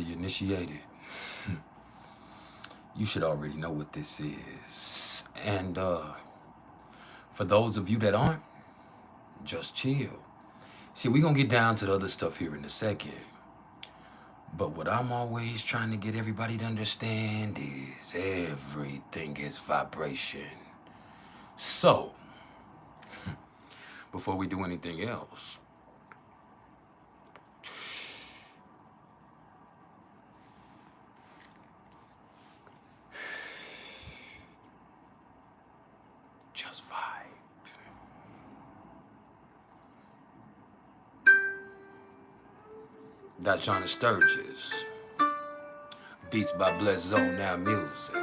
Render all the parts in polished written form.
already initiated, you should already know what this is. And for those of you that aren't, just chill. See, we're going to get down to the other stuff here in a second. But what I'm always trying to get everybody to understand is everything is vibration. So, before we do anything else, just vibe. That's John Sturgis. Beats by Bless Zone Now Music.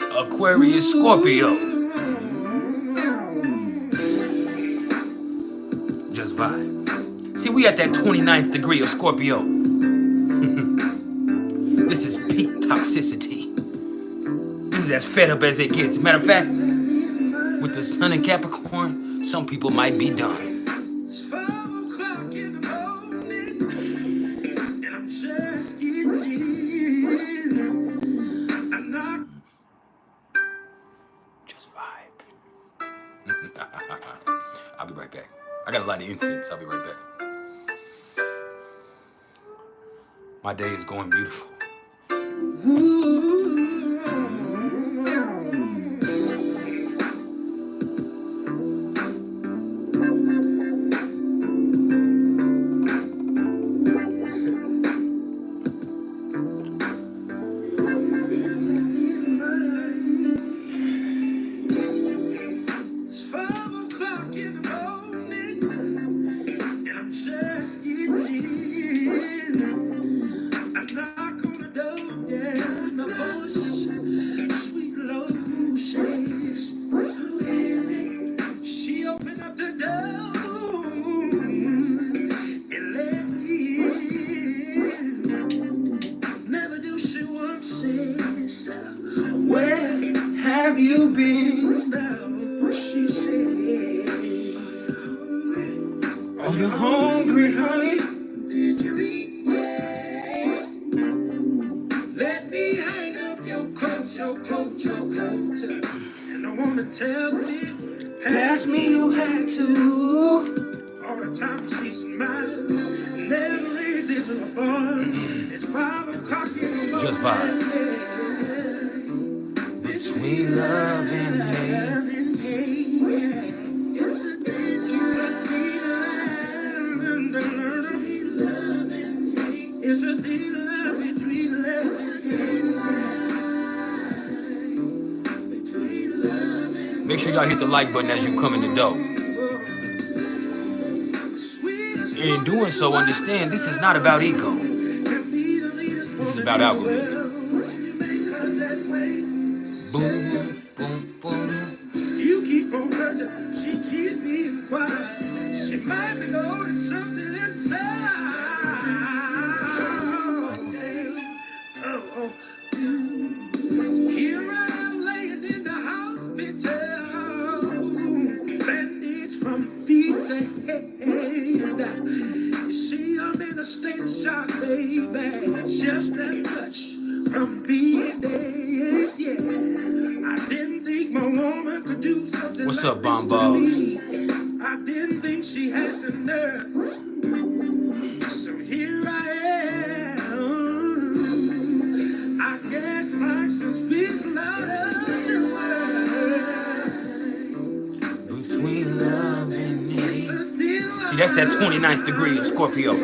Aquarius Scorpio. Just vibe. See, we at that 29th degree of Scorpio. This is peak toxicity. This is as fed up as it gets. Matter of fact, with the sun in Capricorn, some people might be done. It's 5 o'clock in the morning, and I'm just getting in. I'm not. Just vibe. I'll be right back. I got a lot of incense. I'll be right back. My day is going beautiful. It's 5 o'clock in the morning, and I'm just getting in. I'm knock on the door, yeah, my voice, sweet low says, who is it? She opened up the door and let me in. Never do she once says, where have you been now? She says, are you hungry, honey? Did you eat? Let me hang up your coat, your coat, your coat. And the woman tells me, pass me your hat too. All the time she's smiling, never raises her voice. It's 5 o'clock in the morning. Just vibe. Between love and hate. It's a thing, it's a thing. It's a thing, love between love and Make sure y'all hit the like button as you come in the door. And in doing so, understand this is not about ego. This is about algorithm. Boom, boom, boom. You keep on running, she keeps being quiet. She might be holding something inside. Oh, here I am laying in the hospital, bandaged from feet to head. You see, I'm in a state of shock, baby, just that much from being dead. Yeah, I didn't think my woman could do something. What's like up, Bomb this to Balls? me. I didn't think she has the nerve. So here I am. I guess action speaks louder than words. Between love and hate. It's a thin See, that's that 29th degree of Scorpio.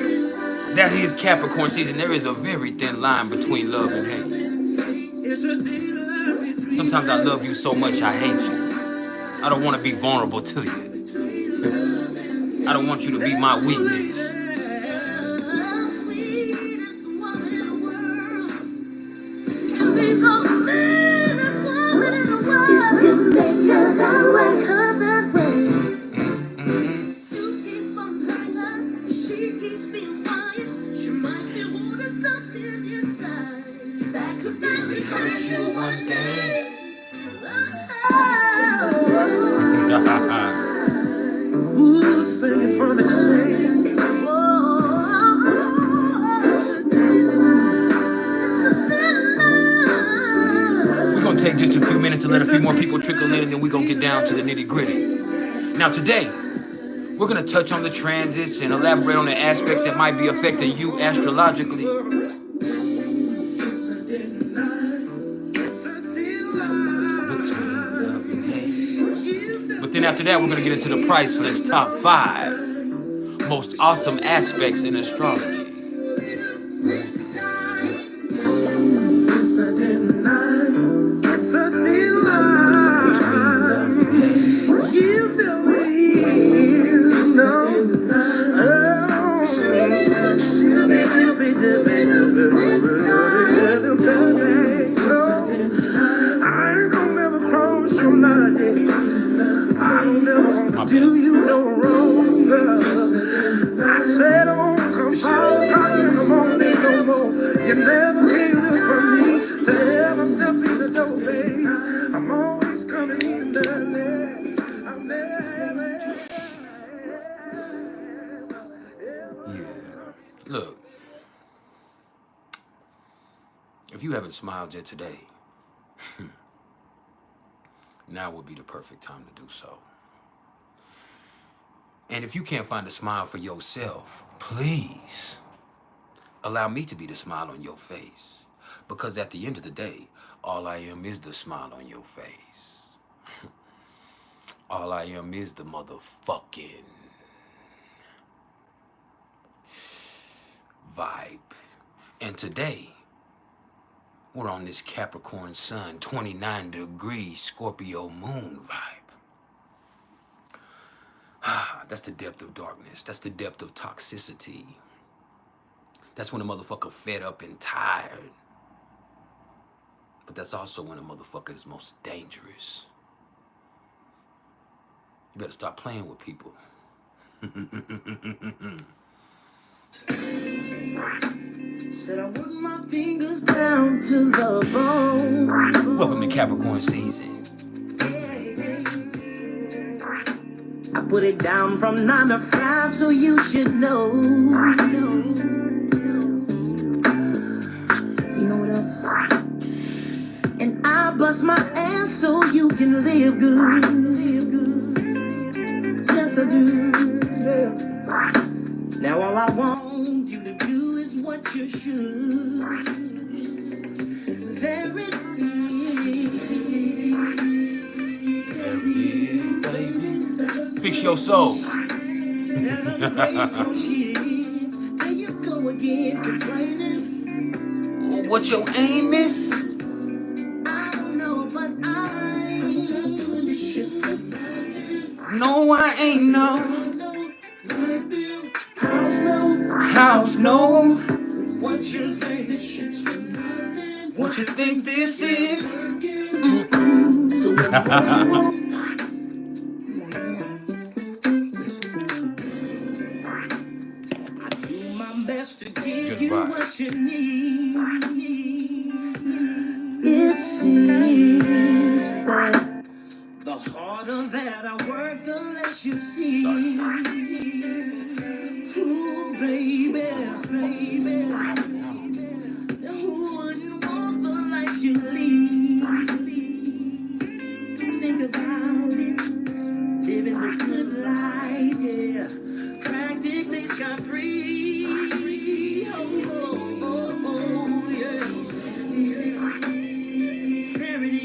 That is Capricorn season. There is a very thin line between love and hate. It's a thin line between Sometimes I love you so much I hate you. I don't want to be vulnerable to you. I don't want you to be my weakness. That could really hurt you one day. Ooh, say for the same. just to let a few more people trickle in, and then we're going to get down to the nitty-gritty. Now, today, we're going to touch on the transits and elaborate on the aspects that might be affecting you astrologically. But then after that, we're going to get into the PrIcElEs top 5 most awesome aspects in astrology. Do you no wrong, girl? I said I won't come home, in the morning no more. You never came in from me to ever step in the door, babe. I'm always coming in early. I'm never. Yeah. Look, if you haven't smiled yet today, now would be the perfect time to do so. And if you can't find a smile for yourself, please allow me to be the smile on your face. Because at the end of the day, all I am is the smile on your face. All I am is the motherfucking vibe. And today, we're on this Capricorn Sun, 29-degree Scorpio moon vibe. That's the depth of darkness. That's the depth of toxicity. That's when a motherfucker fed up and tired. But that's also when a motherfucker is most dangerous. You better stop playing with people. Said I want my fingers down to the bone. Welcome to Capricorn season. I put it down from 9 to 5, so you should know. You know what else? And I bust my ass so you can live good. Yes, I do. Yeah. Now all I want you to do is what you should. There it is, baby. Fix your soul. There you go again, complaining. What your aim is? I don't know, but I'm doing this shit for nothing. No, I ain't no. House, no. What you think this shit's for nothing? What you think this is? So I do my best to give Just you vibe. what you need. It seems that the harder that I work, the less you see. Ooh, baby. Who wouldn't want the life you lead? Think about it, living the good life, yeah. Practically scot-free. Oh, yeah. There it is.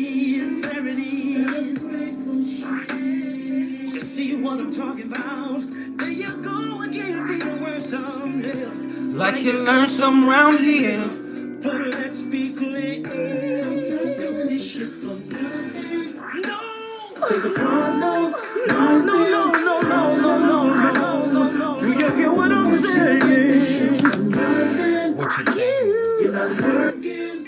You see what I'm talking about? There you go again, being worse on yeah. Like you learned some round here. But let's be clear. This shit for nothing. No. Do you hear what I'm saying? What you think? You're not working.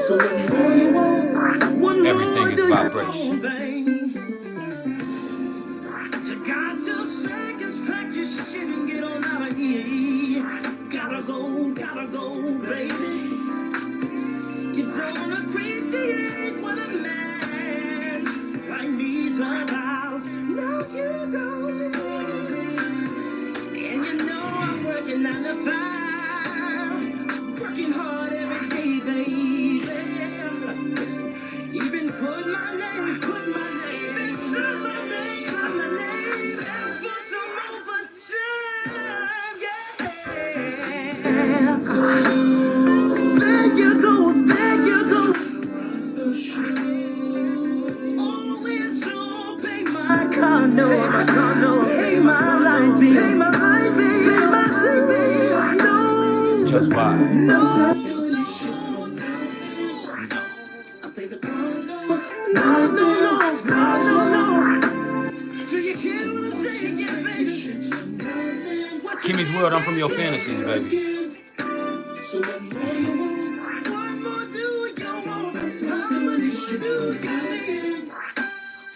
So what more you want? Everything is vibration. You got your seconds, pack your shit and get on out of here. Gotta go, baby. You don't appreciate what a man like me's about. No, you don't. And you know I'm working 9 to 5, working hard every day, baby. Even put my vibe. No, do you hear what I'm saying? Yeah, baby. Kimmy's World, I'm from your fantasies, baby. So what more do you want? What more do you want? How much you do you need?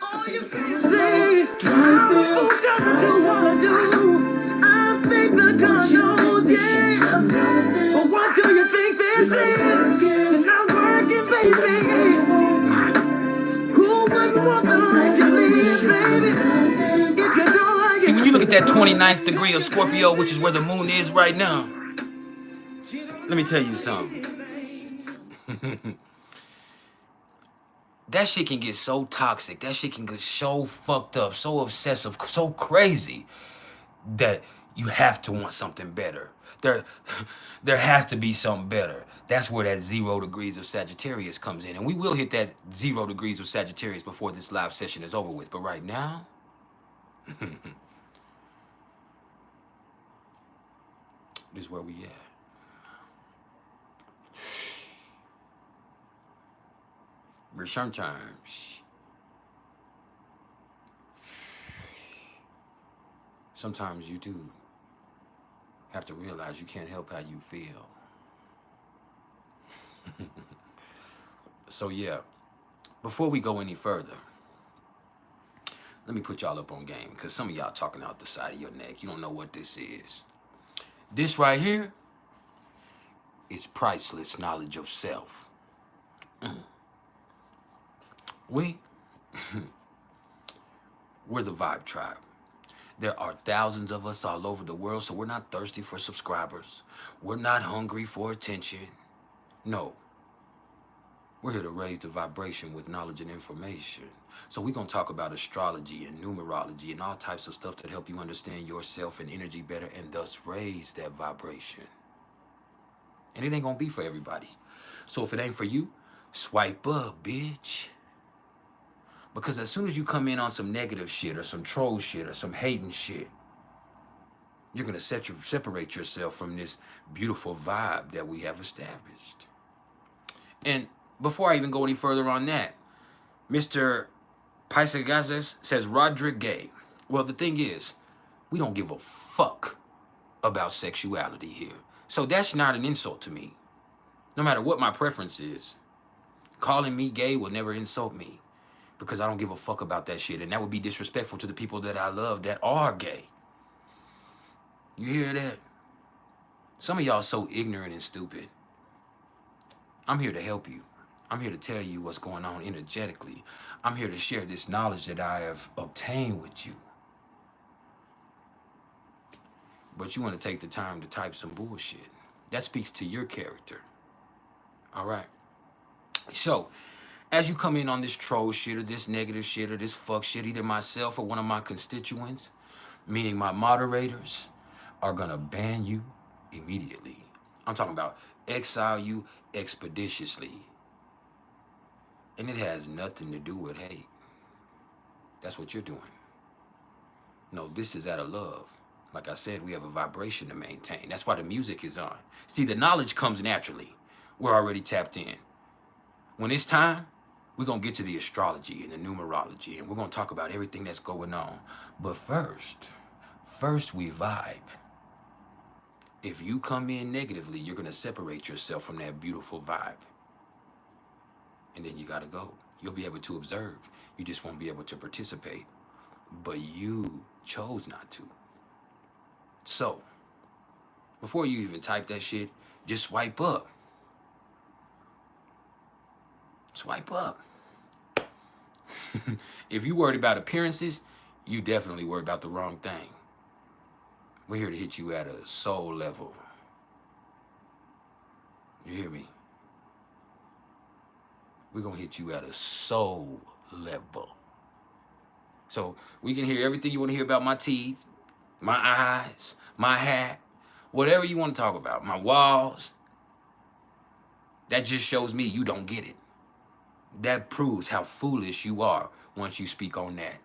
All you can say, how does you wanna do? I think the control, yeah. But what do you think this is? You're not working, baby. Who wouldn't want the life you live, baby? If you don't like See, it, when you look at that 29th degree of Scorpio, which is where the moon is right now, let me tell you something. That shit can get so toxic. That shit can get so fucked up, so obsessive, so crazy that you have to want something better. There has to be something better. That's where that 0 degrees of Sagittarius comes in. And we will hit that 0 degrees of Sagittarius before this live session is over with. But right now, this is where we at. But sometimes you do have to realize you can't help how you feel. So yeah, before we go any further, let me put y'all up on game, because some of y'all talking out the side of your neck. You don't know what this is. This right here is priceless knowledge of self. We're the Vibe Tribe. There are thousands of us all over the world, so we're not thirsty for subscribers. We're not hungry for attention. No. We're here to raise the vibration with knowledge and information. So we're going to talk about astrology and numerology and all types of stuff that help you understand yourself and energy better and thus raise that vibration. And it ain't going to be for everybody. So if it ain't for you, swipe up, bitch. Because as soon as you come in on some negative shit or some troll shit or some hating shit, you're going to separate yourself from this beautiful vibe that we have established. And before I even go any further on that, Mr. PrIcElEs says Rodrigo. Well, the thing is, we don't give a fuck about sexuality here. So that's not an insult to me. No matter what my preference is, calling me gay will never insult me. Because I don't give a fuck about that shit. And that would be disrespectful to the people that I love that are gay. You hear that? Some of y'all so ignorant and stupid. I'm here to help you. I'm here to tell you what's going on energetically. I'm here to share this knowledge that I have obtained with you. But you want to take the time to type some bullshit. That speaks to your character. All right? So, as you come in on this troll shit or this negative shit or this fuck shit, either myself or one of my constituents, meaning my moderators, are gonna ban you immediately. I'm talking about exile you expeditiously. And it has nothing to do with hate. That's what you're doing. No, this is out of love. Like I said, we have a vibration to maintain. That's why the music is on. See, the knowledge comes naturally. We're already tapped in. When it's time, we're going to get to the astrology and the numerology, and we're going to talk about everything that's going on. But first we vibe. If you come in negatively, you're going to separate yourself from that beautiful vibe. And then you got to go. You'll be able to observe. You just won't be able to participate. But you chose not to. So, before you even type that shit, just swipe up. Swipe up. If you worried about appearances, you definitely worried about the wrong thing. We're here to hit you at a soul level. You hear me? We're going to hit you at a soul level. So we can hear everything you want to hear about my teeth, my eyes, my hat, whatever you want to talk about, my walls. That just shows me you don't get it. That proves how foolish you are once you speak on that.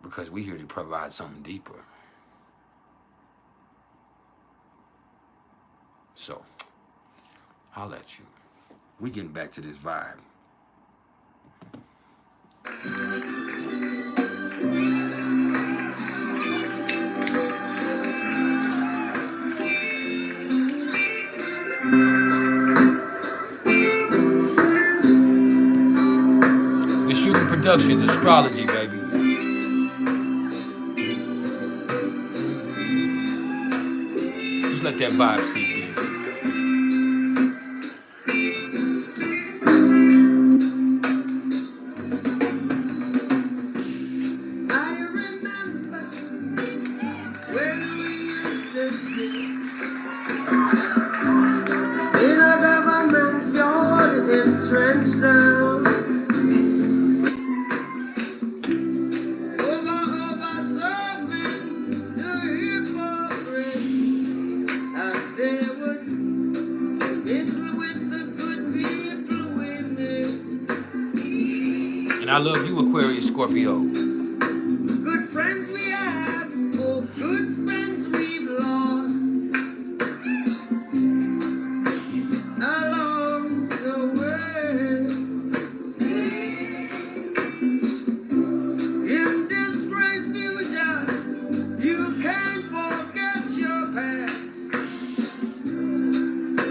Because we're here to provide something deeper. So, holla at you. We getting back to this vibe. The shooting productions, astrology, baby. Just let that vibe seep in. And I love you, Aquarius, Scorpio. Good friends we have, oh, good friends we've lost along the way. In this great future, you can't forget your past.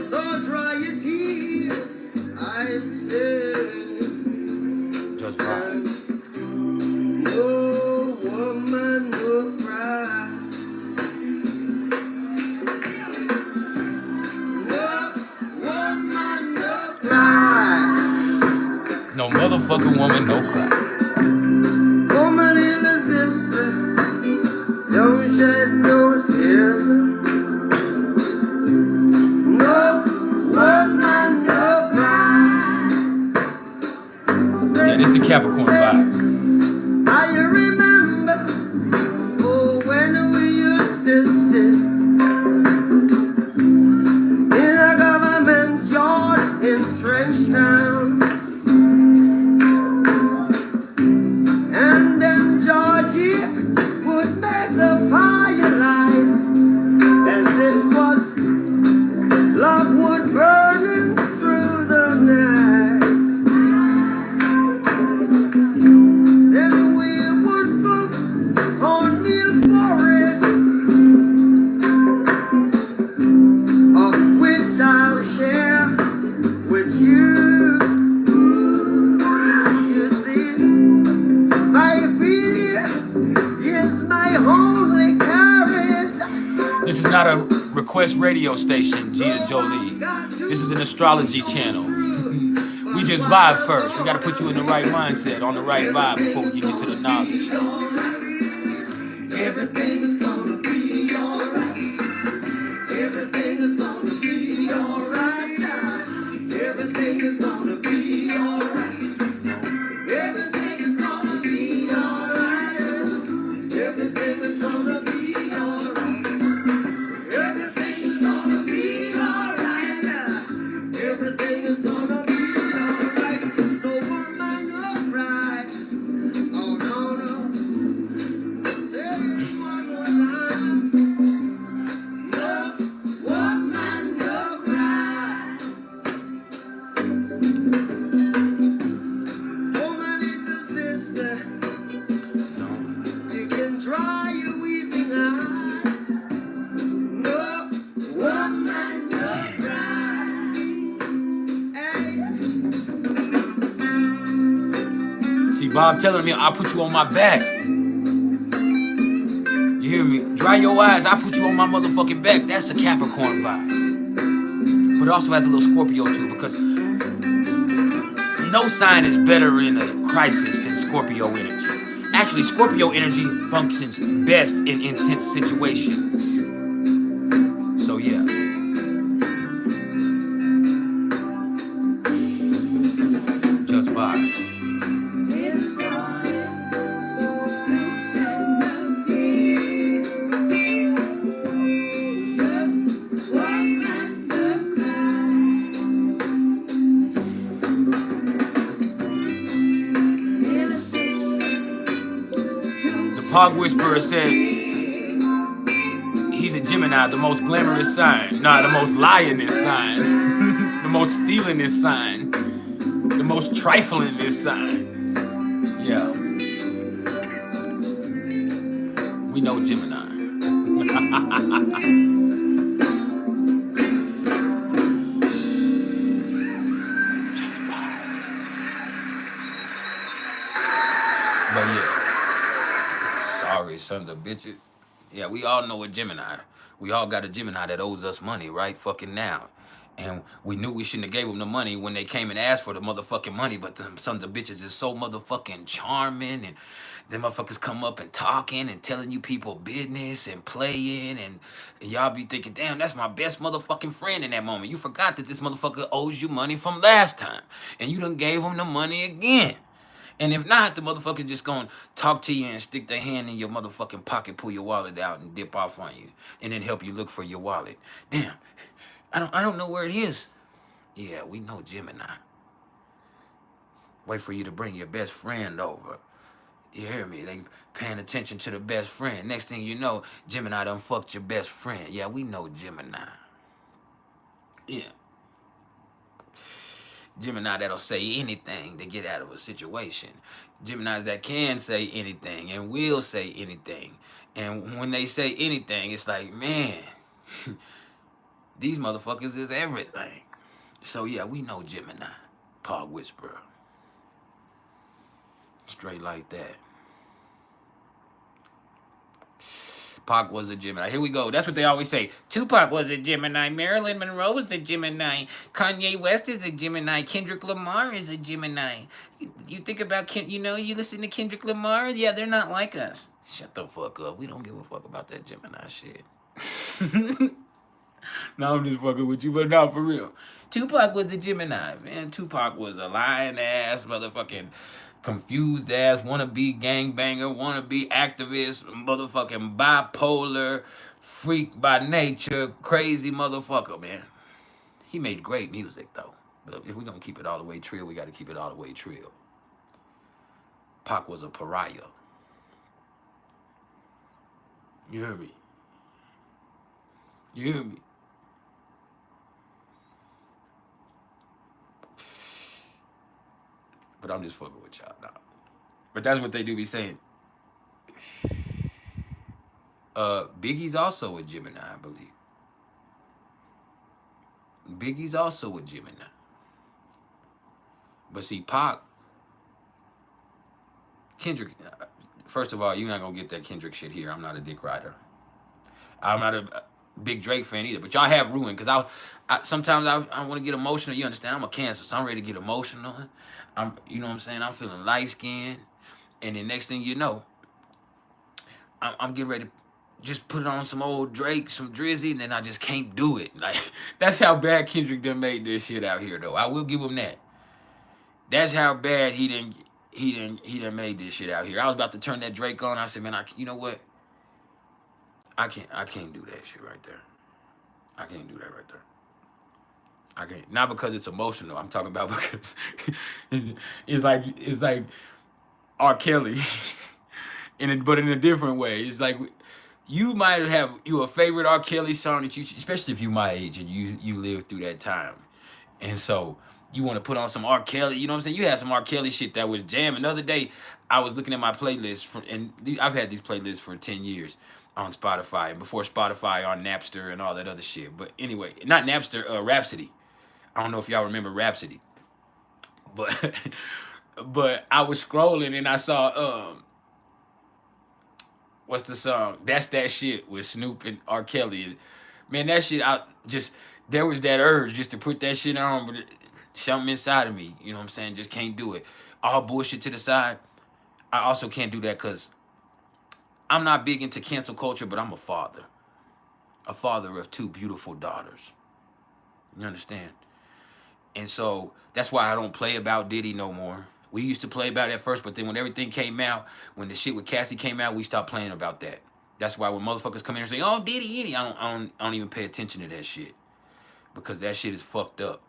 So dry your tears, I say. Just vibe. No woman, no cry. No woman, no cry. No motherfucking woman, no cry. Woman in the sister, don't shed no tears. No woman, no cry. Yeah, this is the Capricorn vibe. I remember, oh, when we used to sit in a government yard in Trenchtown, and then Georgie would make the firelight as it was logwood burning through the night. Then we would cook cornmeal porridge, of which I'll share with you. You see, my fear is my only carriage. This is not a request radio station, Gia Jolie. This is an astrology channel. We just vibe first. We got to put you in the right mindset, on the right vibe before we can get to the knowledge. Everything is gonna be alright. Everything is gonna be alright. Everything is gonna be alright. Everything is gonna be alright. Everything is gonna be alright. Everything is gonna be alright. Everything is gonna be alright. So woman, no cry. Oh no, no. Say it one more time. No woman, no cry. Woman is the sister. You can dry your weeping eyes. No woman, no cry. Hey. See, Bob telling me I'll put you on my back. You hear me? Dry your eyes, I'll put you on my motherfucking back. That's a Capricorn vibe. But it also has a little Scorpio too, because no sign is better in a crisis than Scorpio energy. Actually, Scorpio energy functions best in intense situations. So yeah. Just vibe. The Pog Whisperer said he He's a Gemini, the most glamorous sign. Nah, the most lioness sign. The most stealingest sign. The most triflingest sign. Yeah. We know Gemini. Just fine. But yeah. Sorry, sons of bitches. Yeah, we all know a Gemini. We all got a Gemini that owes us money right fucking now. And we knew we shouldn't have gave them the money when they came and asked for the motherfucking money, but them sons of bitches is so motherfucking charming, and them motherfuckers come up and talking and telling you people business and playing, and y'all be thinking, damn, that's my best motherfucking friend in that moment. You forgot that this motherfucker owes you money from last time, and you done gave him the money again. And if not, the motherfucker just gonna talk to you and stick their hand in your motherfucking pocket, pull your wallet out, and dip off on you, and then help you look for your wallet. Damn, I don't know where it is. Yeah, we know Gemini. Wait for you to bring your best friend over. You hear me? They paying attention to the best friend. Next thing you know, Gemini done fucked your best friend. Yeah, we know Gemini. Yeah. Gemini that'll say anything to get out of a situation. Geminis that can say anything and will say anything. And when they say anything, it's like, man, these motherfuckers is everything. So yeah, we know Gemini. Paul Whisperer. Straight like that. Pac was a Gemini. Here we go. That's what they always say. Tupac was a Gemini. Marilyn Monroe was a Gemini. Kanye West is a Gemini. Kendrick Lamar is a Gemini. You think about, you listen to Kendrick Lamar? Yeah, they're not like us. Shut the fuck up. We don't give a fuck about that Gemini shit. No, I'm just fucking with you, but no, for real. Tupac was a Gemini, man. Tupac was a lying ass, motherfucking confused ass, wannabe gangbanger, wannabe activist, motherfucking bipolar, freak by nature, crazy motherfucker, man. He made great music, though. But if we're gonna keep it all the way trill, we gotta keep it all the way trill. Pac was a pariah. You hear me? You hear me? But I'm just fucking with y'all now. But that's what they do be saying. Biggie's also a Gemini, I believe. Biggie's also a Gemini. But see, Pac, Kendrick, first of all, you're not gonna get that Kendrick shit here. I'm not a dick rider. I'm not a big Drake fan either. But y'all have ruined, because sometimes I want to get emotional. You understand? I'm a Cancer, so I'm ready to get emotional. You know what I'm saying? I'm feeling light skinned, and then next thing you know, I'm getting ready to just put on some old Drake, some Drizzy, and then I just can't do it. Like, that's how bad Kendrick done made this shit out here, though. I will give him that. That's how bad he done made this shit out here. I was about to turn that Drake on. I said, man, you know what? I can't do that shit right there. I can't do that right there. I can't. Not because it's emotional. I'm talking about because it's like R. Kelly, but in a different way. It's like you might have a favorite R. Kelly song that you, especially if you my age and you lived through that time, and so you want to put on some R. Kelly. You know what I'm saying? You had some R. Kelly shit that was jamming. The other day, I was looking at my playlist and I've had these playlists for 10 years on Spotify, and before Spotify on Napster and all that other shit. But anyway, not Napster, Rhapsody. I don't know if y'all remember Rhapsody, but I was scrolling and I saw what's the song? That's That Shit with Snoop and R. Kelly. Man, that shit, there was that urge just to put that shit on, but something inside of me, you know what I'm saying, just can't do it. All bullshit to the side. I also can't do that because I'm not big into cancel culture, but I'm a father of two beautiful daughters. You understand? And so that's why I don't play about Diddy no more. We used to play about it at first, but then when everything came out, when the shit with Cassie came out, we stopped playing about that. That's why when motherfuckers come in and say, "Oh, Diddy," I don't even pay attention to that shit, because that shit is fucked up.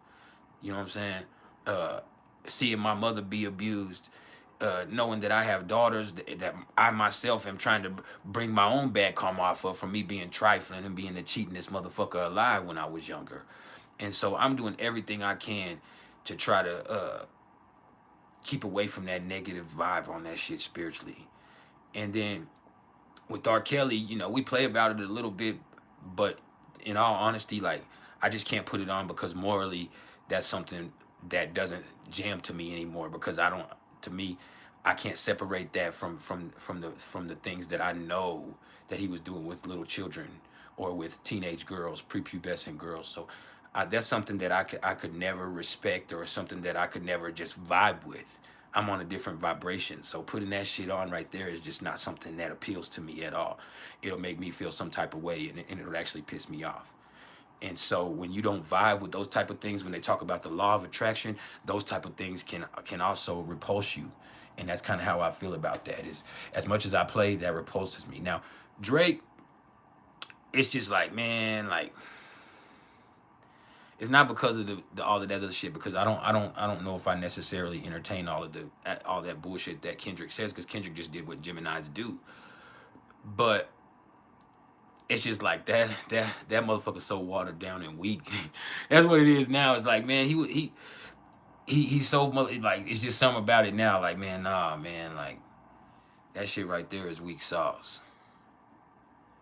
You know what I'm saying? Seeing my mother be abused, knowing that I have daughters that I myself am trying to bring my own bad karma off of from me being trifling and being the cheatingest motherfucker alive when I was younger. And so I'm doing everything I can to try to keep away from that negative vibe on that shit spiritually. And then with R. Kelly, you know, we play about it a little bit, but in all honesty, like, I just can't put it on because morally that's something that doesn't jam to me anymore, because I don't, to me, I can't separate that from the things that I know that he was doing with little children or with teenage girls, prepubescent girls. So that's something that I could never respect, or something that I could never just vibe with. I'm on a different vibration. So putting that shit on right there is just not something that appeals to me at all. It'll make me feel some type of way, and it'll actually piss me off. And so when you don't vibe with those type of things, when they talk about the law of attraction, those type of things can also repulse you. And that's kind of how I feel about that. Is as much as I play, that repulses me. Now, Drake, it's just like, man, like, it's not because of the all of that other shit, because I don't know if I necessarily entertain all that bullshit that Kendrick says, because Kendrick just did what Geminis do. But it's just like that motherfucker's so watered down and weak. That's what it is now. It's like, man, he's so like, it's just something about it now. Like, man, nah, man, like, that shit right there is weak sauce.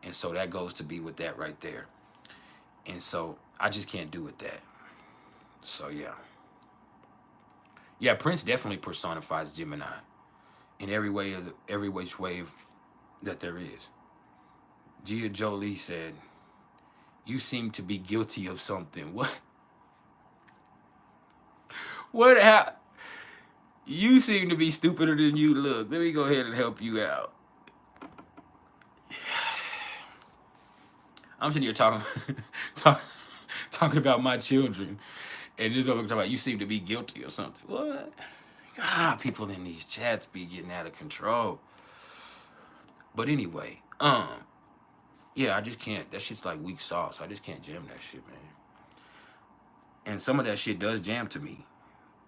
And so that goes to be with that right there. And so I just can't do with that. So yeah. Yeah, Prince definitely personifies Gemini in every which way that there is. Gia Jolie said, "You seem to be guilty of something." What? What? How? You seem to be stupider than you look. Let me go ahead and help you out. I'm sitting here talking about my children, and this motherfucker talking about you seem to be guilty of something. What? God, people in these chats be getting out of control. But anyway, yeah, I just can't. That shit's like weak sauce. I just can't jam that shit, man. And some of that shit does jam to me.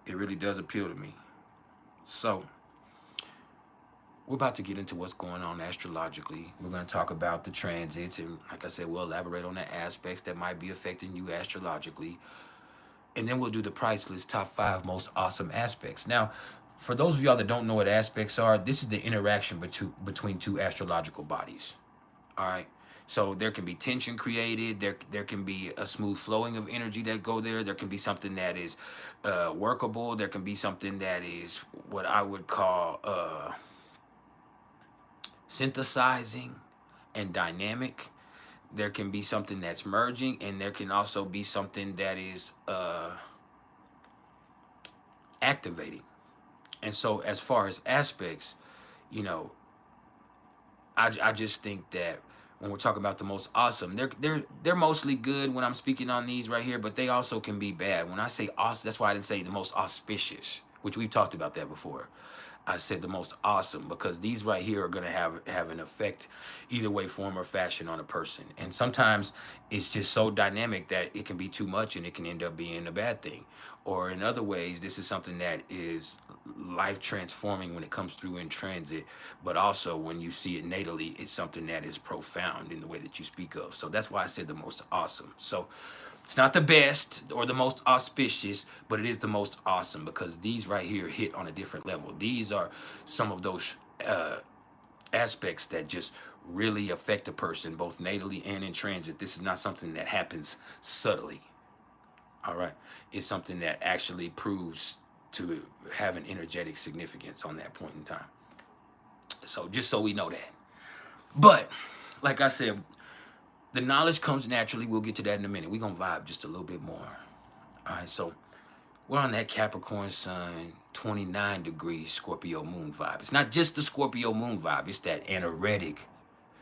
It really does appeal to me. So we're about to get into what's going on astrologically. We're going to talk about the transits, and like I said, we'll elaborate on the aspects that might be affecting you astrologically. And then we'll do the PrIcElEs top 5 most awesome aspects. Now, for those of y'all that don't know what aspects are, this is the interaction between two astrological bodies. All right. So there can be tension created. There can be a smooth flowing of energy that go there. There can be something that is workable. There can be something that is what I would call synthesizing and dynamic. There can be something that's merging, and there can also be something that is activating. And so as far as aspects, you know, I just think that when we're talking about the most awesome, they're mostly good when I'm speaking on these right here, but they also can be bad. When I say awesome, that's why I didn't say the most auspicious, which we've talked about that before. I said the most awesome, because these right here are going to have an effect either way, form, or fashion on a person. And sometimes it's just so dynamic that it can be too much and it can end up being a bad thing. Or in other ways, this is something that is life transforming when it comes through in transit, but also when you see it natally, it's something that is profound in the way that you speak of. So that's why I said the most awesome. So it's not the best or the most auspicious, but it is the most awesome, because these right here hit on a different level. These are some of those aspects that just really affect a person, both natally and in transit. This is not something that happens subtly. All right. It's something that actually proves to have an energetic significance on that point in time. So just so we know that. But like I said, the knowledge comes naturally. We'll get to that in a minute. We're going to vibe just a little bit more. All right, so we're on that Capricorn Sun, 29 degrees Scorpio moon vibe. It's not just the Scorpio moon vibe. It's that AnOrEtIc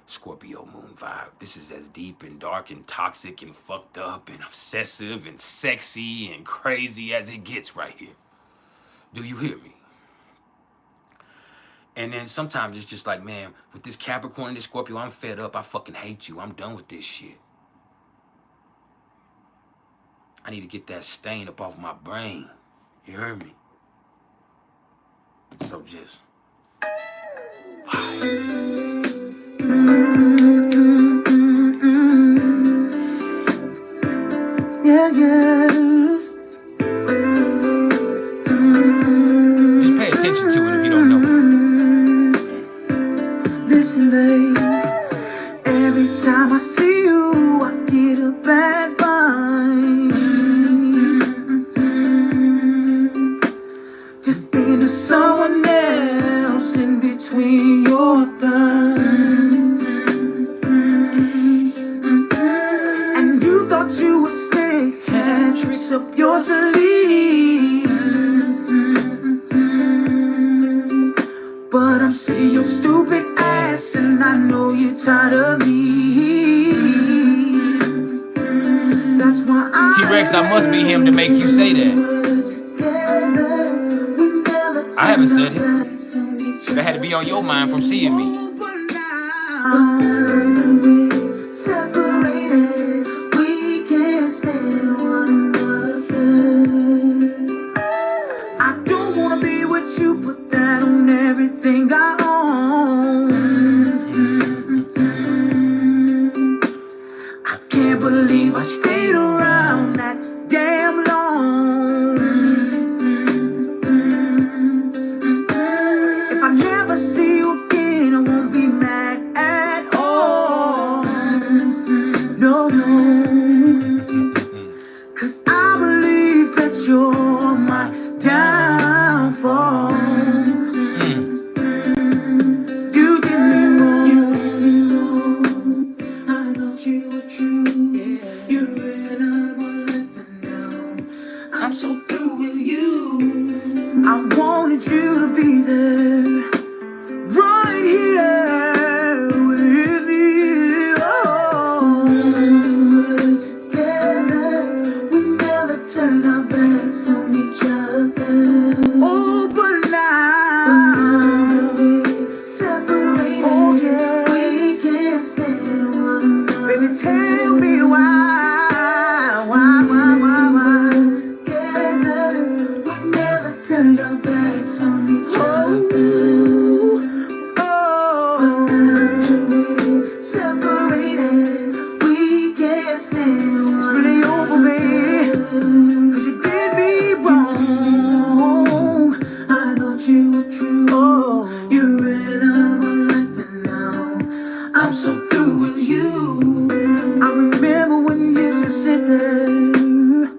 Scorpio moon vibe. This is as deep and dark and toxic and fucked up and obsessive and sexy and crazy as it gets right here. Do you hear me? And then sometimes it's just like, man, with this Capricorn and this Scorpio, I'm fed up. I fucking hate you. I'm done with this shit. I need to get that stain up off my brain. You heard me? So just yeah, yes. just pay attention to it if you don't know. Listen, babe. Every time I see you, I get a bad vibe. Just being to someone else in between your thumbs. And you thought you were slick, had tricks up your sleeve. But I'm seeing your stupid ass, and I know you're tired of me. That's why T-Rex, I must be him to make you say that. I haven't said it. That had to be on your mind from seeing me. Separated, we can't stand one another. I don't wanna be with you, put that on everything I own. I can't believe I stayed around that damn long. If I never see you again, I won't be mad at all. No, no. 'Cause I believe that you're my downfall. You did me wrong. I thought you were true. You ran out of my life, and now I'm so through with you. I wanted you to be there, right here with me. Oh, together, we never turned our backs on each other. Oh, but now we're separated. Oh, yeah. We can't stand one another. Baby, tell me why. Together, we never turned our backs on each other. Oh, separated, we can't stand one. It's really over, me. 'Cause you did me wrong. I thought you were true. Oh, you ran out of my life, and now I'm so through with you. I remember when you used to sit there.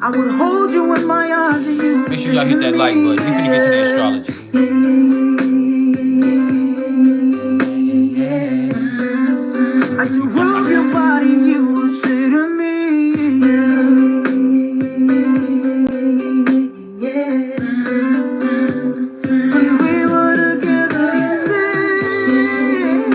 I would hold you in my arms, and you Make sure y'all hit that like button. We finna get to the astrology. I used to rub your body, you would say to me, when we were together, you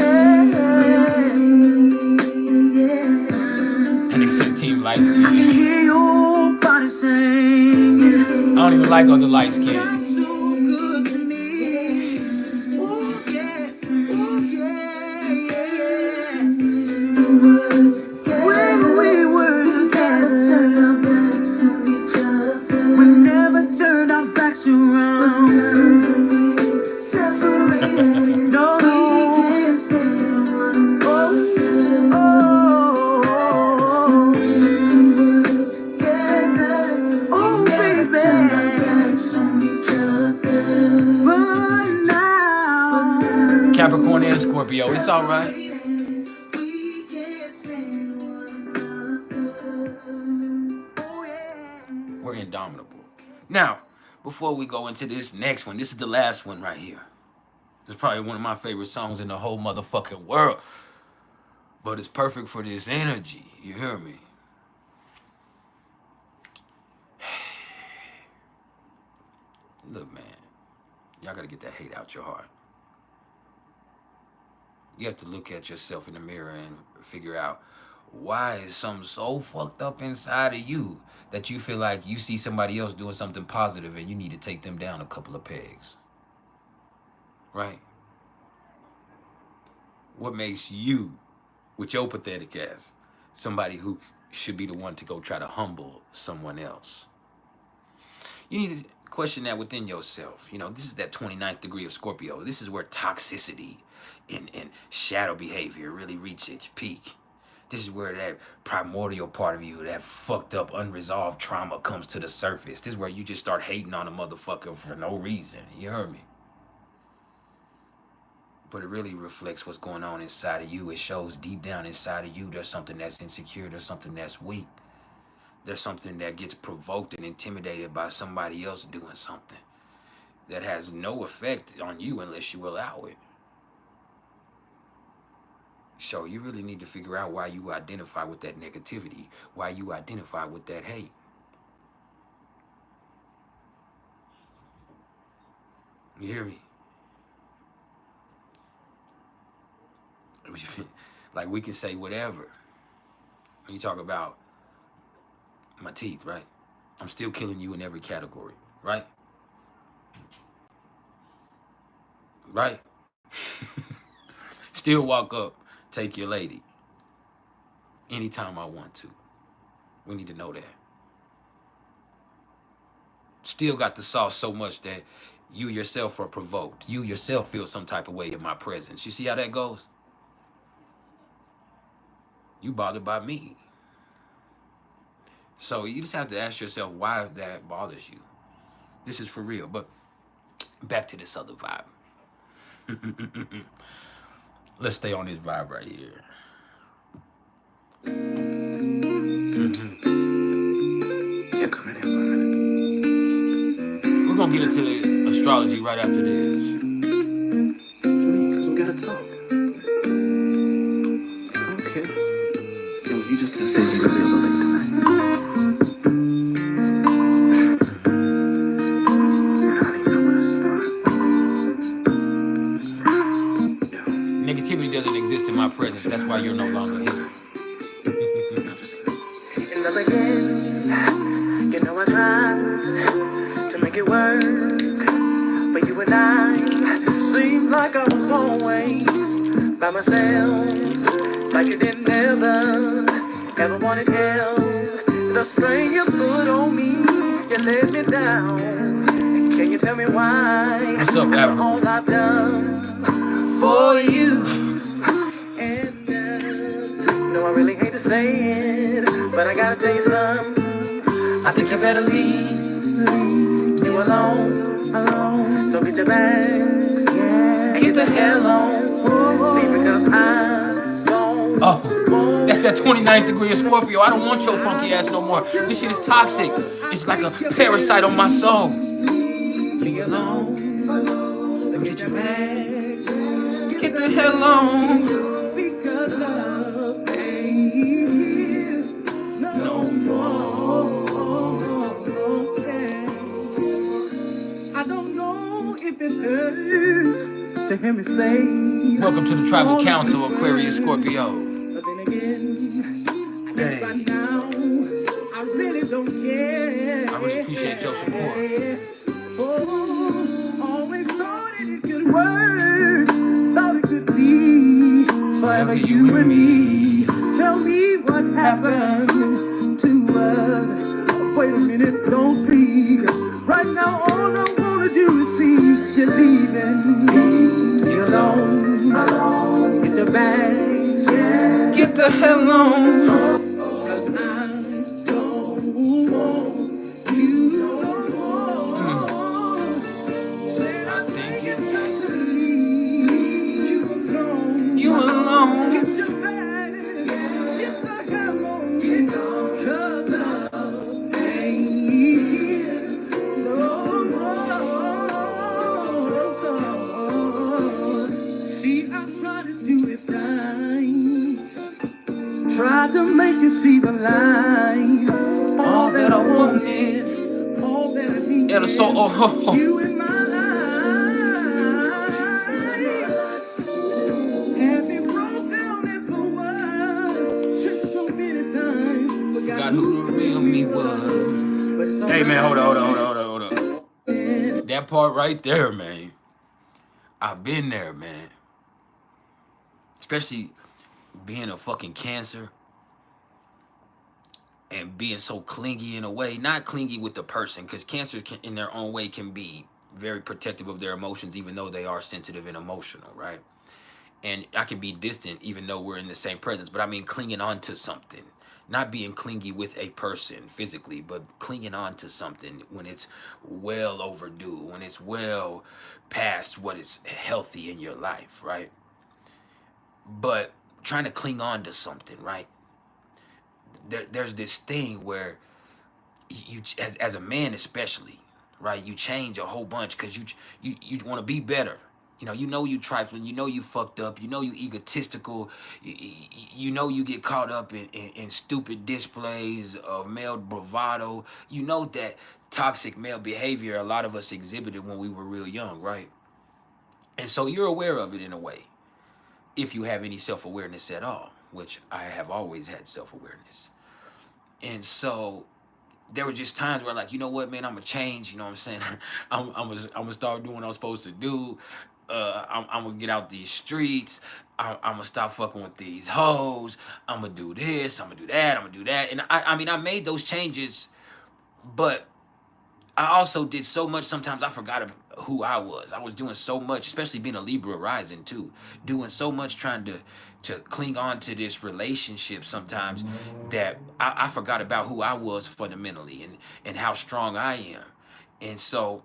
And they said Team Light I Skin. can hear your body sing. I don't even like other light skin. So good to me. Oh yeah, oh yeah, yeah. When we were together, turned our backs on each other. We never turned our backs around. Separated, no, we can't stand one. Oh, together, oh baby. Turned our backs on each other. But now, Capricorn and Scorpio, it's all right. we can't stand one another. Oh yeah. We're indomitable. Now, before we go into this next one, this is the last one right here. It's probably one of my favorite songs in the whole motherfucking world. But it's perfect for this energy. You hear me? Look, man. Y'all gotta get that hate out your heart. You have to look at yourself in the mirror and figure out, why is something so fucked up inside of you that you feel like you see somebody else doing something positive and you need to take them down a couple of pegs? Right? What makes you, with your pathetic ass, somebody who should be the one to go try to humble someone else? You need to Question that within yourself. You know, this is that 29th degree of Scorpio. This is where toxicity and shadow behavior really reach its peak. This is where that primordial part of you, that fucked up, unresolved trauma comes to the surface. This is where you just start hating on a motherfucker for no reason. You heard me? But it really reflects what's going on inside of you. It shows deep down inside of you there's something that's insecure, there's something that's weak. There's something that gets provoked and intimidated by somebody else doing something that has no effect on you unless you allow it. So you really need to figure out why you identify with that negativity, why you identify with that hate. You hear me? Like, we can say whatever. When you talk about my teeth, right? I'm still killing you in every category, right? Right? Still walk up, take your lady anytime I want to. We need to know that. Still got the sauce so much that you yourself are provoked. You yourself feel some type of way in my presence. You see how that goes? You bothered by me. So you just have to ask yourself why that bothers you. This is for real. But back to this other vibe. Let's stay on this vibe right here. Yeah, come in here for a minute. We're going to get into the astrology right after this. What you mean? Because we gotta talk. Okay. Yo, you just have to stay really a little late tonight. I don't even know where to start. Yo, Negativity doesn't exist in my presence. That's why you're no longer here. in the beginning, you know I tried to make it work, but you and I seemed like I was always by myself, like you didn't ever wanted help. The strain you put on me, you let me down. Can you tell me why? What's up, Africa? All I've done for you. And no, I really hate to say it, but I gotta tell you something. I think you better leave you alone. So get your bags, get the hell on. See, because I don't. Oh, that's that 29th degree of Scorpio. I don't want your funky ass no more. This shit is toxic. It's like a parasite on my soul. Leave alone. So get your bags, get the hell on. Because love ain't here no more. I don't know if it hurts to hear me say. Welcome to the Tribal Council, Aquarius Scorpio. But then again, I guess right now, I really don't care. I really appreciate your support. Oh, always thought it could work, thought it could be forever you and me. Tell me what happened to us. Wait a minute, don't speak. Right now, all I wanna do is see you leaving me. You're alone. Get your bags, get the hell on. 'Cause I don't want you no more. Said I think it's best to leave you alone. You alone. Get your bags, get the hell on. 'Cause love ain't here no more. See, I try to do it right. Try to make you see the light. All that I wanted, all that I needed. Yeah, so, You in my life. Have been broke down and for what? Took so many times. Forgot who the real me was. Hey, man, hold on. That part right there, man. I've been there, man. Especially being a fucking Cancer. and being so clingy in a way, not clingy with the person, because Cancer can, in their own way, can be very protective of their emotions, even though they are sensitive and emotional, right? And I can be distant even though we're in the same presence, but I mean clinging on to something, not being clingy with a person physically, but clinging on to something when it's well overdue, when it's well past what is healthy in your life, right? But trying to cling on to something, right? There's this thing where you as a man especially, right, you change a whole bunch because you want to be better. You know you trifling, you know you fucked up, you know you egotistical, you know you get caught up in stupid displays of male bravado. You know that toxic male behavior a lot of us exhibited when we were real young, right? And so you're aware of it in a way, if you have any self-awareness at all, which I have always had self-awareness. And so there were just times where, like, you know what, man, I'm gonna change. You know what I'm saying? I'm gonna start doing what I'm supposed to do. I'm gonna get out these streets. I'm gonna stop fucking with these hoes. I'm gonna do this. I'm gonna do that. I'm gonna do that. And I mean, I made those changes, but I also did so much. Sometimes I forgot who I was. I was doing so much, especially being a Libra rising too, doing so much trying to cling on to this relationship sometimes that I forgot about who I was fundamentally and how strong I am. And so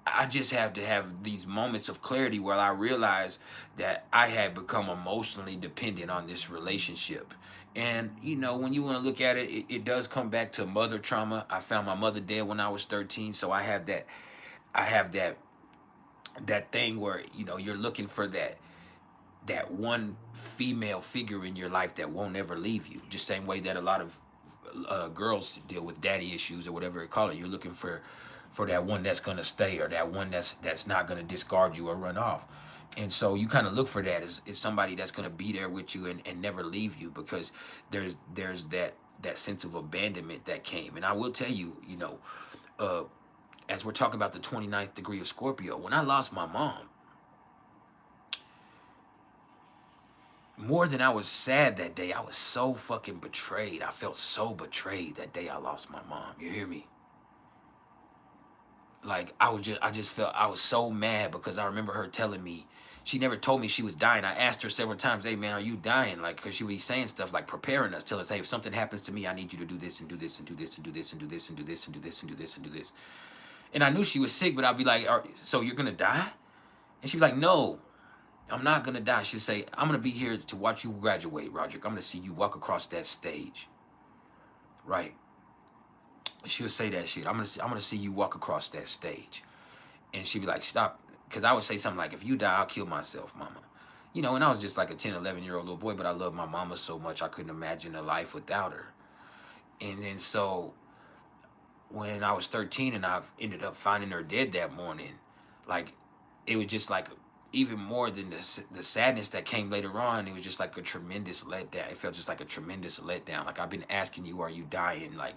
I just have to have these moments of clarity where I realize that I had become emotionally dependent on this relationship. And when you want to look at it, it does come back to mother trauma. I found my mother dead when I was 13, so I have that thing where you're looking for that one female figure in your life that won't ever leave you. Just same way that a lot of girls deal with daddy issues or whatever you call it. You're looking for that one that's gonna stay, or that one that's not gonna discard you or run off. And so you kind of look for that as somebody that's gonna be there with you and never leave you, because there's that sense of abandonment that came. And I will tell you, uh, as we're talking about the 29th degree of Scorpio, when I lost my mom, more than I was sad that day, I was so fucking betrayed. I felt so betrayed that day I lost my mom. You hear me? Like I just felt I was so mad, because I remember her telling me, she never told me she was dying. I asked her several times, "Hey man, are you dying?" Like, cause she would be saying stuff like preparing us, telling us, "Hey, if something happens to me, I need you to do this and do this and do this and do this and do this and do this and do this and do this and do this." And I knew she was sick, but I'd be like, "So you're gonna die?" And she'd be like, "No, I'm not gonna die." She'd say, "I'm gonna be here to watch you graduate, Roderick. I'm gonna see you walk across that stage." Right? She'll say that shit. I'm gonna see you walk across that stage. And she'd be like, "Stop." Because I would say something like, "If you die, I'll kill myself, mama." And I was just like a 10, 11-year-old little boy, but I loved my mama so much I couldn't imagine a life without her. And then so when I was 13 and I ended up finding her dead that morning, like, it was just like, even more than the sadness that came later on, it was just like a tremendous letdown. It felt just like a tremendous letdown. Like, I've been asking you, are you dying? Like,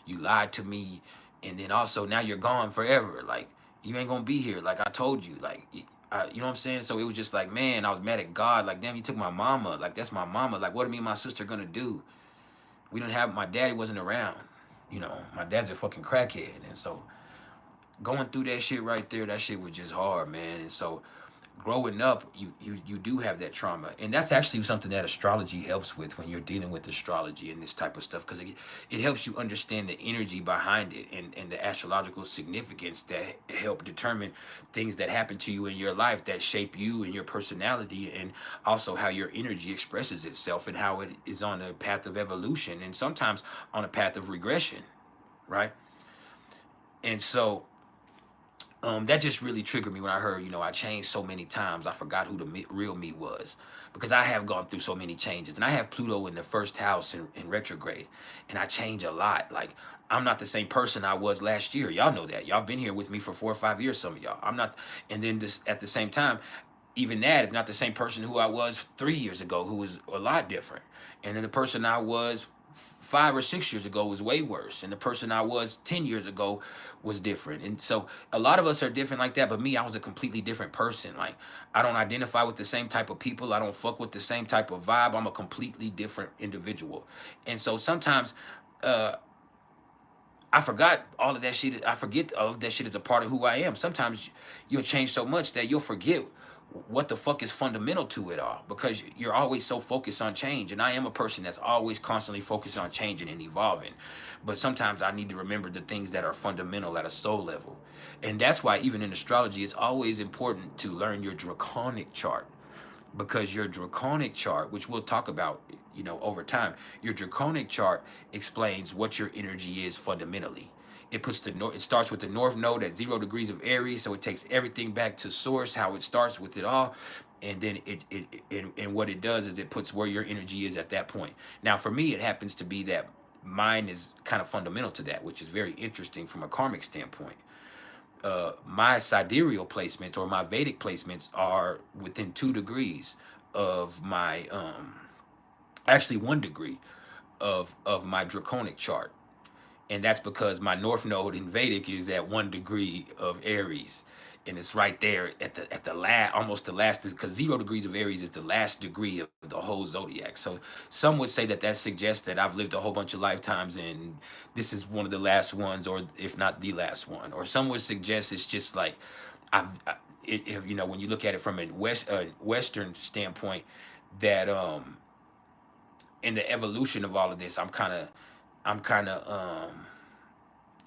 you lied to me, and then also now you're gone forever. Like, you ain't gonna be here. Like I told you. Like, you know what I'm saying? So it was just like, man, I was mad at God. Like, damn, you took my mama. Like, that's my mama. Like, what are me and my sister gonna do? We didn't have, my daddy wasn't around. My dad's a fucking crackhead, and so going through that shit right there, that shit was just hard, man. And so growing up, you do have that trauma, and that's actually something that astrology helps with when you're dealing with astrology and this type of stuff, because it helps you understand the energy behind it, and the astrological significance that help determine things that happen to you in your life that shape you and your personality, and also how your energy expresses itself, and how it is on a path of evolution and sometimes on a path of regression, right? And so that just really triggered me when I heard, I changed so many times. I forgot who the real me was, because I have gone through so many changes. And I have Pluto in the first house in retrograde, and I change a lot. Like, I'm not the same person I was last year. Y'all know that. Y'all been here with me for 4 or 5 years, some of y'all. I'm not. And then just at the same time, even that is not the same person who I was 3 years ago, who was a lot different. And then the person I was 5 or 6 years ago was way worse, and the person I was 10 years ago was different. And so a lot of us are different like that, but me, I was a completely different person. Like, I don't identify with the same type of people, I don't fuck with the same type of vibe. I'm a completely different individual. And so sometimes I forgot all of that shit. I forget all of that shit is a part of who I am. Sometimes you'll change so much that you'll forget what the fuck is fundamental to it all, because you're always so focused on change. And I am a person that's always constantly focused on changing and evolving. But sometimes I need to remember the things that are fundamental at a soul level. And that's why even in astrology, it's always important to learn your draconic chart, because your draconic chart, which we'll talk about, you know, over time, your draconic chart explains what your energy is fundamentally. It puts the it starts with the north node at 0 degrees of Aries, so it takes everything back to source, how it starts with it all, and then and what it does is it puts where your energy is at that point. Now, for me, it happens to be that mine is kind of fundamental to that, which is very interesting from a karmic standpoint. My sidereal placements or my Vedic placements are within 2 degrees of my actually 1 degree of my draconic chart, and that's because my north node in Vedic is at 1 degree of Aries, and it's right there at the last, almost the last, because 0 degrees of Aries is the last degree of the whole zodiac. So some would say that that suggests that I've lived a whole bunch of lifetimes and this is one of the last ones, or if not the last one. Or some would suggest it's just like if you know, when you look at it from a Western standpoint, that in the evolution of all of this, I'm kind of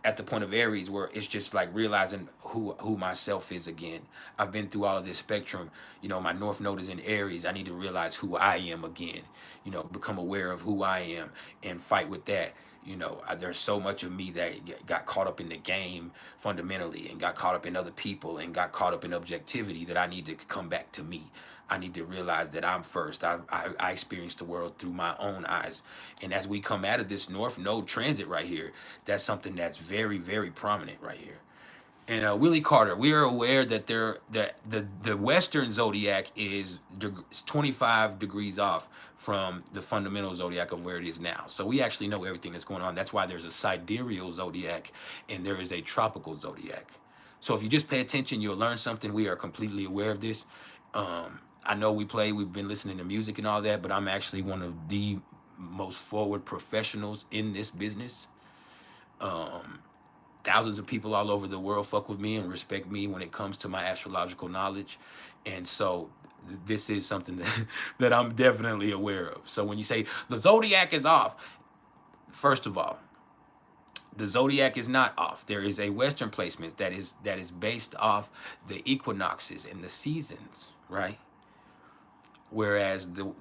at the point of Aries where it's just like realizing who myself is again. I've been through all of this spectrum. You know, my north node is in Aries. I need to realize who I am again. You know, become aware of who I am and fight with that. You know, there's so much of me that got caught up in the game fundamentally, and got caught up in other people, and got caught up in objectivity, that I need to come back to me. I need to realize that I'm first. I experience the world through my own eyes. And as we come out of this North Node transit right here, that's something that's very, very prominent right here. And Willie Carter, we are aware that the Western zodiac is 25 degrees off from the fundamental zodiac of where it is now. So we actually know everything that's going on. That's why there's a sidereal zodiac and there is a tropical zodiac. So if you just pay attention, you'll learn something. We are completely aware of this. I know we've been listening to music and all that, but I'm actually one of the most forward professionals in this business. Thousands of people all over the world fuck with me and respect me when it comes to my astrological knowledge. And so this is something that I'm definitely aware of. So when you say the zodiac is off, first of all, the zodiac is not off. There is a Western placement that is based off the equinoxes and the seasons, right? Whereas the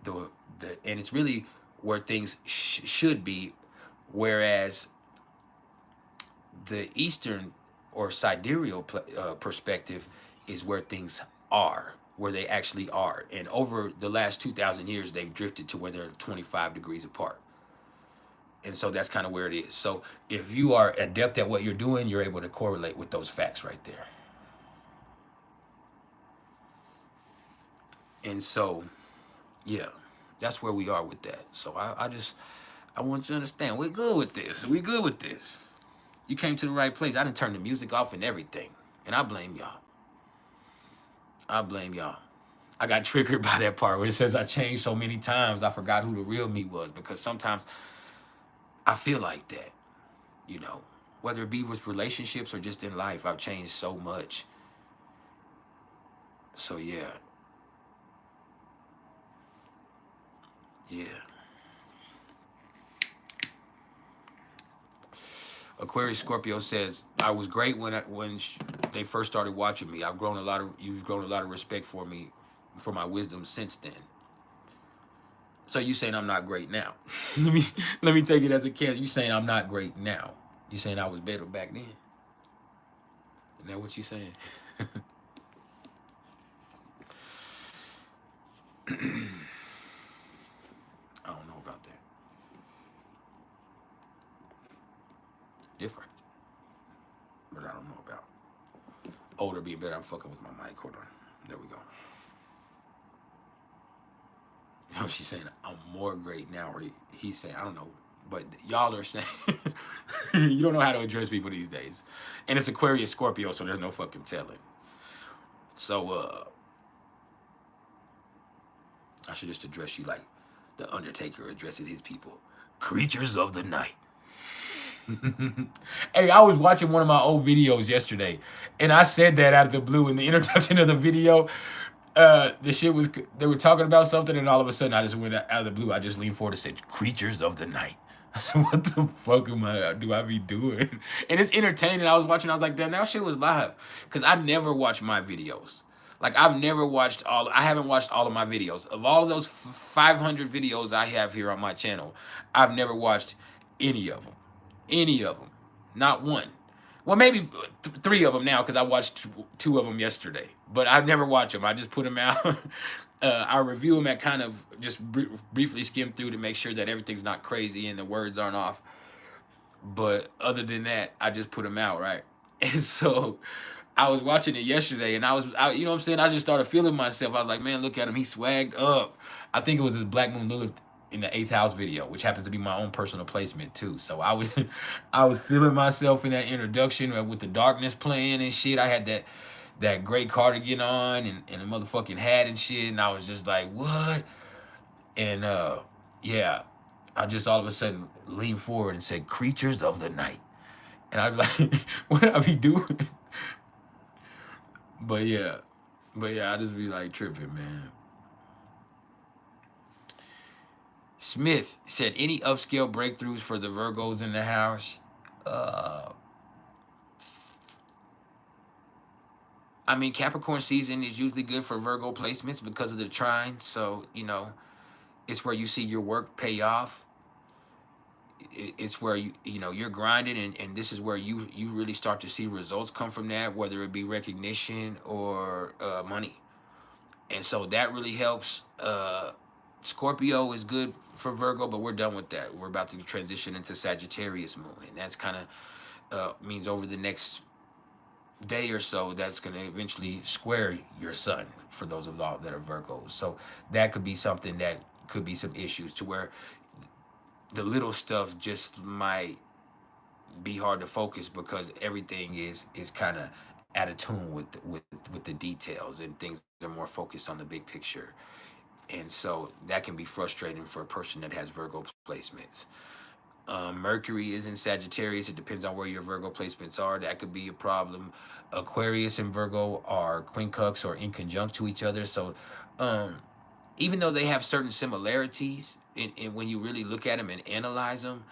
and it's really where things should be, whereas the Eastern or sidereal perspective is where things are, where they actually are. And over the last 2,000 years, they've drifted to where they're 25 degrees apart. And so that's kind of where it is. So if you are adept at what you're doing, you're able to correlate with those facts right there. And so, yeah, that's where we are with that. So I want you to understand, we're good with this. We good with this. You came to the right place. I done turned the music off and everything. And I blame y'all. I blame y'all. I got triggered by that part where it says I changed so many times, I forgot who the real me was. Because sometimes I feel like that, you know, whether it be with relationships or just in life, I've changed so much. So yeah. Yeah. Aquarius Scorpio says, I was great when they first started watching me. You've grown a lot of respect for me, for my wisdom since then. So you saying I'm not great now? let me take it as a case. You saying I'm not great now? You saying I was better back then? Is that what you saying? I don't know about that. Different. But I don't know about. Older be better. I'm fucking with my mic. Hold on. There we go. You know, she's saying I'm more great now, or he's saying, I don't know. But y'all are saying you don't know how to address people these days. And it's Aquarius Scorpio, so there's no fucking telling. So I should just address you like the Undertaker addresses his people. Creatures of the night. Hey, I was watching one of my old videos yesterday, and I said that out of the blue in the introduction of the video. The shit was they were talking about something, and all of a sudden, I just went out of the blue. I just leaned forward and said, "Creatures of the night." I said, "What the fuck do I be doing?" And it's entertaining. I was watching. I was like, "Damn, that shit was live," because I never watch my videos. Like I've never watched all. I haven't watched all of my videos. Of all of those 500 videos I have here on my channel, I've never watched any of them. Any of them. Not one. Well, maybe three of them now because I watched two of them yesterday. But I never watch them. I just put them out. I review them and kind of just briefly skim through to make sure that everything's not crazy and the words aren't off. But other than that, I just put them out, right? And so I was watching it yesterday, and you know what I'm saying? I just started feeling myself. I was like, man, look at him. He swagged up. I think it was his Black Moon Lilith in the eighth house video, which happens to be my own personal placement too. So I was, I was feeling myself in that introduction with the darkness playing and shit. I had that gray cardigan on and a motherfucking hat and shit, and I was just like, what? And yeah, I just all of a sudden leaned forward and said, "Creatures of the night," and I'd be like, what I be doing? But yeah, I just be like tripping, man. Smith said, any upscale breakthroughs for the Virgos in the house? Uh, I mean, Capricorn season is usually good for Virgo placements because of the trine. So, you know, it's where you see your work pay off. It's where you know you're grinding, and this is where you really start to see results come from that, whether it be recognition or money. And so that really helps. Scorpio is good for Virgo, but we're done with that. We're about to transition into Sagittarius moon, and that's kind of means over the next day or so, that's going to eventually square your sun for those of y'all that are Virgos. So that could be something that could be some issues to where the little stuff just might be hard to focus because everything is kind of out of tune with the details, and things are more focused on the big picture. And so that can be frustrating for a person that has Virgo placements. Mercury is in Sagittarius. It depends on where your Virgo placements are. That could be a problem. Aquarius and Virgo are quincunx or in conjunct to each other. So um, even though they have certain similarities, and when you really look at them and analyze them,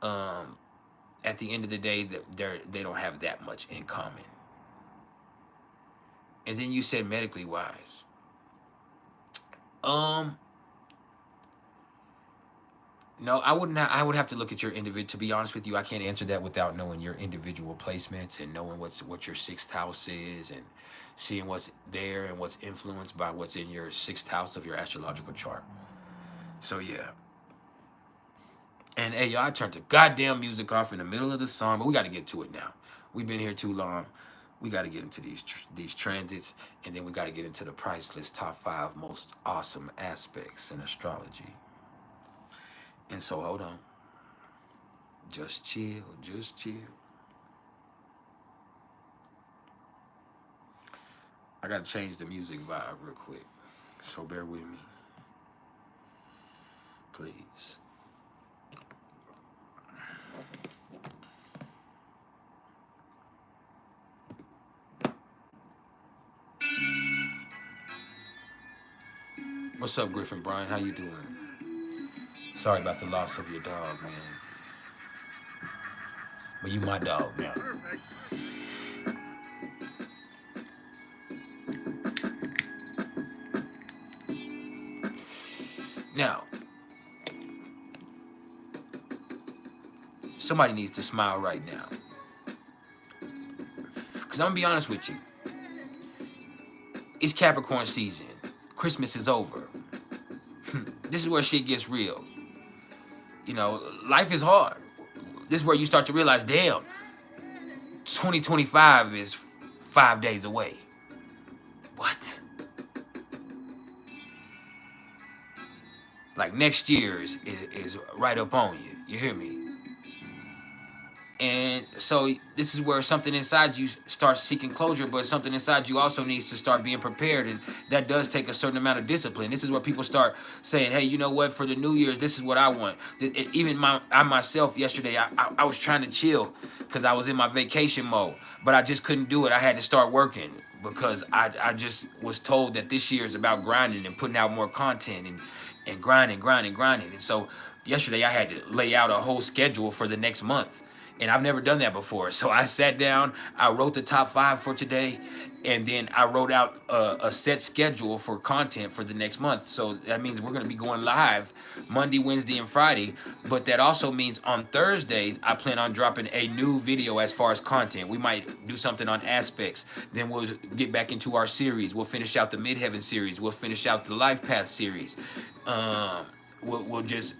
um, at the end of the day, they don't have that much in common. And then you said medically wise. Um, No, I wouldn't. I would have to look at your individual. To be honest with you, I can't answer that without knowing your individual placements and knowing what your sixth house is, and seeing what's there and what's influenced by what's in your sixth house of your astrological chart. So yeah. And hey, y'all, I turned the goddamn music off in the middle of the song, but we got to get to it now. We've been here too long. We got to get into these transits, and then we got to get into the price list top 5 most awesome aspects in astrology. And so hold on. Just chill, just chill. I gotta change the music vibe real quick. So bear with me. Please. What's up, Griffin Brian? How you doing? Sorry about the loss of your dog, man. But you my dog now. Now, somebody needs to smile right now. Because I'm gonna be honest with you. It's Capricorn season. Christmas is over. This is where shit gets real. You know, life is hard. This is where you start to realize, damn, 2025 is 5 days away. What? Like next year is right up on you. You hear me? And so this is where something inside you starts seeking closure, but something inside you also needs to start being prepared. And that does take a certain amount of discipline. This is where people start saying, hey, you know what, for the New Year's, this is what I want. Even I myself yesterday, I was trying to chill because I was in my vacation mode, but I just couldn't do it. I had to start working because I just was told that this year is about grinding and putting out more content and grinding. And so yesterday I had to lay out a whole schedule for the next month. And I've never done that before. So I sat down, I wrote the top 5 for today, and then I wrote out a set schedule for content for the next month. So that means we're gonna be going live Monday, Wednesday, and Friday. But that also means on Thursdays, I plan on dropping a new video as far as content. We might do something on AsPeCtS. Then we'll get back into our series. We'll finish out the Midheaven series. We'll finish out the Life Path series. We'll just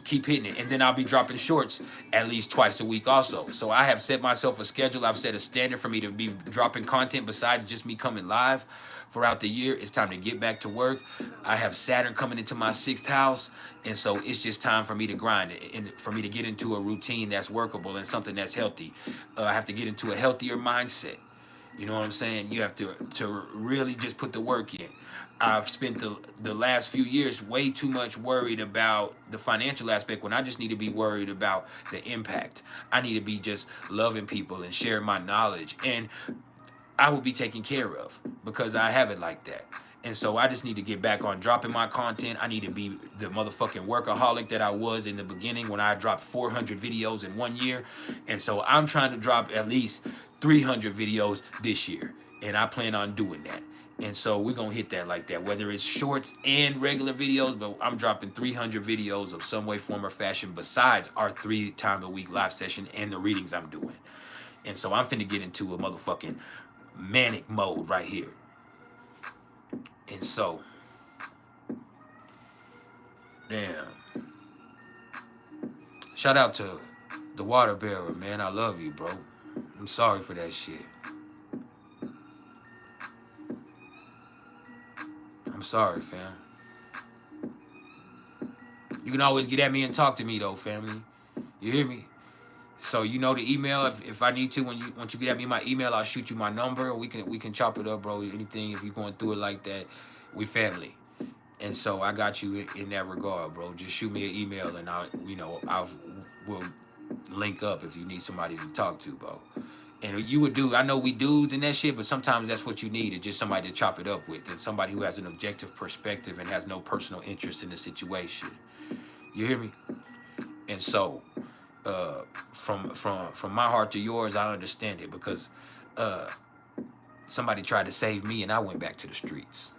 keep hitting it, and then I'll be dropping shorts at least twice a week also. So I have set myself a schedule. I've set a standard for me to be dropping content besides just me coming live throughout the year. It's time to get back to work. I have Saturn coming into my 6th house, and so it's just time for me to grind and for me to get into a routine that's workable and something that's healthy. I have to get into a healthier mindset. You know what I'm saying? You have to really just put the work in. I've spent the last few years way too much worried about the financial aspect when I just need to be worried about the impact. I need to be just loving people and sharing my knowledge, and I will be taken care of because I have it like that. And so I just need to get back on dropping my content. I need to be the motherfucking workaholic that I was in the beginning when I dropped 400 videos in 1 year. And so I'm trying to drop at least 300 videos this year, and I plan on doing that. And so we're going to hit that like that, whether it's shorts and regular videos, but I'm dropping 300 videos of some way, form, or fashion besides our 3 times a week live session and the readings I'm doing. And so I'm finna get into a motherfucking manic mode right here. And so, damn. Shout out to the water bearer, man. I love you, bro. I'm sorry for that shit. I'm sorry, fam. You can always get at me and talk to me though, family. You hear me? So you know the email. If I need to, once you get at me my email, I'll shoot you my number. We can chop it up, bro. Anything if you're going through it like that, we family. And so I got you in that regard, bro. Just shoot me an email and we'll link up if you need somebody to talk to, bro. And you would do, I know we dudes and that shit, but sometimes that's what you need, is just somebody to chop it up with, and somebody who has an objective perspective and has no personal interest in the situation. You hear me? And so, from my heart to yours, I understand it, because somebody tried to save me and I went back to the streets.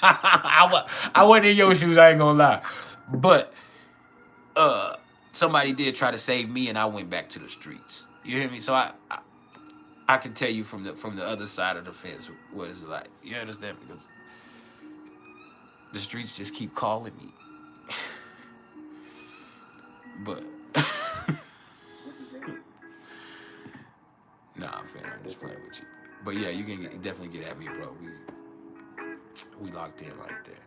I wasn't in your shoes, I ain't gonna lie. But somebody did try to save me and I went back to the streets. You hear me? So I can tell you from the other side of the fence what it's like. You understand? Because the streets just keep calling me. But nah, fam, I'm just playing with you. But yeah, you can definitely get at me, bro. We locked in like that.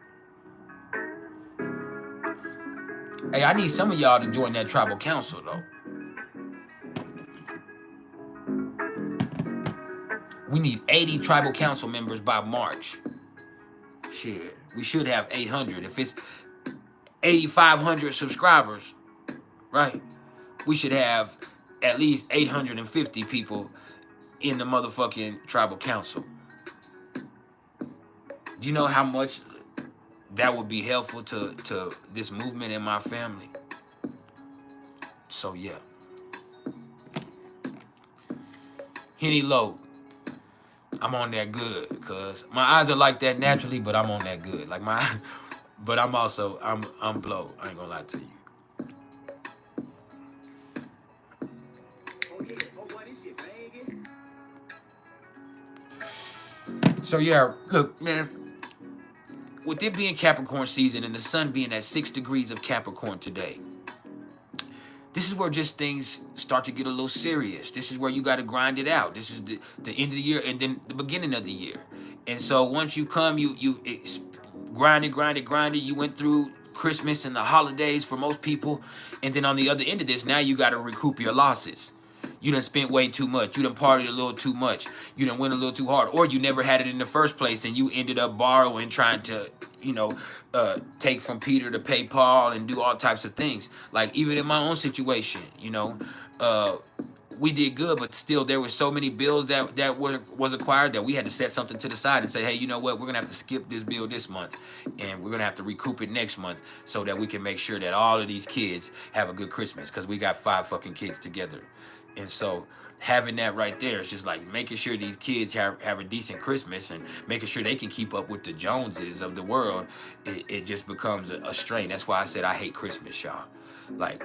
Hey, I need some of y'all to join that tribal council though. We need 80 tribal council members by March. Shit, we should have 800. If it's 8,500 subscribers, right? We should have at least 850 people in the motherfucking tribal council. Do you know how much that would be helpful to this movement and my family? So yeah. Henny Low. I'm on that good, cuz my eyes are like that naturally, but I'm on that good. Like but I'm also, I'm blow. I ain't gonna lie to you. So yeah, look, man, with it being Capricorn season and the sun being at 6 degrees of Capricorn today, this is where just things start to get a little serious. This is where you got to grind it out. This is the end of the year and then the beginning of the year. And so once you come, you grinded. You went through Christmas and the holidays for most people. And then on the other end of this, now you got to recoup your losses. You done spent way too much. You done partied a little too much. You done went a little too hard. Or you never had it in the first place and you ended up borrowing, trying to, you know, take from Peter to pay Paul and do all types of things. Like even in my own situation, you know, we did good, but still there were so many bills that was acquired that we had to set something to the side and say, hey, you know what, we're gonna have to skip this bill this month and we're gonna have to recoup it next month so that we can make sure that all of these kids have a good Christmas, because we got 5 fucking kids together. And so having that right there is just like making sure these kids have a decent Christmas and making sure they can keep up with the Joneses of the world. It just becomes a strain. That's why I said I hate Christmas, y'all. Like,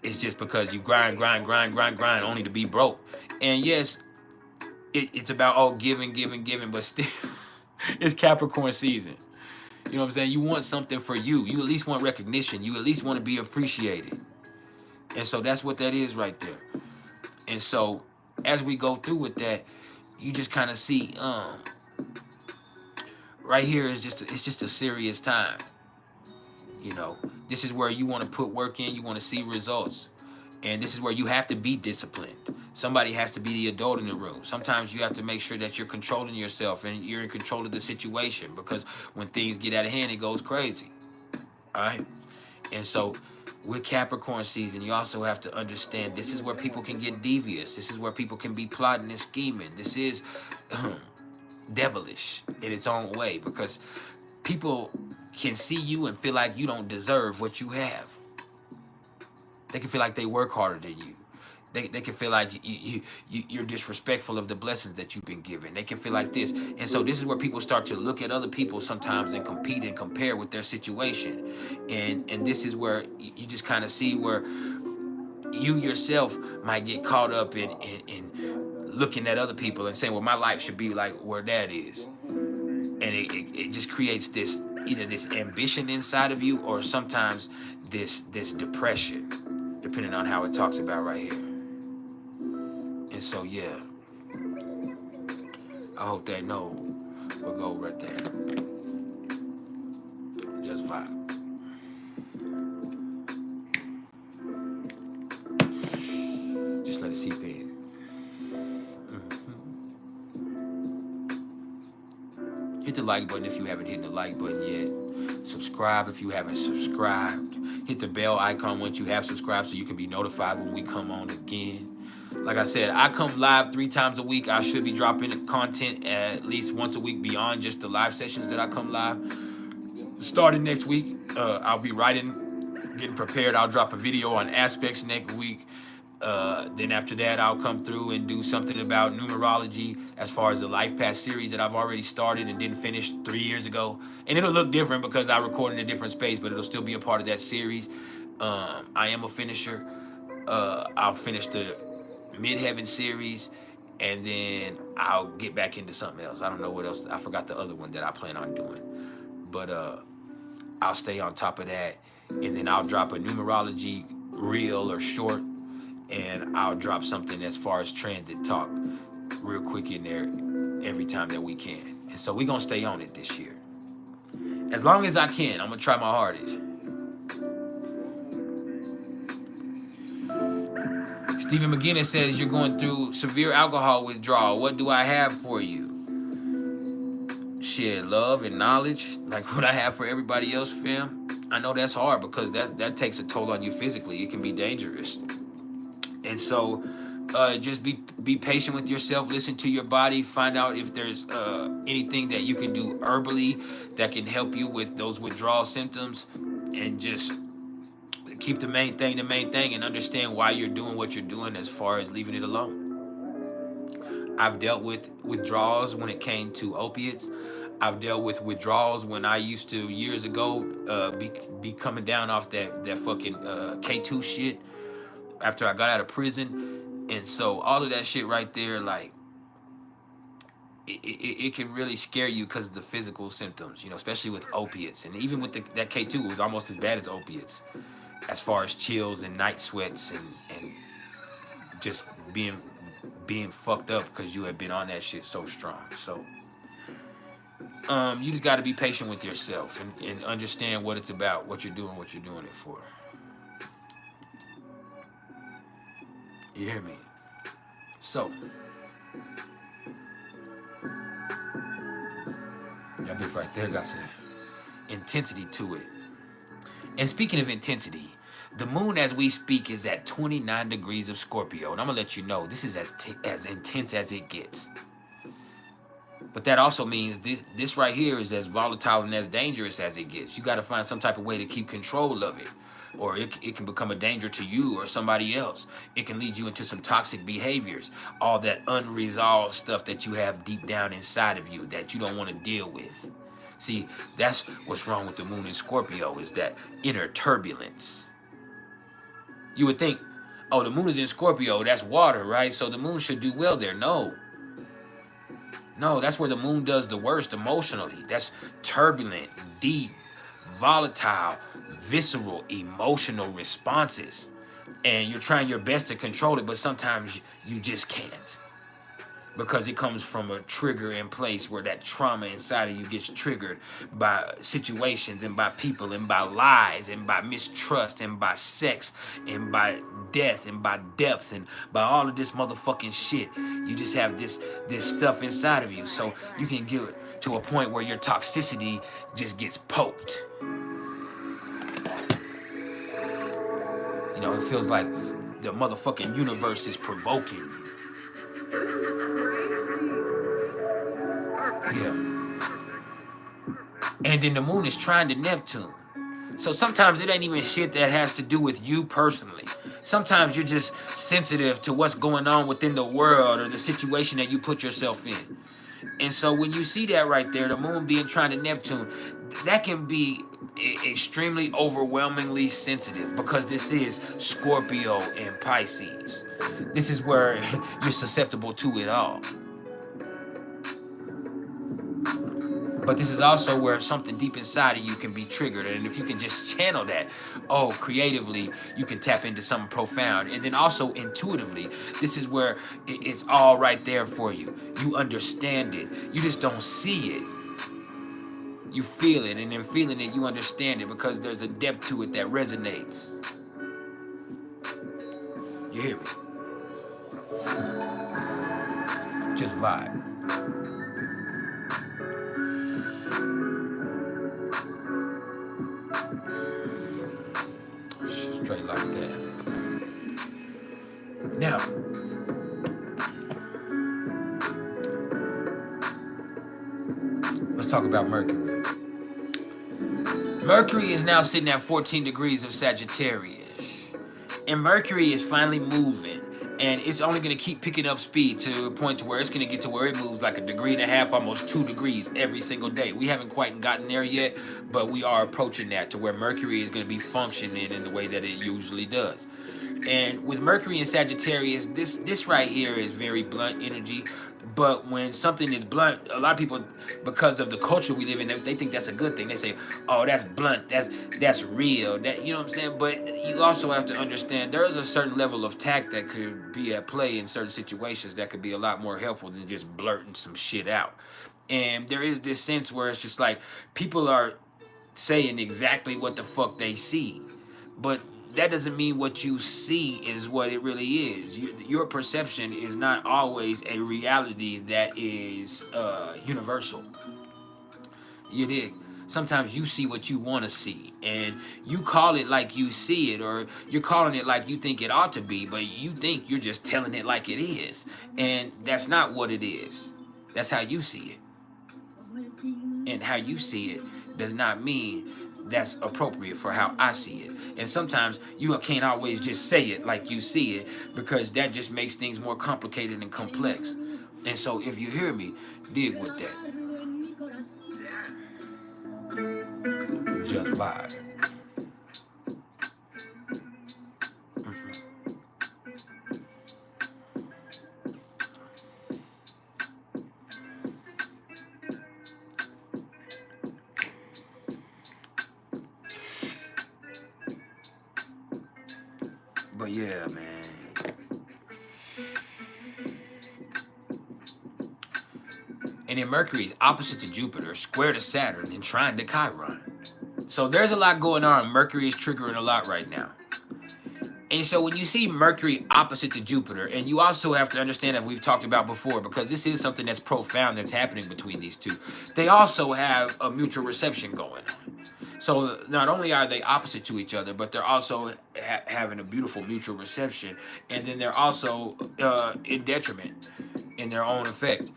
it's just because you grind only to be broke. And yes, it's about all giving, but still, it's Capricorn season. You know what I'm saying? You want something for you. You at least want recognition. You at least want to be appreciated. And so that's what that is right there. And so as we go through with that, you just kind of see, right here is it's just a serious time. You know, this is where you want to put work in, you want to see results. And this is where you have to be disciplined. Somebody has to be the adult in the room. Sometimes you have to make sure that you're controlling yourself and you're in control of the situation, because when things get out of hand, it goes crazy. All right? And so with Capricorn season, you also have to understand this is where people can get devious. This is where people can be plotting and scheming. This is devilish in its own way, because people can see you and feel like you don't deserve what you have. They can feel like they work harder than you. They can feel like you're disrespectful of the blessings that you've been given. They can feel like this. And so this is where people start to look at other people sometimes and compete and compare with their situation. And this is where you just kind of see where you yourself might get caught up in looking at other people and saying, well, my life should be like where that is. And it just creates this, either this ambition inside of you or sometimes this depression, depending on how it talks about right here. And so, yeah, I hope they know we'll go right there. Just vibe. Just let it seep in. Hit the like button if you haven't hit the like button yet. Subscribe if you haven't subscribed. Hit the bell icon once you have subscribed so you can be notified when we come on again. Like I said, I come live 3 times a week. I should be dropping content at least once a week beyond just the live sessions that I come live. Starting next week, I'll be writing, getting prepared. I'll drop a video on AsPeCtS next week. Then after that, I'll come through and do something about numerology as far as the Life Path series that I've already started and didn't finish 3 years ago. And it'll look different because I record in a different space, but it'll still be a part of that series. I am a finisher. I'll finish the Midheaven series, and then I'll get back into something else. I don't know what else. I forgot the other one that I plan on doing. But I'll stay on top of that. And then I'll drop a numerology reel or short, and I'll drop something as far as transit talk real quick in there every time that we can. And so we're going to stay on it this year. As long as I can, I'm going to try my hardest. Stephen McGinnis says, you're going through severe alcohol withdrawal. What do I have for you? Share love and knowledge, like what I have for everybody else, fam. I know that's hard because that takes a toll on you physically. It can be dangerous. And so just be patient with yourself. Listen to your body. Find out if there's anything that you can do herbally that can help you with those withdrawal symptoms. And just keep the main thing, and understand why you're doing what you're doing as far as leaving it alone. I've dealt with withdrawals when it came to opiates. I've dealt with withdrawals when I used to, years ago, be coming down off that fucking K2 shit after I got out of prison. And so all of that shit right there, like, it can really scare you because of the physical symptoms, you know, especially with opiates. And even with that K2, it was almost as bad as opiates as far as chills and night sweats and just being fucked up because you had been on that shit so strong. So You just got to be patient with yourself and understand what it's about, what you're doing it for. You hear me? So, that bit right there got some intensity to it. And speaking of intensity, the moon as we speak is at 29 degrees of Scorpio. And I'm going to let you know, this is as intense as it gets. But that also means this right here is as volatile and as dangerous as it gets. You got to find some type of way to keep control of it. Or it can become a danger to you or somebody else. It can lead you into some toxic behaviors. All that unresolved stuff that you have deep down inside of you that you don't want to deal with. See, that's what's wrong with the moon in Scorpio, is that inner turbulence. You would think, oh, the moon is in Scorpio, that's water, right? So the moon should do well there. No, that's where the moon does the worst emotionally. That's turbulent, deep, volatile, visceral, emotional responses. And you're trying your best to control it, but sometimes you just can't. Because it comes from a trigger in place where that trauma inside of you gets triggered by situations and by people and by lies and by mistrust and by sex and by death and by depth and by all of this motherfucking shit. You just have this stuff inside of you. So you can get to a point where your toxicity just gets poked. You know, it feels like the motherfucking universe is provoking you. Yeah. And then the moon is trying to Neptune. So sometimes it ain't even shit that has to do with you personally. Sometimes you're just sensitive to what's going on within the world or the situation that you put yourself in. And so when you see that right there, the moon being trying to Neptune, that can be extremely overwhelmingly sensitive because this is Scorpio and Pisces. This is where you're susceptible to it all. But this is also where something deep inside of you can be triggered. And if you can just channel that, creatively, you can tap into something profound. And then also intuitively, this is where it's all right there for you. You understand it. You just don't see it. You feel it. And in feeling it, you understand it because there's a depth to it that resonates. You hear me? Just vibe. Straight like that. Now, let's talk about Mercury. Mercury is now sitting at 14 degrees of Sagittarius. And Mercury is finally moving. And it's only going to keep picking up speed to a point to where it's going to get to where it moves like 1.5 degrees, almost 2 degrees every single day. We haven't quite gotten there yet, but we are approaching that to where Mercury is going to be functioning in the way that it usually does. And with Mercury in Sagittarius, this right here is very blunt energy. But when something is blunt, a lot of people, because of the culture we live in, they think that's a good thing. They say, oh, that's blunt, that's real. That, you know what I'm saying? But you also have to understand there is a certain level of tact that could be at play in certain situations that could be a lot more helpful than just blurting some shit out. And there is this sense where it's just like people are saying exactly what the fuck they see. But that doesn't mean what you see is what it really is. Your perception is not always a reality that is universal. You dig? Sometimes you see what you want to see, and you call it like you see it, or you're calling it like you think it ought to be, but you think you're just telling it like it is. And that's not what it is. That's how you see it. And how you see it does not mean that's appropriate for how I see it. And sometimes you can't always just say it like you see it, because that just makes things more complicated and complex. And so if you hear me, dig with that. Just vibe. But yeah, man. And then Mercury is opposite to Jupiter, square to Saturn, and trine to Chiron. So there's a lot going on. Mercury is triggering a lot right now. And so when you see Mercury opposite to Jupiter, and you also have to understand that we've talked about before, because this is something that's profound that's happening between these two. They also have a mutual reception going on. So not only are they opposite to each other, but they're also having a beautiful mutual reception. And then they're also in detriment in their own effect.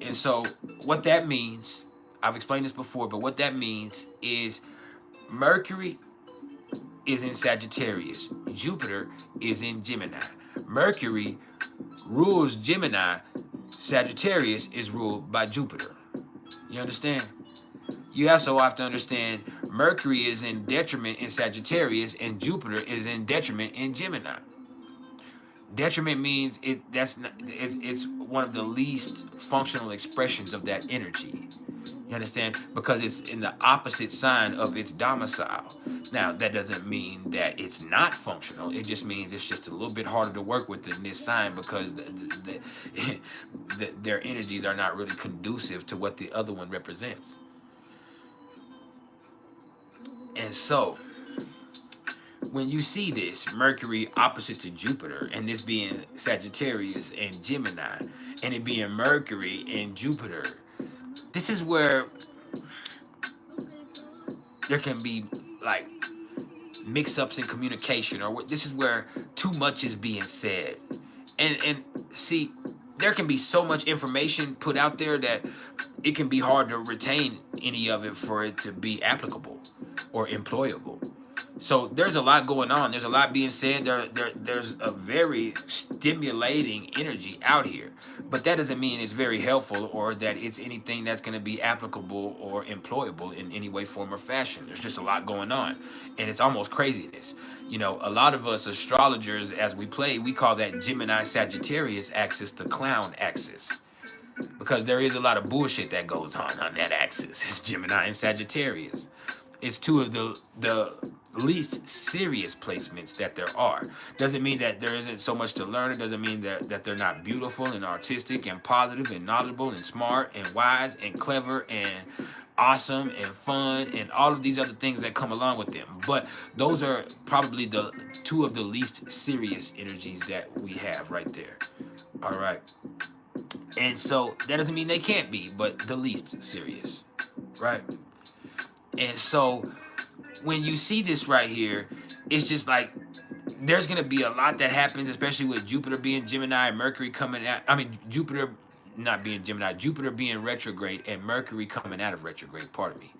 And so what that means, I've explained this before, but what that means is Mercury is in Sagittarius. Jupiter is in Gemini. Mercury rules Gemini. Sagittarius is ruled by Jupiter. You understand? You also have to understand Mercury is in detriment in Sagittarius and Jupiter is in detriment in Gemini. Detriment means it's one of the least functional expressions of that energy. You understand? Because it's in the opposite sign of its domicile. Now, that doesn't mean that it's not functional. It just means it's just a little bit harder to work with in this sign because their energies are not really conducive to what the other one represents. And so, when you see this, Mercury opposite to Jupiter, and this being Sagittarius and Gemini, and it being Mercury and Jupiter, this is where there can be like mix-ups in communication, or this is where too much is being said. And see, there can be so much information put out there that it can be hard to retain any of it for it to be applicable or employable. So there's a lot going on. There's a lot being said. There's a very stimulating energy out here. But that doesn't mean it's very helpful or that it's anything that's going to be applicable or employable in any way, form, or fashion. There's just a lot going on. And it's almost craziness. You know, a lot of us astrologers, as we play, we call that Gemini Sagittarius axis the clown axis. Because there is a lot of bullshit that goes on that axis. It's Gemini and Sagittarius. It's two of the least serious placements that there are. Doesn't mean that there isn't so much to learn. It doesn't mean that they're not beautiful and artistic and positive and knowledgeable and smart and wise and clever and awesome and fun and all of these other things that come along with them. But those are probably the two of the least serious energies that we have right there. All right. And so that doesn't mean they can't be, but the least serious, right? And so when you see this right here, it's just like there's going to be a lot that happens, especially with Jupiter being Gemini and Mercury coming out. I mean, Jupiter not being Gemini, Jupiter being retrograde and Mercury coming out of retrograde, pardon me.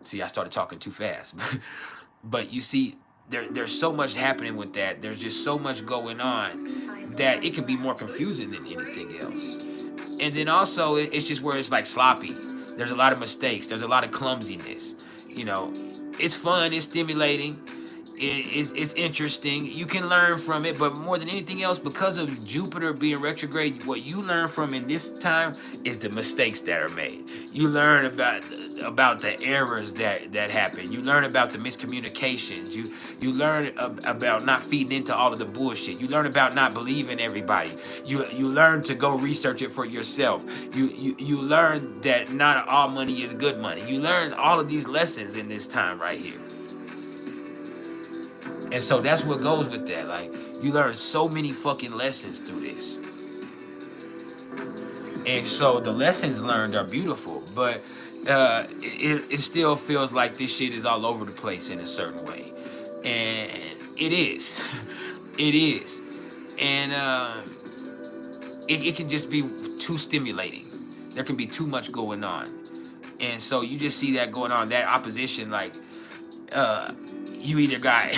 See, I started talking too fast. But you see, there's so much happening with that. There's just so much going on that it can be more confusing than anything else. And then also, it's just where it's like sloppy. There's a lot of mistakes. There's a lot of clumsiness. You know, it's fun. It's stimulating. It's interesting. You can learn from it. But more than anything else, because of Jupiter being retrograde, what you learn from in this time is the mistakes that are made. You learn about the errors that happen. You learn about the miscommunications. You learn about not feeding into all of the bullshit. You learn about not believing everybody. You learn to go research it for yourself. You learn that not all money is good money. You learn all of these lessons in this time right here. And so that's what goes with that. Like, you learn so many fucking lessons through this. And so the lessons learned are beautiful, but it still feels like this shit is all over the place in a certain way. And it is. It is. And it can just be too stimulating. There can be too much going on. And so you just see that going on, that opposition, like, you either got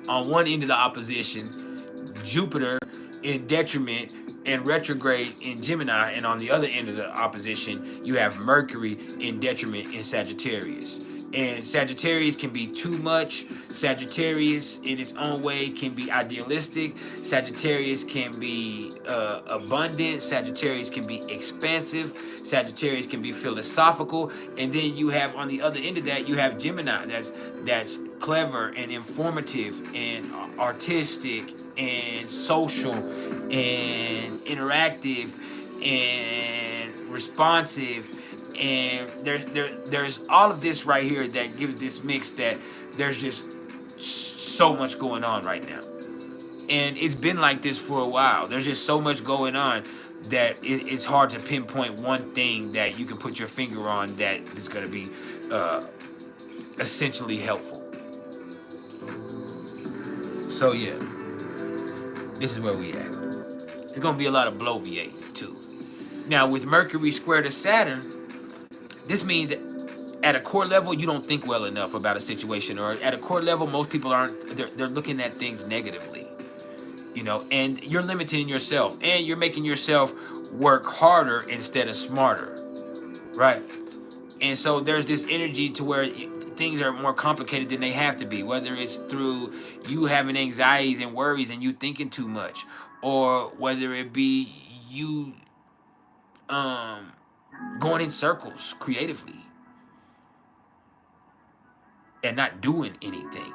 on one end of the opposition, Jupiter in detriment and retrograde in Gemini, and on the other end of the opposition, you have Mercury in detriment in Sagittarius. And Sagittarius can be too much. Sagittarius in its own way can be idealistic. Sagittarius can be abundant. Sagittarius can be expansive. Sagittarius can be philosophical. And then you have on the other end of that, you have Gemini that's clever and informative and artistic and social and interactive and responsive, and there's all of this right here that gives this mix that there's just so much going on right now. And it's been like this for a while. There's just so much going on that it's hard to pinpoint one thing that you can put your finger on that is going to be essentially helpful. So yeah, this is where we at. There's going to be a lot of bloviating too. Now with Mercury square to Saturn, this means at a core level you don't think well enough about a situation, or at a core level most people aren't. They're looking at things negatively. You know, and you're limiting yourself, and you're making yourself work harder instead of smarter, right? And so there's this energy to where things are more complicated than they have to be, whether it's through you having anxieties and worries and you thinking too much, or whether it be you going in circles creatively and not doing anything.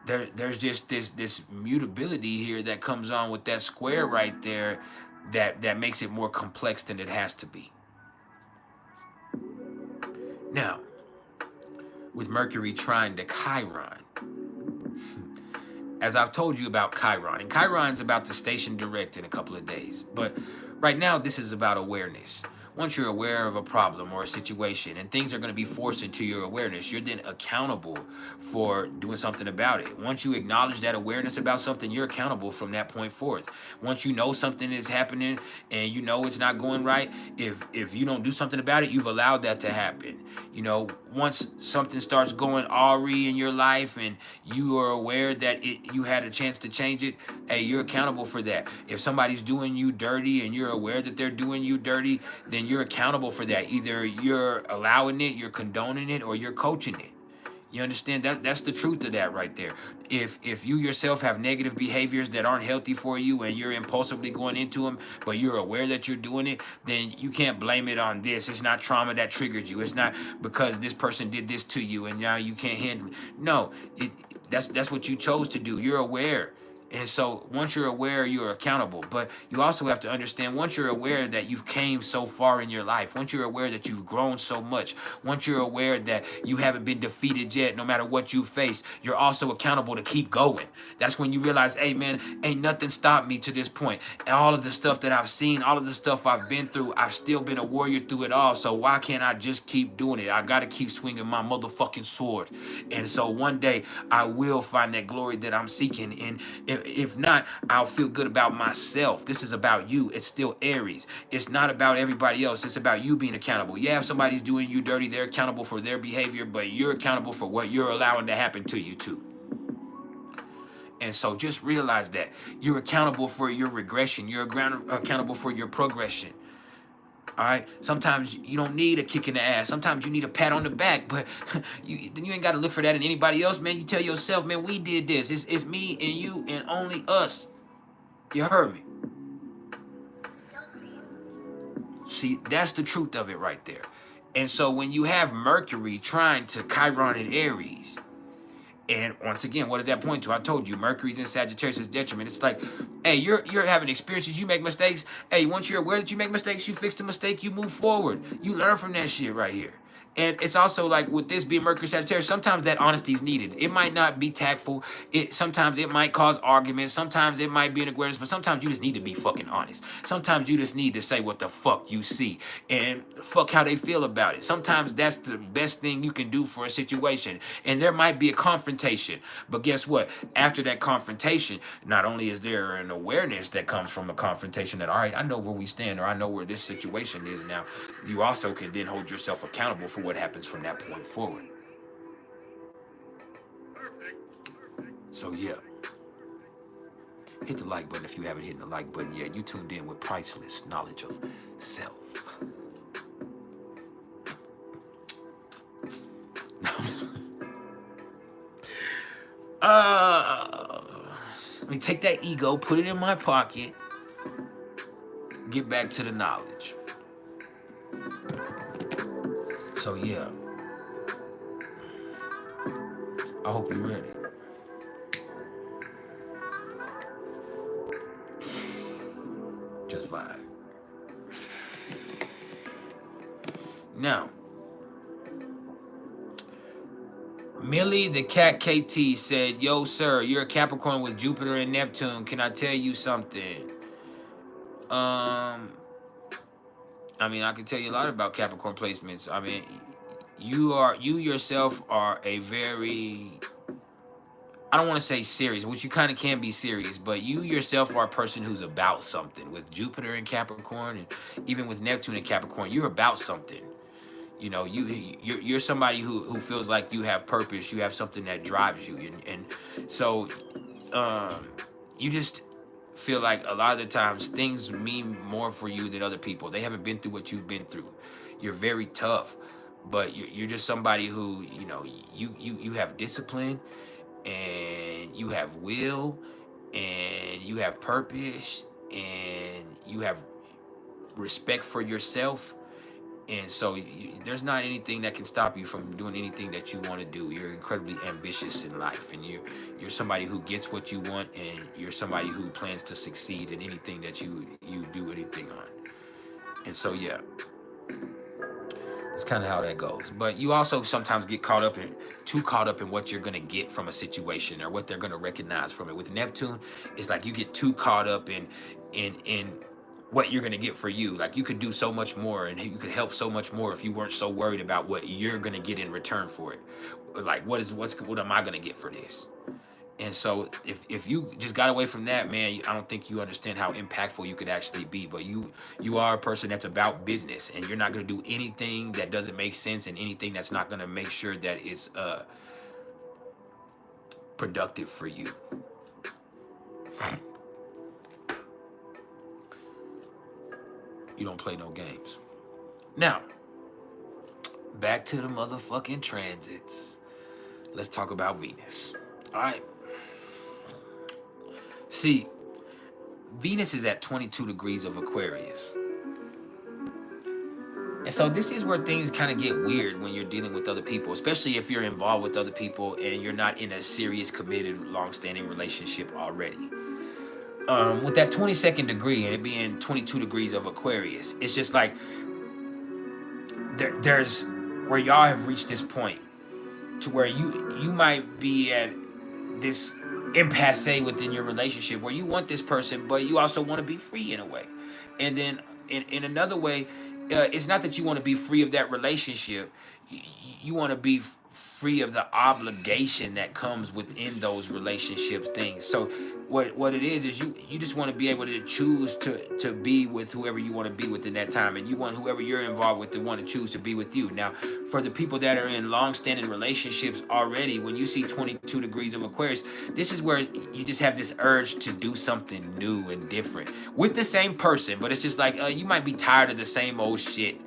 There's just this mutability here that comes on with that square right there that makes it more complex than it has to be. Now, with Mercury trying to Chiron, as I've told you about Chiron, and Chiron's about to station direct in a couple of days, but right now this is about awareness. Once you're aware of a problem or a situation and things are going to be forced into your awareness, you're then accountable for doing something about it. Once you acknowledge that awareness about something, you're accountable from that point forth. Once you know something is happening and you know it's not going right, if you don't do something about it, you've allowed that to happen. You know, once something starts going awry in your life and you are aware that you had a chance to change it, hey, you're accountable for that. If somebody's doing you dirty and you're aware that they're doing you dirty, then you're accountable for that. Either you're allowing it, you're condoning it, or you're coaching it. You understand? That's the truth of that right there. If you yourself have negative behaviors that aren't healthy for you and you're impulsively going into them, but you're aware that you're doing it, then you can't blame it on this. It's not trauma that triggered you. It's not because this person did this to you and now you can't handle it. No, that's what you chose to do. You're aware. And so once you're aware, you're accountable. But you also have to understand, once you're aware that you've came so far in your life, once you're aware that you've grown so much, once you're aware that you haven't been defeated yet, no matter what you face, you're also accountable to keep going. That's when you realize, hey man, ain't nothing stopped me to this point. And all of the stuff that I've seen, all of the stuff I've been through, I've still been a warrior through it all. So why can't I just keep doing it? I got to keep swinging my motherfucking sword. And so one day I will find that glory that I'm seeking. And if not, I'll feel good about myself. This is about you. It's still Aries. It's not about everybody else. It's about you being accountable. Yeah, if somebody's doing you dirty, they're accountable for their behavior, but you're accountable for what you're allowing to happen to you too. And so just realize that you're accountable for your regression. You're accountable for your progression. All right. Sometimes you don't need a kick in the ass. Sometimes you need a pat on the back, but you ain't got to look for that in anybody else, man. You tell yourself, man, we did this. It's me and you and only us. You heard me. See, that's the truth of it right there. And so when you have Mercury trying to Chiron in Aries, and once again, what does that point to? I told you, Mercury's in Sagittarius' detriment. It's like, hey, you're having experiences, you make mistakes. Hey, once you're aware that you make mistakes, you fix the mistake, you move forward. You learn from that shit right here. And it's also like with this being Mercury Sagittarius, sometimes that honesty is needed. It might not be tactful. Sometimes it might cause arguments. Sometimes it might be an awareness, but sometimes you just need to be fucking honest. Sometimes you just need to say what the fuck you see and fuck how they feel about it. Sometimes that's the best thing you can do for a situation. And there might be a confrontation, but guess what? After that confrontation, not only is there an awareness that comes from a confrontation that, all right, I know where we stand, or I know where this situation is now, you also can then hold yourself accountable for what happens from that point forward. So yeah, hit the like button if you haven't hit the like button yet. You tuned in with priceless knowledge of self. Let me take that ego, put it in my pocket, get back to the knowledge. So yeah, I hope you're ready. Just vibe. Now, Millie the Cat KT said, "Yo, sir, you're a Capricorn with Jupiter and Neptune. Can I tell you something?" I mean, I can tell you a lot about Capricorn placements. I mean, you yourself are a very, I don't want to say serious, which you kind of can be serious, but you yourself are a person who's about something. With Jupiter in Capricorn and even with Neptune in Capricorn, you're about something. You know, you're somebody who feels like you have purpose, you have something that drives you, and so you just feel like a lot of the times things mean more for you than other people. They haven't been through what you've been through. You're very tough, but you're just somebody who, you know, you have discipline, and you have will, and you have purpose, and you have respect for yourself. And so there's not anything that can stop you from doing anything that you want to do. You're incredibly ambitious in life, and you're somebody who gets what you want, and you're somebody who plans to succeed in anything that you do anything on. And so yeah, that's kind of how that goes. But you also sometimes get too caught up in what you're gonna get from a situation or what they're gonna recognize from it. With Neptune, it's like you get too caught up in what you're gonna get for you. Like you could do so much more, and you could help so much more if you weren't so worried about what you're gonna get in return for it. Like what am I gonna get for this? And so if you just got away from that, man, I don't think you understand how impactful you could actually be. But you are a person that's about business, and you're not gonna do anything that doesn't make sense, and anything that's not gonna make sure that it's productive for you. You don't play no games. Now, back to the motherfucking transits. Let's talk about Venus. All right. See, Venus is at 22 degrees of Aquarius. And so this is where things kind of get weird when you're dealing with other people, especially if you're involved with other people and you're not in a serious, committed, long-standing relationship already. With that 22nd degree and it being 22 degrees of Aquarius, it's just like there's where y'all have reached this point to where you might be at this impasse within your relationship where you want this person, but you also want to be free in a way. And then in another way, it's not that you want to be free of that relationship. You want to be free of the obligation that comes within those relationship things. So what it is you just want to be able to choose to be with whoever you want to be with in that time, and you want whoever you're involved with to want to choose to be with you. Now, for the people that are in long-standing relationships already, when you see 22 degrees of Aquarius, this is where you just have this urge to do something new and different with the same person, but it's just like you might be tired of the same old shit.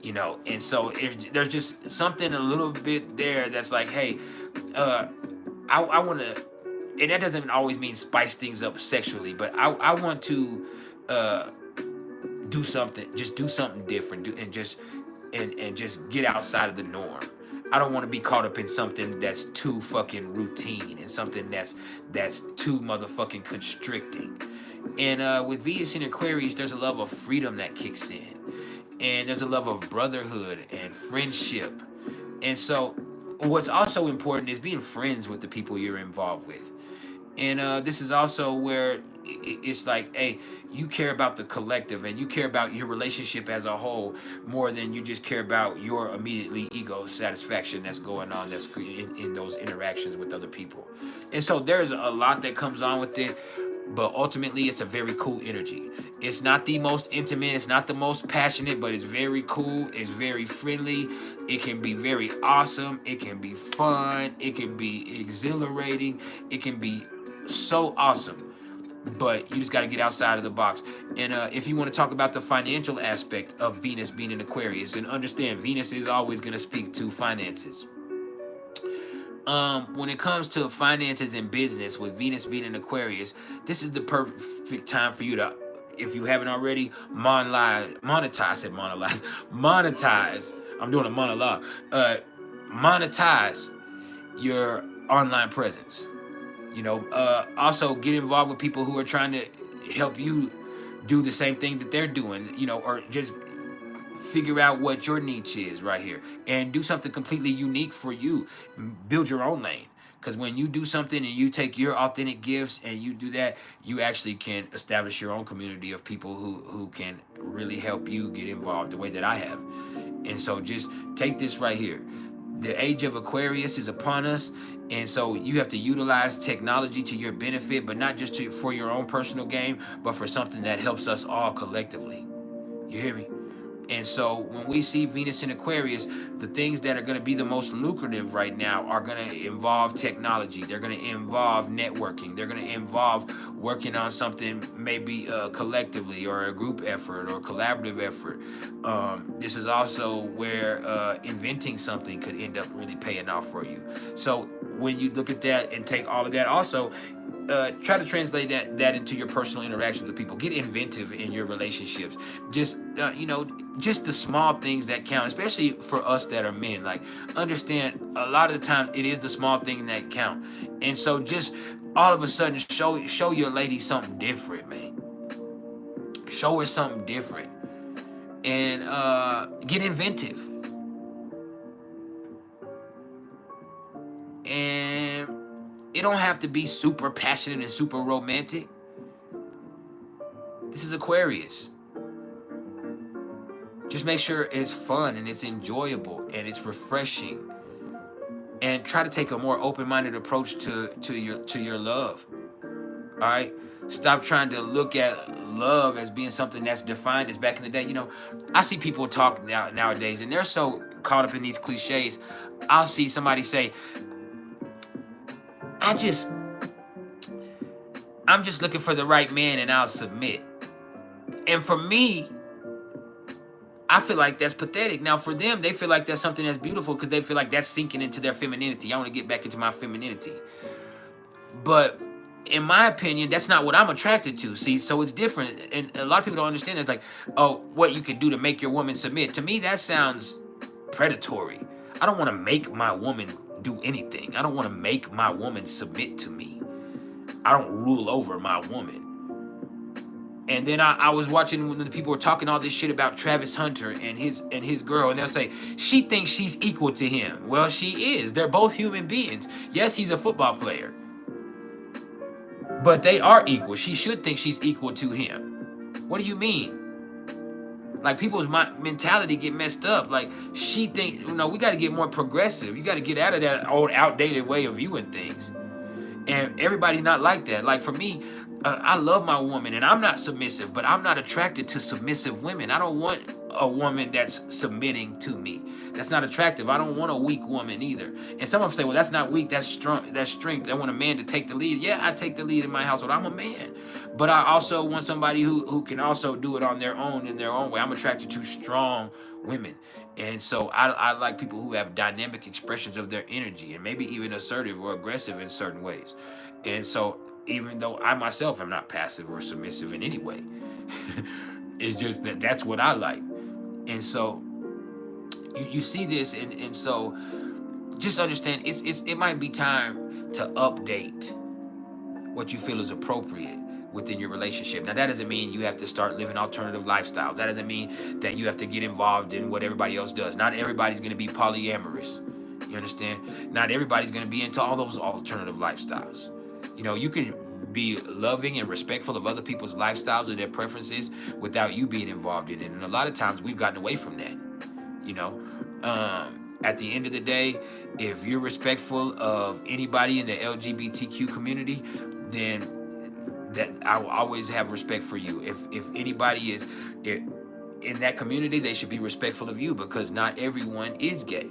You know, and so if there's just something a little bit there that's like, hey, I want to, and that doesn't always mean spice things up sexually, but I want to do something different, and just get outside of the norm. I don't want to be caught up in something that's too fucking routine and something that's too motherfucking constricting. And with Venus in Aquarius, there's a love of freedom that kicks in. And there's a love of brotherhood and friendship. And so what's also important is being friends with the people you're involved with. And this is also where it's like, hey, you care about the collective and you care about your relationship as a whole more than you just care about your immediately ego satisfaction that's going on that's in those interactions with other people. And so there's a lot that comes on with it. But ultimately, it's a very cool energy. It's not the most intimate, it's not the most passionate, but it's very cool, it's very friendly, it can be very awesome, it can be fun, it can be exhilarating, it can be so awesome. But you just got to get outside of the box. And if you want to talk about the financial aspect of Venus being in Aquarius, and understand Venus is always going to speak to finances. When it comes to finances and business, with Venus being in Aquarius, this is the perfect time for you to, if you haven't already, monetize. I'm doing a monologue. Monetize your online presence. You know, also get involved with people who are trying to help you do the same thing that they're doing. You know, or just figure out what your niche is right here and do something completely unique for you. Build your own lane. Because when you do something and you take your authentic gifts and you do that, you actually can establish your own community of people who can really help you get involved the way that I have. And so just take this right here. The age of Aquarius is upon us. And so you have to utilize technology to your benefit, but not just for your own personal gain, but for something that helps us all collectively. You hear me? And so when we see Venus in Aquarius, the things that are going to be the most lucrative right now are going to involve technology. They're going to involve networking. They're going to involve working on something maybe collectively, or a group effort or collaborative effort. This is also where inventing something could end up really paying off for you. So when you look at that and take all of that, also try to translate that into your personal interactions with people. Get inventive in your relationships. Just just the small things that count, especially for us that are men. Like, understand, a lot of the time it is the small thing that count. And so just all of a sudden show your lady something different, man. Show her something different. And get inventive. And it don't have to be super passionate and super romantic. This is Aquarius. Just make sure it's fun and it's enjoyable and it's refreshing. And try to take a more open-minded approach to your love. All right? Stop trying to look at love as being something that's defined as back in the day. I see people talk nowadays, and they're so caught up in these cliches. I'll see somebody say, I'm just looking for the right man and I'll submit. And for me, I feel like that's pathetic. Now, for them, they feel like that's something that's beautiful because they feel like that's sinking into their femininity. I want to get back into my femininity. But in my opinion, that's not what I'm attracted to. See, so it's different. And a lot of people don't understand that. It's like, oh, what you can do to make your woman submit. To me, that sounds predatory. I don't want to make my woman do anything. I don't want to make my woman submit to me. I don't rule over my woman. And then I was watching when the people were talking all this shit about Travis Hunter and his girl, and they'll say she thinks she's equal to him. Well, she is. They're both human beings. Yes, he's a football player, but they are equal. She should think she's equal to him. What do you mean? Like, people's mentality get messed up. Like, she think, we got to get more progressive. You got to get out of that old outdated way of viewing things. And everybody's not like that. Like, for me, I love my woman, and I'm not submissive, but I'm not attracted to submissive women. I don't want a woman that's submitting to me. That's not attractive. I don't want a weak woman either. And some of them say, well, that's not weak, that's strong, that's strength. I want a man to take the lead. Yeah, I take the lead in my household. I'm a man. But I also want somebody who can also do it on their own, in their own way. I'm attracted to strong women. And so I like people who have dynamic expressions of their energy, and maybe even assertive or aggressive in certain ways. And so even though I myself am not passive or submissive in any way, it's just that's what I like. And so you see this, and so just understand it might be time to update what you feel is appropriate within your relationship. Now, that doesn't mean you have to start living alternative lifestyles. That doesn't mean that you have to get involved in what everybody else does. Not everybody's going to be polyamorous. You understand? Not everybody's going to be into all those alternative lifestyles. You can be loving and respectful of other people's lifestyles and their preferences without you being involved in it. And a lot of times we've gotten away from that. At the end of the day, if you're respectful of anybody in the LGBTQ community, then that I will always have respect for you. If anybody is in that community, they should be respectful of you, because not everyone is gay.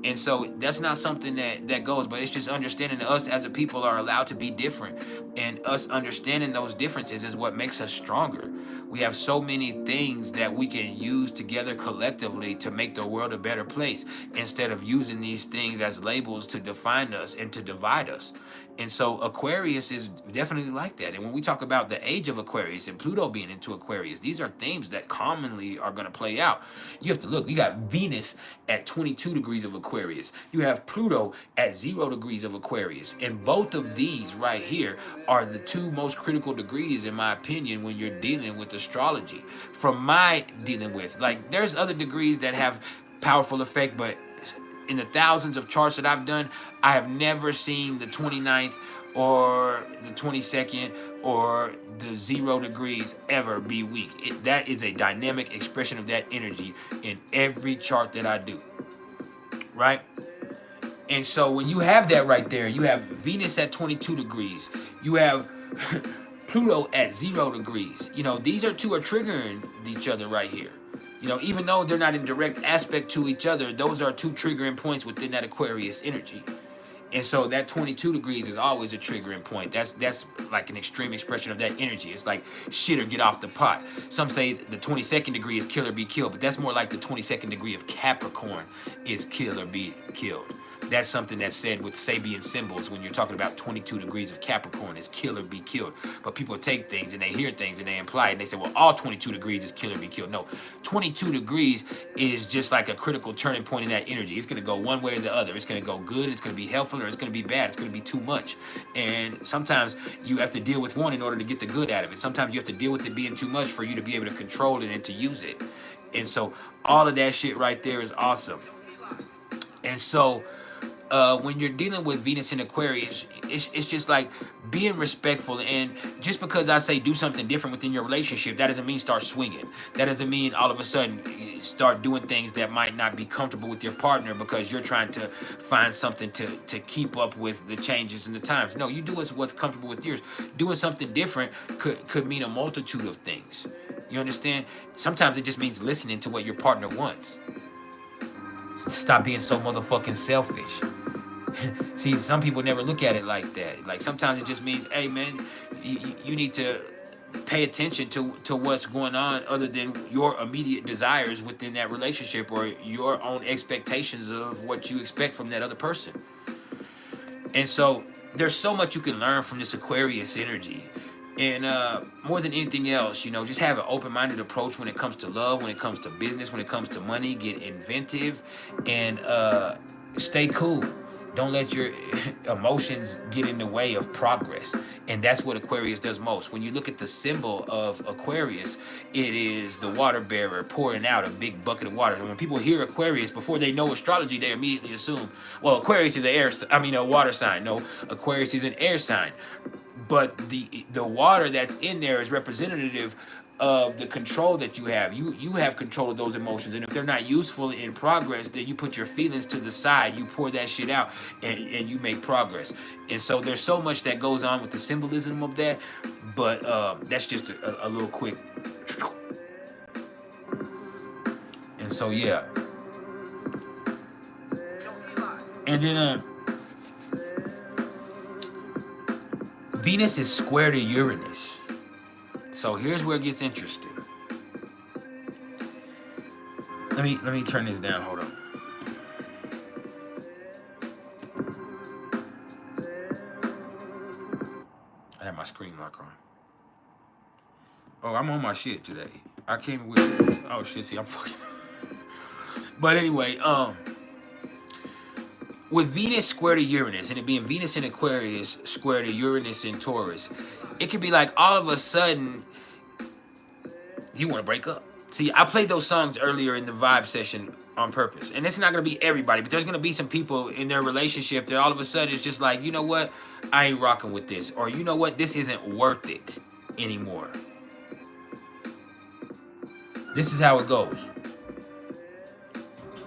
And so that's not something that goes, but it's just understanding that us as a people are allowed to be different, and us understanding those differences is what makes us stronger. We have so many things that we can use together collectively to make the world a better place, instead of using these things as labels to define us and to divide us. And so Aquarius is definitely like that. And when we talk about the age of Aquarius and Pluto being into Aquarius, these are themes that commonly are going to play out. You have to look, you got Venus at 22 degrees of Aquarius. You have Pluto at 0 degrees of Aquarius. And both of these right here are the two most critical degrees, in my opinion, when you're dealing with astrology. From my dealing with, like, there's other degrees that have powerful effect, but in the thousands of charts that I've done, I have never seen the 29th or the 22nd or the 0 degrees ever be weak. That is a dynamic expression of that energy in every chart that I do, right? And so when you have that right there, you have Venus at 22 degrees, you have Pluto at 0 degrees. You know, these two are triggering each other right here. You know, even though they're not in direct aspect to each other, those are two triggering points within that Aquarius energy. And so that 22 degrees is always a triggering point. That's like an extreme expression of that energy. It's like shit or get off the pot. Some say the 22nd degree is kill or be killed, but that's more like the 22nd degree of Capricorn is kill or be killed. That's something that's said with Sabian symbols when you're talking about 22 degrees of Capricorn is kill or be killed. But people take things and they hear things and they imply it and they say, well, all 22 degrees is kill or be killed. No, 22 degrees is just like a critical turning point in that energy. It's going to go one way or the other. It's going to go good, it's going to be helpful, or it's going to be bad. It's going to be too much. And sometimes you have to deal with one in order to get the good out of it. Sometimes you have to deal with it being too much for you to be able to control it and to use it. And so all of that shit right there is awesome. And so when you're dealing with Venus in Aquarius, it's just like being respectful. And just because I say do something different within your relationship, that doesn't mean start swinging. That doesn't mean all of a sudden start doing things that might not be comfortable with your partner because you're trying to find something to keep up with the changes in the times. No, you do what's comfortable with yours. Doing something different could mean a multitude of things. You understand? Sometimes it just means listening to what your partner wants. Stop being so motherfucking selfish. See, some people never look at it like that. Like sometimes it just means, hey man, you need to pay attention to what's going on other than your immediate desires within that relationship or your own expectations of what you expect from that other person. And so there's so much you can learn from this Aquarius energy. And more than anything else, you know, just have an open-minded approach when it comes to love, when it comes to business, when it comes to money. Get inventive and stay cool. Don't let your emotions get in the way of progress. And that's what Aquarius does most. When you look at the symbol of Aquarius, it is the water bearer pouring out a big bucket of water. And when people hear Aquarius, before they know astrology, they immediately assume, well, Aquarius is a water sign. No, Aquarius is an air sign. But the water that's in there is representative of the control that you have. You have control of those emotions, and if they're not useful in progress, then you put your feelings to the side, you pour that shit out, and you make progress. And so there's so much that goes on with the symbolism of that, but that's just a little quick. And so yeah. And then Venus is square to Uranus. So here's where it gets interesting. Let me turn this down. Hold on. I have my screen lock on. Oh, I'm on my shit today. I came with. Oh shit! See, I'm fucking. But anyway, with Venus square to Uranus, and it being Venus in Aquarius square to Uranus in Taurus, it could be like all of a sudden you want to break up. See, I played those songs earlier in the vibe session on purpose. And it's not going to be everybody, but there's going to be some people in their relationship that all of a sudden it's just like, you know what? I ain't rocking with this. Or you know what? This isn't worth it anymore. This is how it goes.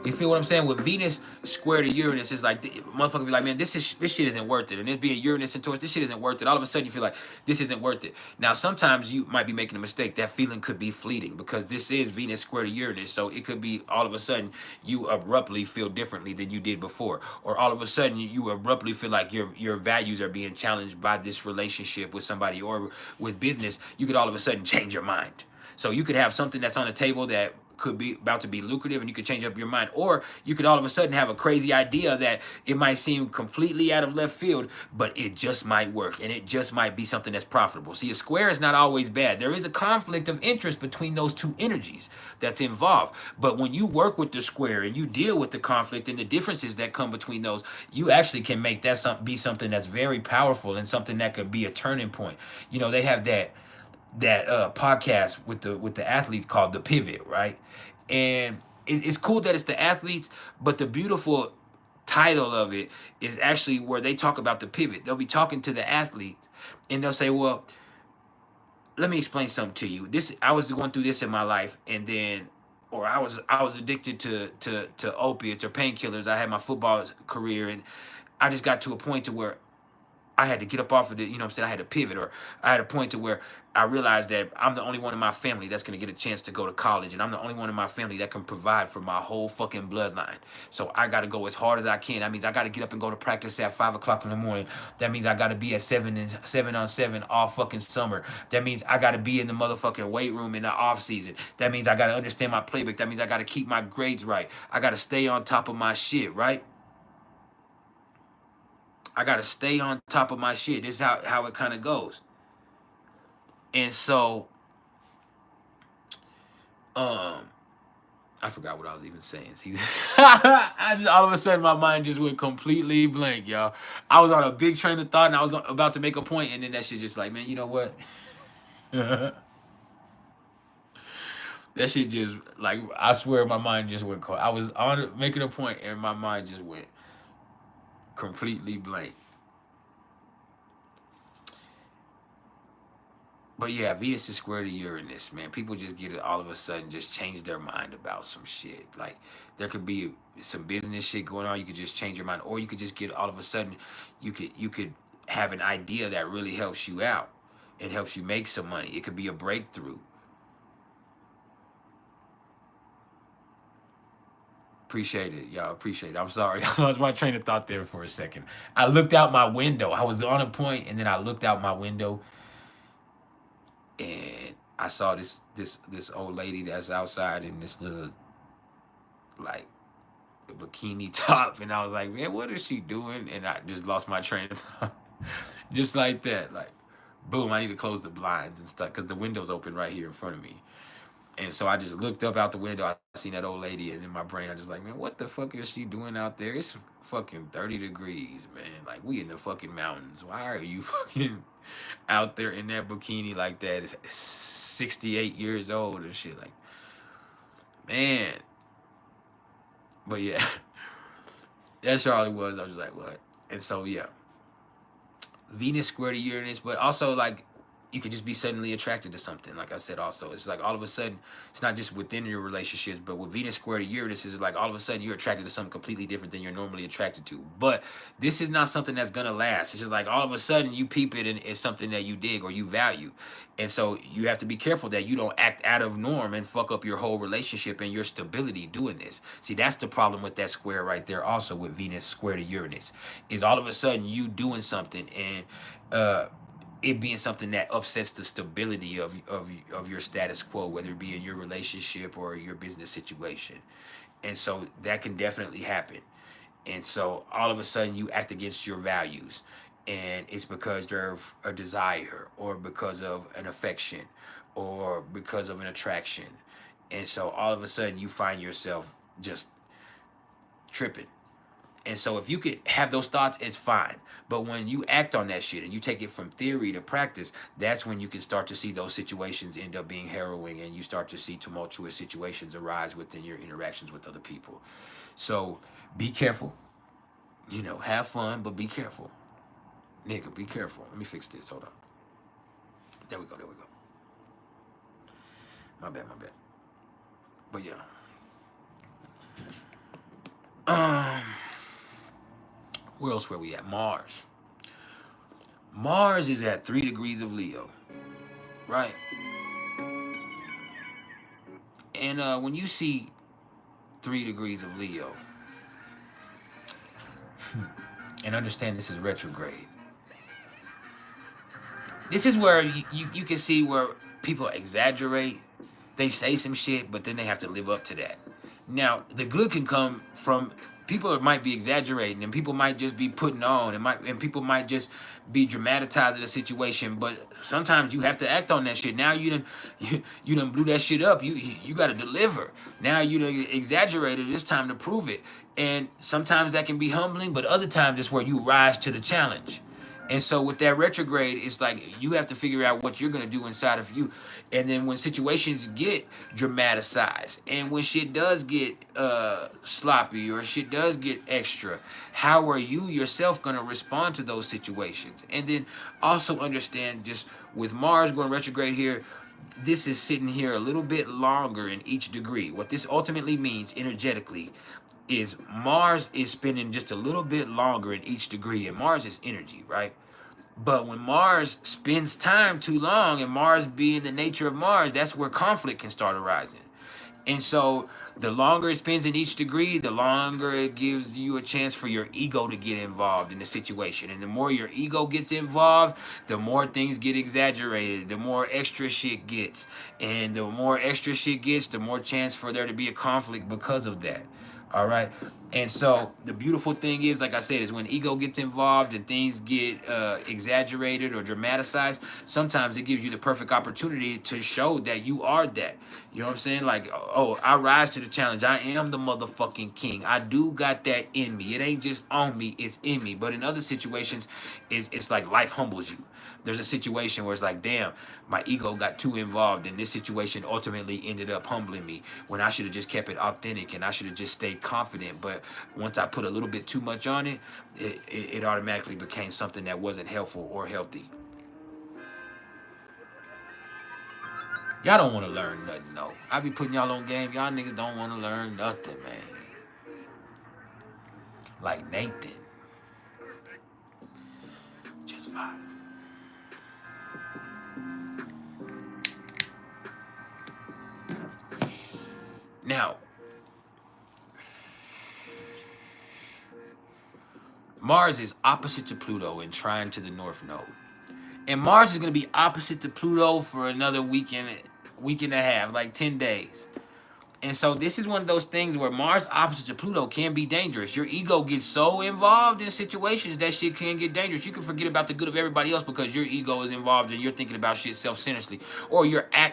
You feel what I'm saying? With Venus square to Uranus, it's like, motherfucker be like, man, this shit isn't worth it. And it being Uranus and Taurus, this shit isn't worth it. All of a sudden, you feel like, this isn't worth it. Now, sometimes you might be making a mistake. That feeling could be fleeting because this is Venus square to Uranus. So it could be all of a sudden, you abruptly feel differently than you did before. Or all of a sudden, you abruptly feel like your values are being challenged by this relationship with somebody. Or with business, you could all of a sudden change your mind. So you could have something that's on the table that could be about to be lucrative, and you could change up your mind. Or you could all of a sudden have a crazy idea that it might seem completely out of left field, but it just might work, and it just might be something that's profitable. See, a square is not always bad. There is a conflict of interest between those two energies that's involved. But when you work with the square and you deal with the conflict and the differences that come between those, you actually can make that be something that's very powerful and something that could be a turning point. You know, they have that podcast with the athletes called The Pivot, right? And it's cool that it's the athletes, but the beautiful title of it is actually where they talk about the pivot. They'll be talking to the athletes, and they'll say, well, let me explain something to you. This, I was going through this in my life, and then, or I was addicted to opiates or painkillers. I had my football career, and I just got to a point to where I had to get up off of it, you know what I'm saying? I had to pivot, or I had a point to where I realized that I'm the only one in my family that's going to get a chance to go to college, and I'm the only one in my family that can provide for my whole fucking bloodline. So I got to go as hard as I can. That means I got to get up and go to practice at 5 o'clock in the morning. That means I got to be at 7 on 7 all fucking summer. That means I got to be in the motherfucking weight room in the off season. That means I got to understand my playbook. That means I got to keep my grades right. I got to stay on top of my shit, right? I got to stay on top of my shit. This is how it kind of goes. And so, I forgot what I was even saying. See, I just, all of a sudden, my mind just went completely blank, y'all. I was on a big train of thought, and I was about to make a point, and then that shit just like, man, you know what? That shit just, like, I swear my mind just went cold. I was on making a point, and my mind just went completely blank. But yeah, Venus is square to Uranus, man. People just get it all of a sudden, just change their mind about some shit. Like, there could be some business shit going on. You could just change your mind, or you could just get all of a sudden, you could have an idea that really helps you out and helps you make some money. It could be a breakthrough. Appreciate it, y'all. Appreciate it. I'm sorry. I lost my train of thought there for a second. I looked out my window. I was on a point, and then I looked out my window, and I saw this old lady that's outside in this little, like, bikini top, and I was like, man, what is she doing? And I just lost my train of thought. Just like that. Like, boom, I need to close the blinds and stuff because the window's open right here in front of me. And so I just looked up out the window. I seen that old lady, and in my brain, I just like, man, what the fuck is she doing out there? It's fucking 30 degrees, man. Like, we in the fucking mountains. Why are you fucking out there in that bikini like that? It's 68 years old and shit. Like, man. But yeah, that's all it was. I was just like, what? And so, yeah, Venus square to Uranus, but also, like, you could just be suddenly attracted to something. Like I said, also, it's like all of a sudden, it's not just within your relationships, but with Venus square to Uranus, is like all of a sudden you're attracted to something completely different than you're normally attracted to. But this is not something that's gonna last. It's just like all of a sudden you peep it, and it's something that you dig or you value. And so you have to be careful that you don't act out of norm and fuck up your whole relationship and your stability doing this. See, that's the problem with that square right there. Also with Venus square to Uranus, is all of a sudden you doing something, and it being something that upsets the stability of your status quo, whether it be in your relationship or your business situation. And so that can definitely happen. And so all of a sudden you act against your values, and it's because of a desire, or because of an affection, or because of an attraction. And so all of a sudden you find yourself just tripping. And so if you could have those thoughts, it's fine. But when you act on that shit and you take it from theory to practice, that's when you can start to see those situations end up being harrowing, and you start to see tumultuous situations arise within your interactions with other people. So be careful. You know, have fun, but be careful. Nigga, be careful. Let me fix this. Hold on. There we go. My bad. But yeah. Where else were we at? Mars. Mars is at 3 degrees of Leo, right? And when you see 3 degrees of Leo, and understand this is retrograde, this is where you can see where people exaggerate They say some shit, but then they have to live up to that. Now, the good can come from people might be exaggerating, and people might just be putting on, and people might just be dramatizing the situation. But sometimes you have to act on that shit. Now you done blew that shit up. You got to deliver. Now you done exaggerated. It's time to prove it. And sometimes that can be humbling, but other times it's where you rise to the challenge. And so with that retrograde, it's like you have to figure out what you're gonna do inside of you. And then when situations get dramatized, and when shit does get sloppy, or shit does get extra, how are you yourself gonna respond to those situations? And then also understand, just with Mars going retrograde here, this is sitting here a little bit longer in each degree. What this ultimately means energetically is Mars is spending just a little bit longer in each degree, and Mars is energy, right? But when Mars spends time too long, and Mars being the nature of Mars, that's where conflict can start arising. And so the longer it spends in each degree, the longer it gives you a chance for your ego to get involved in the situation. And the more your ego gets involved, the more things get exaggerated, the more extra shit gets. And the more extra shit gets, the more chance for there to be a conflict because of that. All right. And so the beautiful thing is, like I said, is when ego gets involved and things get exaggerated or dramatized, sometimes it gives you the perfect opportunity to show that you are that. You know what I'm saying? Like, oh, I rise to the challenge. I am the motherfucking king. I do got that in me. It ain't just on me, it's in me. But in other situations, it's like life humbles you. There's a situation where it's like, damn, my ego got too involved, and this situation ultimately ended up humbling me when I should have just kept it authentic, and I should have just stayed confident. But once I put a little bit too much on it, it automatically became something that wasn't helpful or healthy. Y'all don't want to learn nothing, though. I be putting y'all on game. Y'all niggas don't want to learn nothing, man. Like Nathan. Just fine. Now, Mars is opposite to Pluto and trine to the North Node. And Mars is going to be opposite to Pluto for another week and a half, like 10 days. And so this is one of those things where Mars opposite to Pluto can be dangerous. Your ego gets so involved in situations that shit can get dangerous. You can forget about the good of everybody else because your ego is involved and you're thinking about shit self-centeredly. Or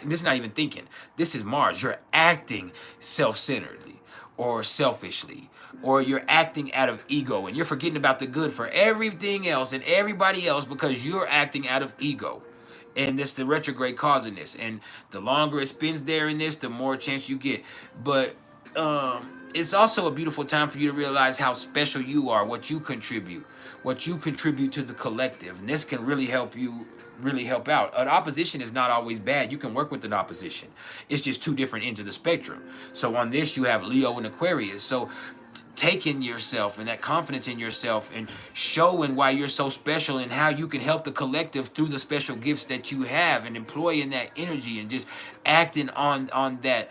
this is not even thinking. This is Mars. You're acting self-centeredly or selfishly. Or you're acting out of ego and you're forgetting about the good for everything else and everybody else because you're acting out of ego. And that's the retrograde causing this. And the longer it spends there in this, the more chance you get. But it's also a beautiful time for you to realize how special you are, what you contribute to the collective. And this can really help you help out. An opposition is not always bad. You can work with an opposition. It's just two different ends of the spectrum. So on this, you have Leo and Aquarius. So taking yourself and that confidence in yourself and showing why you're so special and how you can help the collective through the special gifts that you have and employing that energy and just acting on that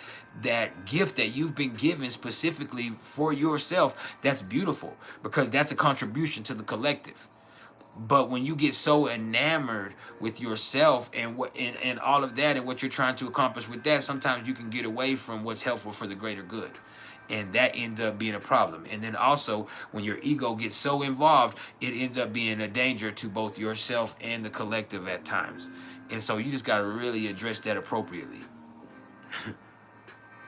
gift that you've been given specifically for yourself. That's beautiful because that's a contribution to the collective. But when you get so enamored with yourself and and all of that and what you're trying to accomplish with that, sometimes you can get away from what's helpful for the greater good. And that ends up being a problem. And then also, when your ego gets so involved, it ends up being a danger to both yourself and the collective at times. And so you just got to really address that appropriately.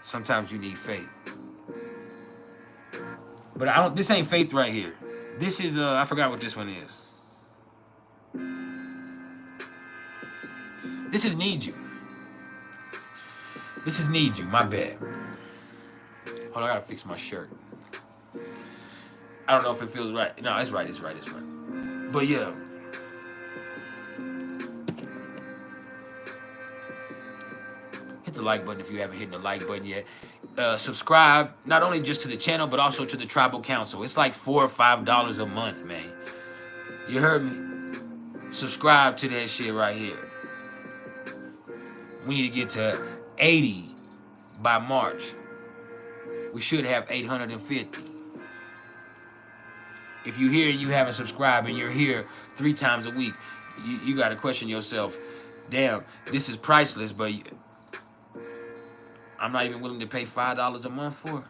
Sometimes you need faith. But this ain't faith right here. This is, I forgot what this one is. This is need you. This is need you, my bad. Hold on, I gotta fix my shirt. I don't know if it feels right. No, it's right. But yeah. Hit the like button if you haven't hit the like button yet. Subscribe, not only just to the channel, but also to the Tribal Council. It's like $4 or $5 a month, man. You heard me? Subscribe to that shit right here. We need to get to 80 by March. We should have 850. If you're here and you haven't subscribed and you're here 3 times a week, you got to question yourself. Damn, this is priceless, but I'm not even willing to pay $5 a month for.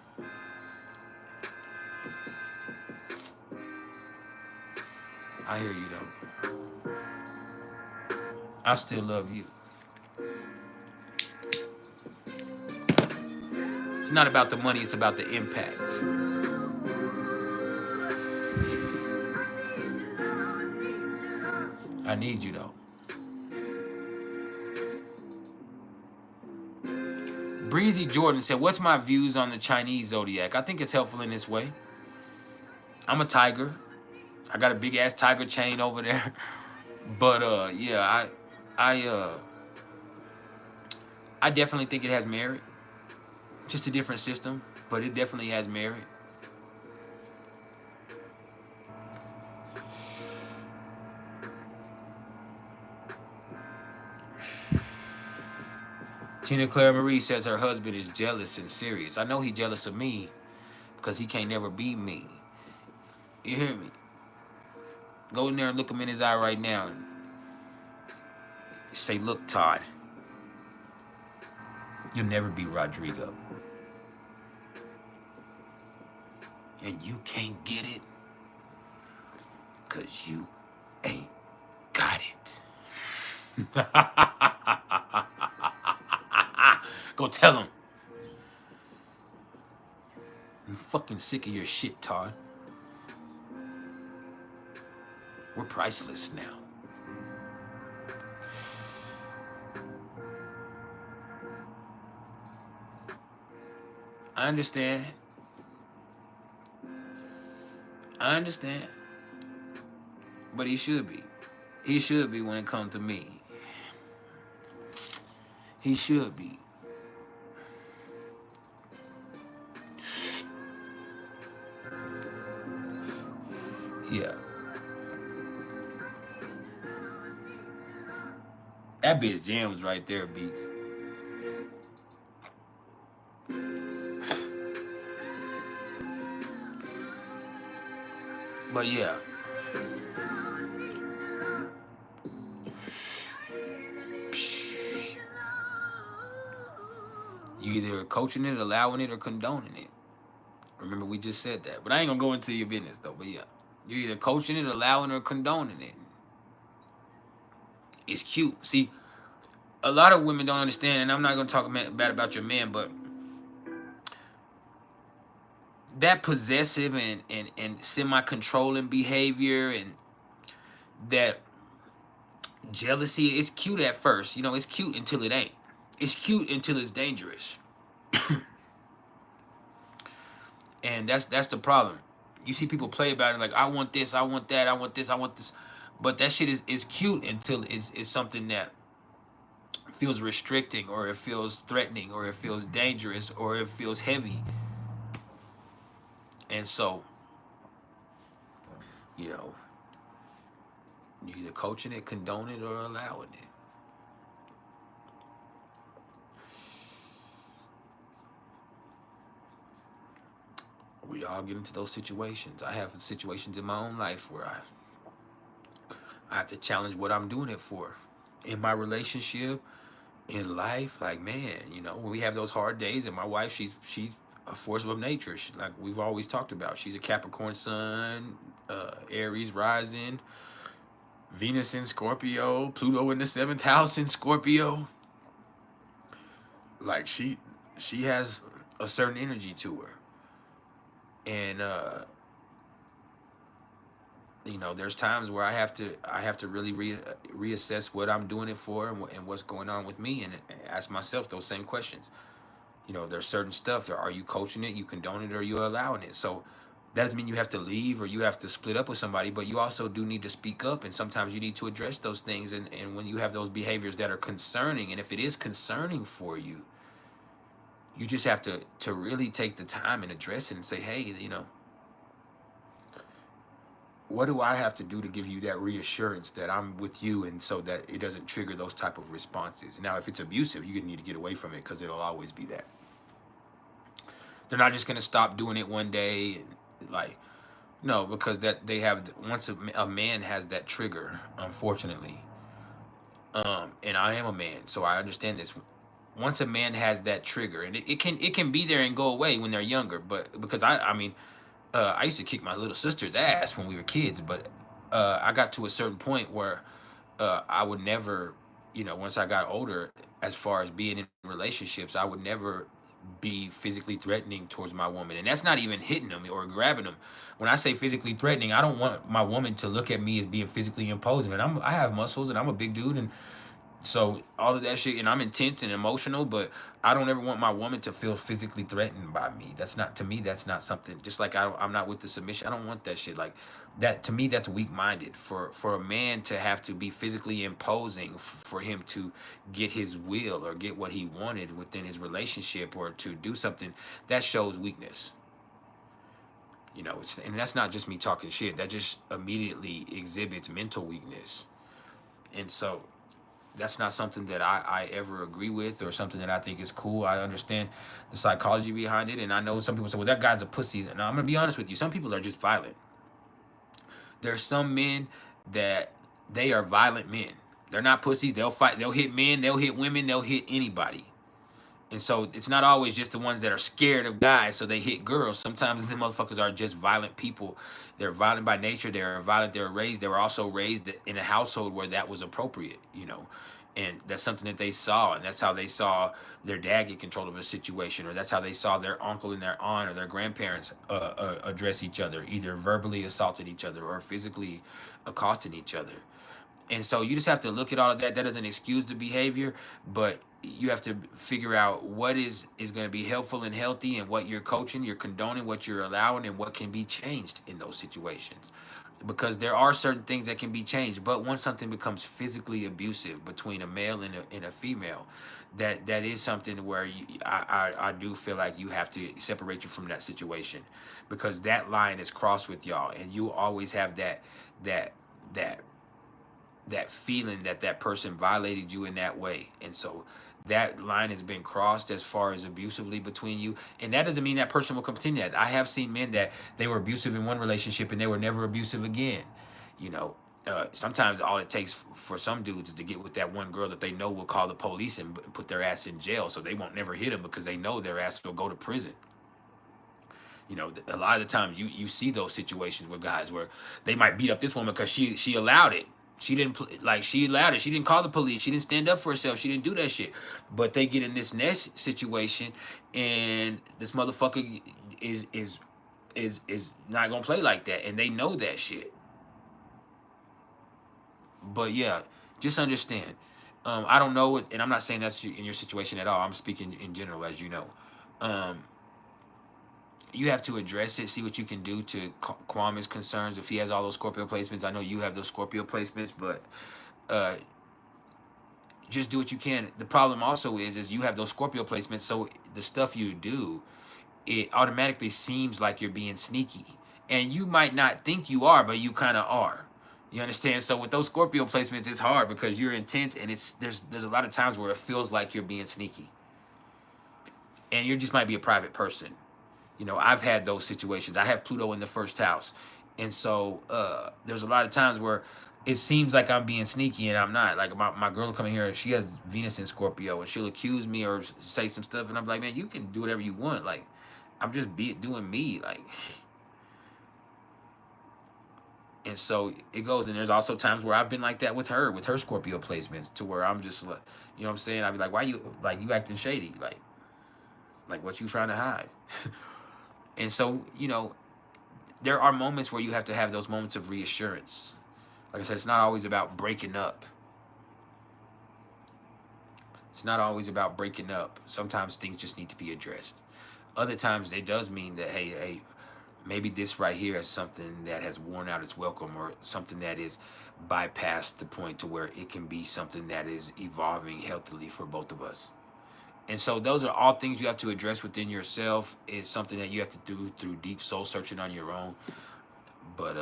I hear you though. I still love you. It's not about the money, it's about the impact. I need you though. Breezy Jordan said, what's my views on the Chinese zodiac? I think it's helpful in this way. I'm a tiger. I got a big ass tiger chain over there. But yeah, I definitely think it has merit. Just a different system, but it definitely has merit. Tina Claire Marie says her husband is jealous and serious. I know he's jealous of me because he can't never be me. You hear me? Go in there and look him in his eye right now and say, look, Todd, you'll never be Rodrigo. And you can't get it because you ain't got it. Go tell him. I'm fucking sick of your shit, Todd. We're priceless now. I understand. I understand. But he should be. He should be when it comes to me. He should be. Yeah. That bitch jams right there, Beats. But yeah. You either coaching it, allowing it, or condoning it. Remember, we just said that. But I ain't gonna go into your business though. But yeah. You're either coaching it, allowing, or condoning it. It's cute. See, a lot of women don't understand, and I'm not gonna talk bad about your man, but that possessive and semi-controlling behavior and that jealousy, it's cute at first. You know, it's cute until it ain't. It's cute until it's dangerous. And that's the problem. You see people play about it like, I want this, I want that, I want this, I want this. But that shit is cute until it's something that feels restricting, or it feels threatening, or it feels dangerous, or it feels heavy. And so, you know, you either coaching it, condoning it, or allowing it. We all get into those situations. I have situations in my own life where I have to challenge what I'm doing it for. In my relationship, in life, like, man, you know, when we have those hard days, and my wife, she's a force of nature. She, like we've always talked about, she's a Capricorn sun, Aries rising, Venus in Scorpio, Pluto in the 7th house in Scorpio. Like she has a certain energy to her. And you know, there's times where I have to really reassess what I'm doing it for, and what's going on with me, and ask myself those same questions. You know, there's certain stuff. Are you coaching it, you condone it, or you allowing it? So that doesn't mean you have to leave or you have to split up with somebody, but you also do need to speak up, and sometimes you need to address those things. And when you have those behaviors that are concerning, and if it is concerning for you, you just have to really take the time and address it and say, hey, you know, what do I have to do to give you that reassurance that I'm with you, and so that it doesn't trigger those type of responses? Now, if it's abusive, you need to get away from it, because it'll always be that. They're not just going to stop doing it one day. And, like, no, because that they have, once a man has that trigger, unfortunately, and I am a man, so I understand this. once a man has that trigger, and it can be there and go away when they're younger, but because I mean, I used to kick my little sister's ass when we were kids, but I got to a certain point where I would never, once I got older, as far as being in relationships, I would never be physically threatening towards my woman. And that's not even hitting them or grabbing them. When I say physically threatening, I don't want my woman to look at me as being physically imposing. And I have muscles and I'm a big dude, and so all of that shit, and I'm intense and emotional, but I don't ever want my woman to feel physically threatened by me. That's not, to me, that's not something. Just like I'm not with the submission. I don't want that shit. Like that, to me, that's weak-minded. For a man to have to be physically imposing for him to get his will or get what he wanted within his relationship or to do something, that shows weakness. And that's not just me talking shit. That just immediately exhibits mental weakness. And so that's not something that I ever agree with or something that I think is cool. I understand the psychology behind it. And I know some people say, well, that guy's a pussy. And I'm going to be honest with you. Some people are just violent. There are some men that they are violent men. They're not pussies. They'll fight. They'll hit men. They'll hit women. They'll hit anybody. And so it's not always just the ones that are scared of guys, so they hit girls. Sometimes the motherfuckers are just violent people. They're violent by nature. They're violent. They were also raised in a household where that was appropriate. And that's something that they saw, and that's how they saw their dad get control of a situation, or that's how they saw their uncle and their aunt or their grandparents address each other, either verbally assaulted each other or physically accosting each other. And so you just have to look at all of that. That doesn't excuse the behavior, but you have to figure out what is going to be helpful and healthy, and what you're coaching, you're condoning, what you're allowing, and what can be changed in those situations. Because there are certain things that can be changed, but once something becomes physically abusive between a male and a female, that is something where I do feel like you have to separate you from that situation, because that line is crossed with y'all, and you always have that that that feeling that that person violated you in that way. And so that line has been crossed as far as abusively between you. And that doesn't mean that person will continue that. I have seen men that they were abusive in one relationship and they were never abusive again. Sometimes all it takes for some dudes is to get with that one girl that they know will call the police and put their ass in jail, so they won't never hit them because they know their ass will go to prison. A lot of the times you see those situations with guys where they might beat up this woman because she allowed it. She didn't she allowed it. She didn't call the police. She didn't stand up for herself. She didn't do that shit. But they get in this next situation, and this motherfucker is not gonna play like that, and they know that shit. But yeah, just understand. I don't know it, and I'm not saying that's in your situation at all. I'm speaking in general, as you know. Um, you have to address it, see what you can do to calm his concerns. If he has all those Scorpio placements, I know you have those Scorpio placements, but uh, just do what you can. The problem also is you have those Scorpio placements, so the stuff you do, it automatically seems like you're being sneaky, and you might not think you are, but you kind of are. You understand? So with those Scorpio placements, it's hard because you're intense, and there's a lot of times where it feels like you're being sneaky, and you just might be a private person. I've had those situations. I have Pluto in the first house. And so there's a lot of times where it seems like I'm being sneaky and I'm not. Like my girl will come in here and she has Venus in Scorpio, and she'll accuse me or say some stuff. And I'm like, man, you can do whatever you want. Like, I'm just doing me. Like, and so it goes. And there's also times where I've been like that with her Scorpio placements, to where I'm just like, you know what I'm saying? I'd be like, why you acting shady? Like what you trying to hide? And so, there are moments where you have to have those moments of reassurance. Like I said, it's not always about breaking up. It's not always about breaking up. Sometimes things just need to be addressed. Other times it does mean that, hey, maybe this right here is something that has worn out its welcome, or something that is bypassed the point to where it can be something that is evolving healthily for both of us. And so those are all things you have to address within yourself. It's something that you have to do through deep soul searching on your own. But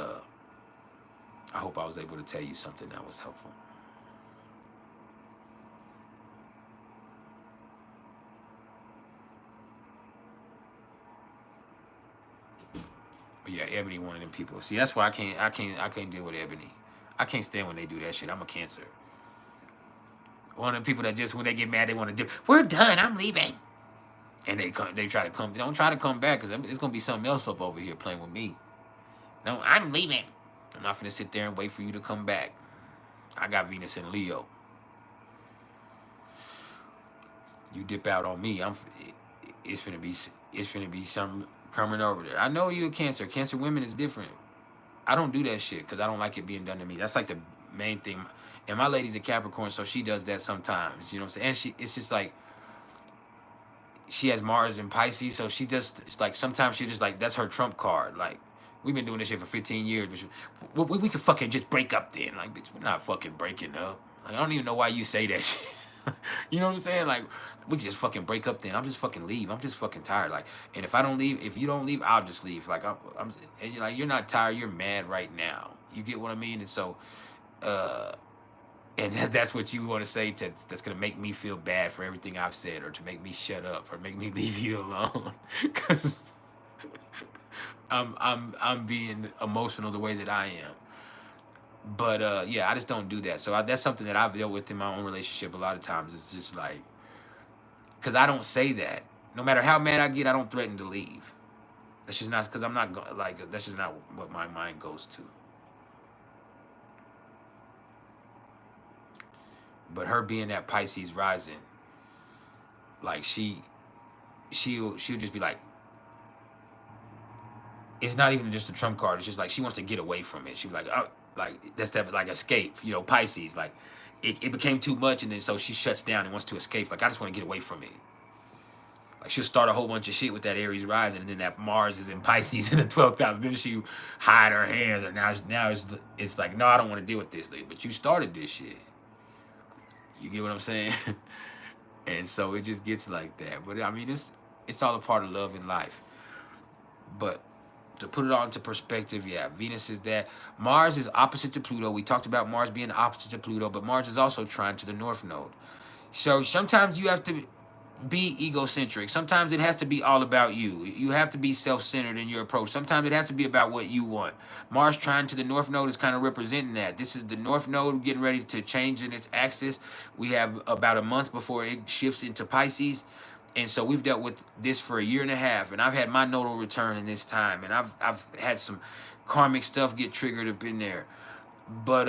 I hope I was able to tell you something that was helpful. But yeah, Ebony, one of them people. See, that's why I can't deal with Ebony. I can't stand when they do that shit. I'm a Cancer. One of the people that just when they get mad, they want to dip. We're done. I'm leaving. And they come, they try to come. Don't try to come back because it's gonna be something else up over here playing with me. No, I'm leaving. I'm not gonna sit there and wait for you to come back. I got Venus and Leo. You dip out on me, it's finna be something coming over there. I know you're a Cancer. Cancer women is different. I don't do that shit because I don't like it being done to me. That's like the main thing. And my lady's a Capricorn, so she does that sometimes. You know what I'm saying? And it's just like she has Mars and Pisces, so she just it's like sometimes she just like that's her trump card. Like we've been doing this shit for 15 years, but we could fucking just break up then. Like bitch, we're not fucking breaking up. Like I don't even know why you say that shit. You know what I'm saying? Like we could just fucking break up then. I'm just fucking leave. I'm just fucking tired. Like, and if I don't leave, if you don't leave, I'll just leave. Like I'm and you're like you're not tired. You're mad right now. You get what I mean? And so, and that's what you want to say that's gonna make me feel bad for everything I've said, or to make me shut up, or make me leave you alone, because I'm being emotional the way that I am. But yeah, I just don't do that. So that's something that I've dealt with in my own relationship a lot of times. It's just like, because I don't say that. No matter how mad I get, I don't threaten to leave. That's just not, because I'm not like, that's just not what my mind goes to. But her being that Pisces rising, like she'll just be like, it's not even just a trump card. It's just like she wants to get away from it. She's like, oh, like that's that like escape. You know, Pisces, like it became too much, and then so she shuts down and wants to escape. Like I just want to get away from it. Like she'll start a whole bunch of shit with that Aries rising, and then that Mars is in Pisces in the 12th house. Then she hide her hands, or now it's like, no, I don't want to deal with this. But you started this shit. You get what I'm saying? And so it just gets like that. But I mean, it's all a part of love and life. But to put it all into perspective, yeah, Venus is that. Mars is opposite to Pluto. We talked about Mars being opposite to Pluto, but Mars is also trine to the North Node. So sometimes you have to be egocentric. Sometimes it has to be all about you. You have to be self-centered in your approach. Sometimes it has to be about what you want. Mars trine to the North Node is kind of representing that. This is the North Node getting ready to change in its axis. We have about a month before it shifts into Pisces. And so we've dealt with this for 1.5 years, and I've had my nodal return in this time, and I've had some karmic stuff get triggered up in there. But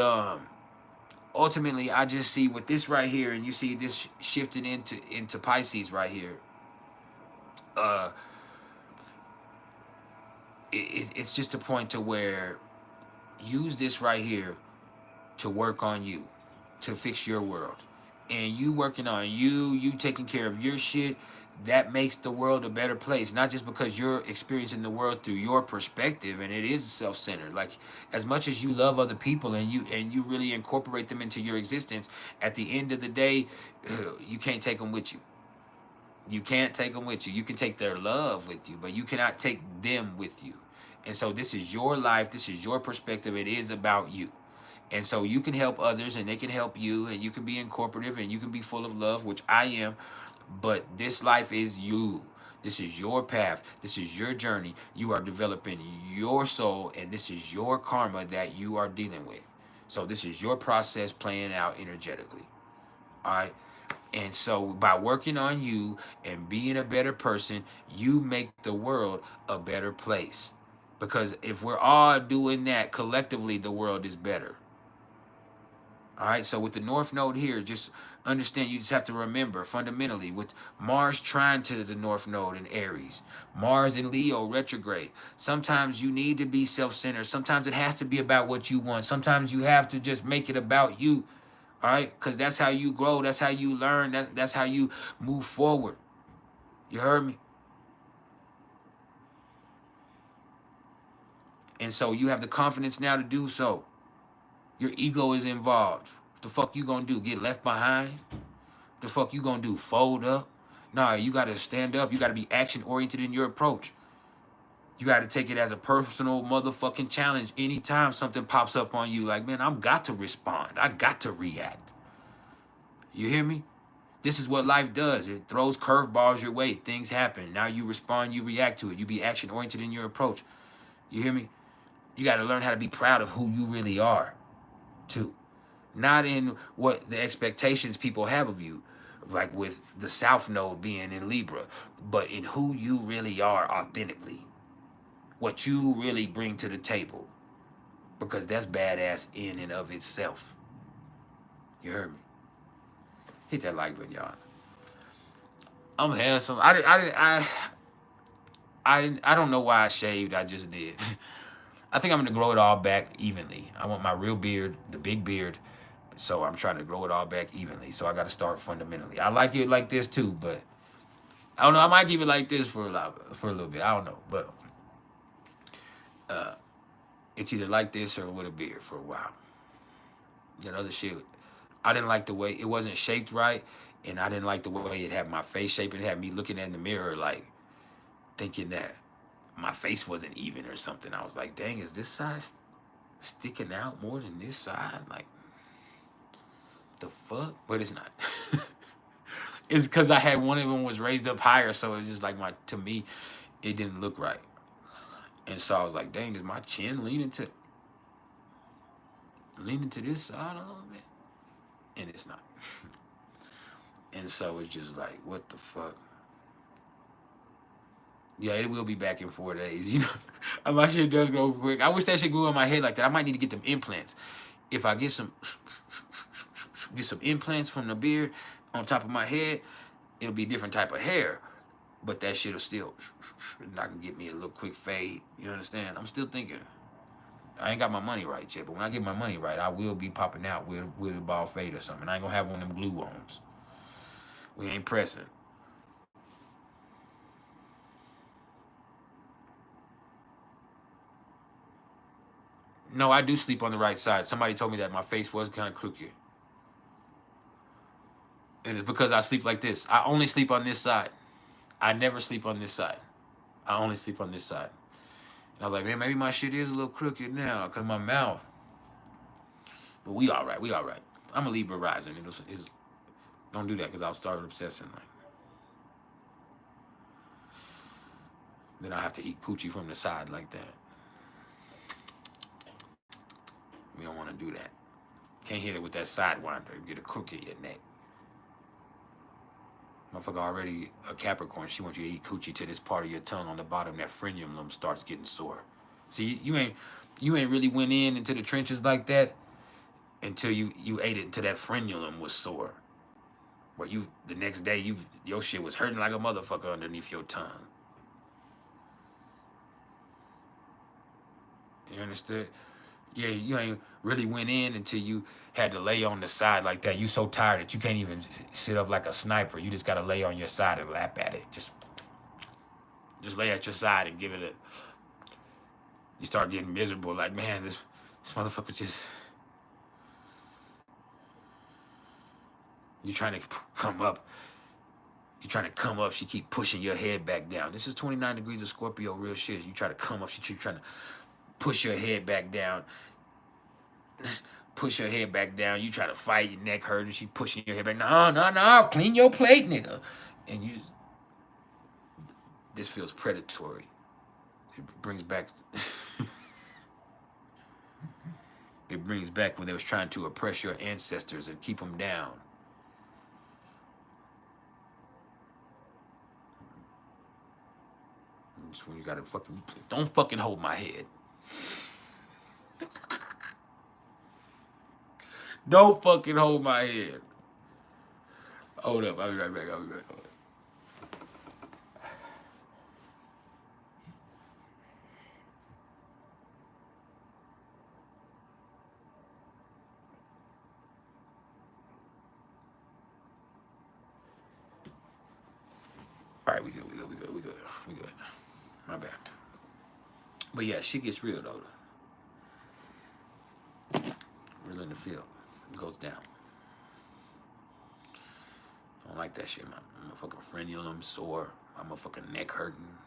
ultimately, I just see with this right here, and you see this shifting into Pisces right here. It's just a point to where use this right here to work on you, to fix your world. And you working on you taking care of your shit, that makes the world a better place. Not just because you're experiencing the world through your perspective, and it is self-centered. Like as much as you love other people and you really incorporate them into your existence, at the end of the day, you can't take them with you. You can't take them with you. You can take their love with you, but you cannot take them with you. And so this is your life. This is your perspective. It is about you. And so you can help others, and they can help you, and you can be incorporative, and you can be full of love, which I am. But this life is you. This is your path. This is your journey. You are developing your soul, and this is your karma that you are dealing with. So this is your process playing out energetically. All right? And so by working on you and being a better person, you make the world a better place. Because if we're all doing that collectively, the world is better. All right, so with the North Node here, just understand, you just have to remember fundamentally with Mars trine to the North Node in Aries, Mars in Leo retrograde, sometimes you need to be self-centered. Sometimes it has to be about what you want. Sometimes you have to just make it about you, all right? Because that's how you grow. That's how you learn. That's how you move forward. You heard me? And so you have the confidence now to do so. Your ego is involved. What the fuck you gonna do? Get left behind? What the fuck you gonna do? Fold up? Nah, you gotta stand up. You gotta be action-oriented in your approach. You gotta take it as a personal motherfucking challenge. Anytime something pops up on you, like, man, I've got to respond. I got to react. You hear me? This is what life does. It throws curveballs your way. Things happen. Now you respond, you react to it. You be action-oriented in your approach. You hear me? You gotta learn how to be proud of who you really are, too. not in what the expectations people have of you, like with the South Node being in Libra, but in who you really are authentically, what you really bring to the table, because that's badass in and of itself. You heard me? Hit that like button, y'all. I'm handsome. I don't know why I shaved. I just did. I think I'm gonna grow it all back evenly. I want my real beard, the big beard. So I'm trying to grow it all back evenly. So I got to start fundamentally. I like it like this too, but I don't know. I might keep it like this for a little bit. I don't know, but it's either like this or with a beard for a while. You know, other shit. I didn't like the way it wasn't shaped right, and I didn't like the way it had my face shape. It had me looking in the mirror like thinking that my face wasn't even or something. I was like, dang, is this side sticking out more than this side? Like, the fuck? But it's not. It's because I had one of them was raised up higher, so it's just like to me, it didn't look right. And so I was like, dang, is my chin leaning to this side a little bit? And it's not. And so it's just like, what the fuck? Yeah, it will be back in 4 days. You know, my shit does grow quick. I wish that shit grew on my head like that. I might need to get them implants. If I get some implants from the beard on top of my head, it'll be a different type of hair. But that shit'll still not gonna get me a little quick fade. You understand? I'm still thinking. I ain't got my money right yet, but when I get my money right, I will be popping out with a ball fade or something. I ain't gonna have one of them glue ones. We ain't pressing. No, I do sleep on the right side. Somebody told me that my face was kind of crooked. And it's because I sleep like this. I only sleep on this side. I never sleep on this side. I only sleep on this side. And I was like, man, maybe my shit is a little crooked now because my mouth. But we all right. We all right. I'm a Libra rising. Don't do that because I'll start obsessing. Like, then I have to eat coochie from the side like that. We don't want to do that. Can't hit it with that sidewinder. Get a crook in your neck. Motherfucker already a Capricorn. She wants you to eat coochie till this part of your tongue on the bottom, that frenulum starts getting sore. See, you ain't really went into the trenches like that until you ate it until that frenulum was sore. Where the next day your shit was hurting like a motherfucker underneath your tongue. You understood? Yeah, you ain't really went in until you had to lay on the side like that. You so tired that you can't even sit up like a sniper. You just gotta lay on your side and lap at it. Just lay at your side and give it a. You start getting miserable. Like, man, this motherfucker just. You're trying to come up. You're trying to come up. She keep pushing your head back down. This is 29 degrees of Scorpio, real shit. You try to come up. She keep trying to push your head back down. Push your head back down. You try to fight, your neck hurting. She pushing your head back. No. Clean your plate, nigga. And this feels predatory. It brings back. It brings back when they was trying to oppress your ancestors and keep them down. It's when you gotta don't fucking hold my head. Don't fucking hold my head. Hold up, I'll be right back. All right, we good. My bad. But yeah, shit gets real though. Real in the field. It goes down. I don't like that shit, man. My fucking frenulum sore. My motherfucking neck hurting.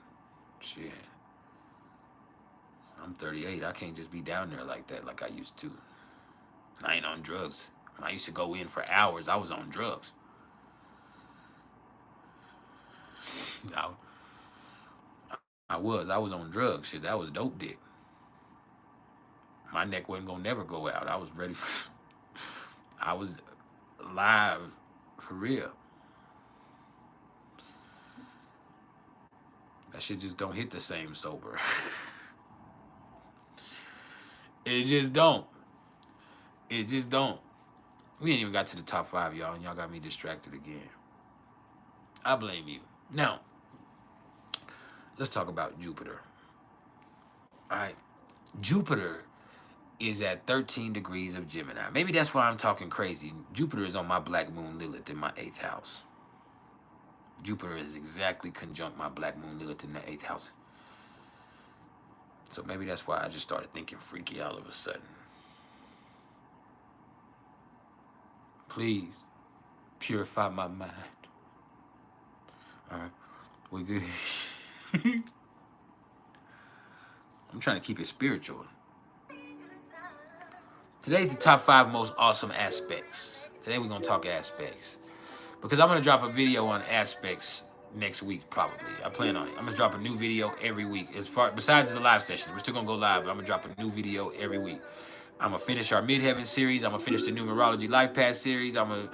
Shit. I'm 38. I can't just be down there like that like I used to. And I ain't on drugs. When I used to go in for hours, I was on drugs. I was on drugs. Shit, that was dope dick. My neck wasn't gonna never go out. I was ready for I was live for real. That shit just don't hit the same sober. It just don't. It just don't. We ain't even got to the top 5, y'all, and y'all got me distracted again. I blame you. Now, let's talk about Jupiter. All right. Jupiter is at 13 degrees of Gemini. Maybe that's why I'm talking crazy. Jupiter is on my black moon Lilith in my 8th house. Jupiter is exactly conjunct my black moon Lilith in the 8th house. So maybe that's why I just started thinking freaky all of a sudden. Please, purify my mind. All right, we good. I'm trying to keep it spiritual. Today's the top 5 most awesome aspects. Today we're gonna talk aspects. Because I'm gonna drop a video on aspects next week, probably. I plan on it. I'm gonna drop a new video every week. Besides the live sessions, we're still gonna go live, but I'm gonna drop a new video every week. I'm gonna finish our Midheaven series. I'm gonna finish the Numerology Life Path series. I'm gonna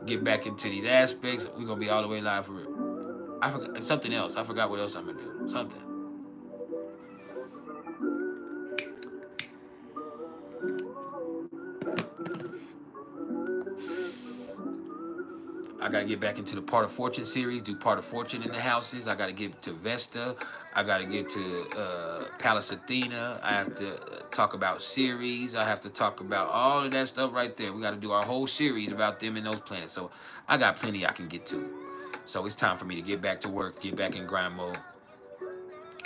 get back into these aspects. We're gonna be all the way live for real. I forgot something else. I forgot what else I'm gonna do. Something. I gotta get back into the Part of Fortune series, do Part of Fortune in the houses. I gotta get to Vesta. I gotta get to Palace Athena. I have to talk about Ceres. I have to talk about all of that stuff right there. We gotta do our whole series about them and those planets. So I got plenty I can get to. So it's time for me to get back to work, get back in grind mode.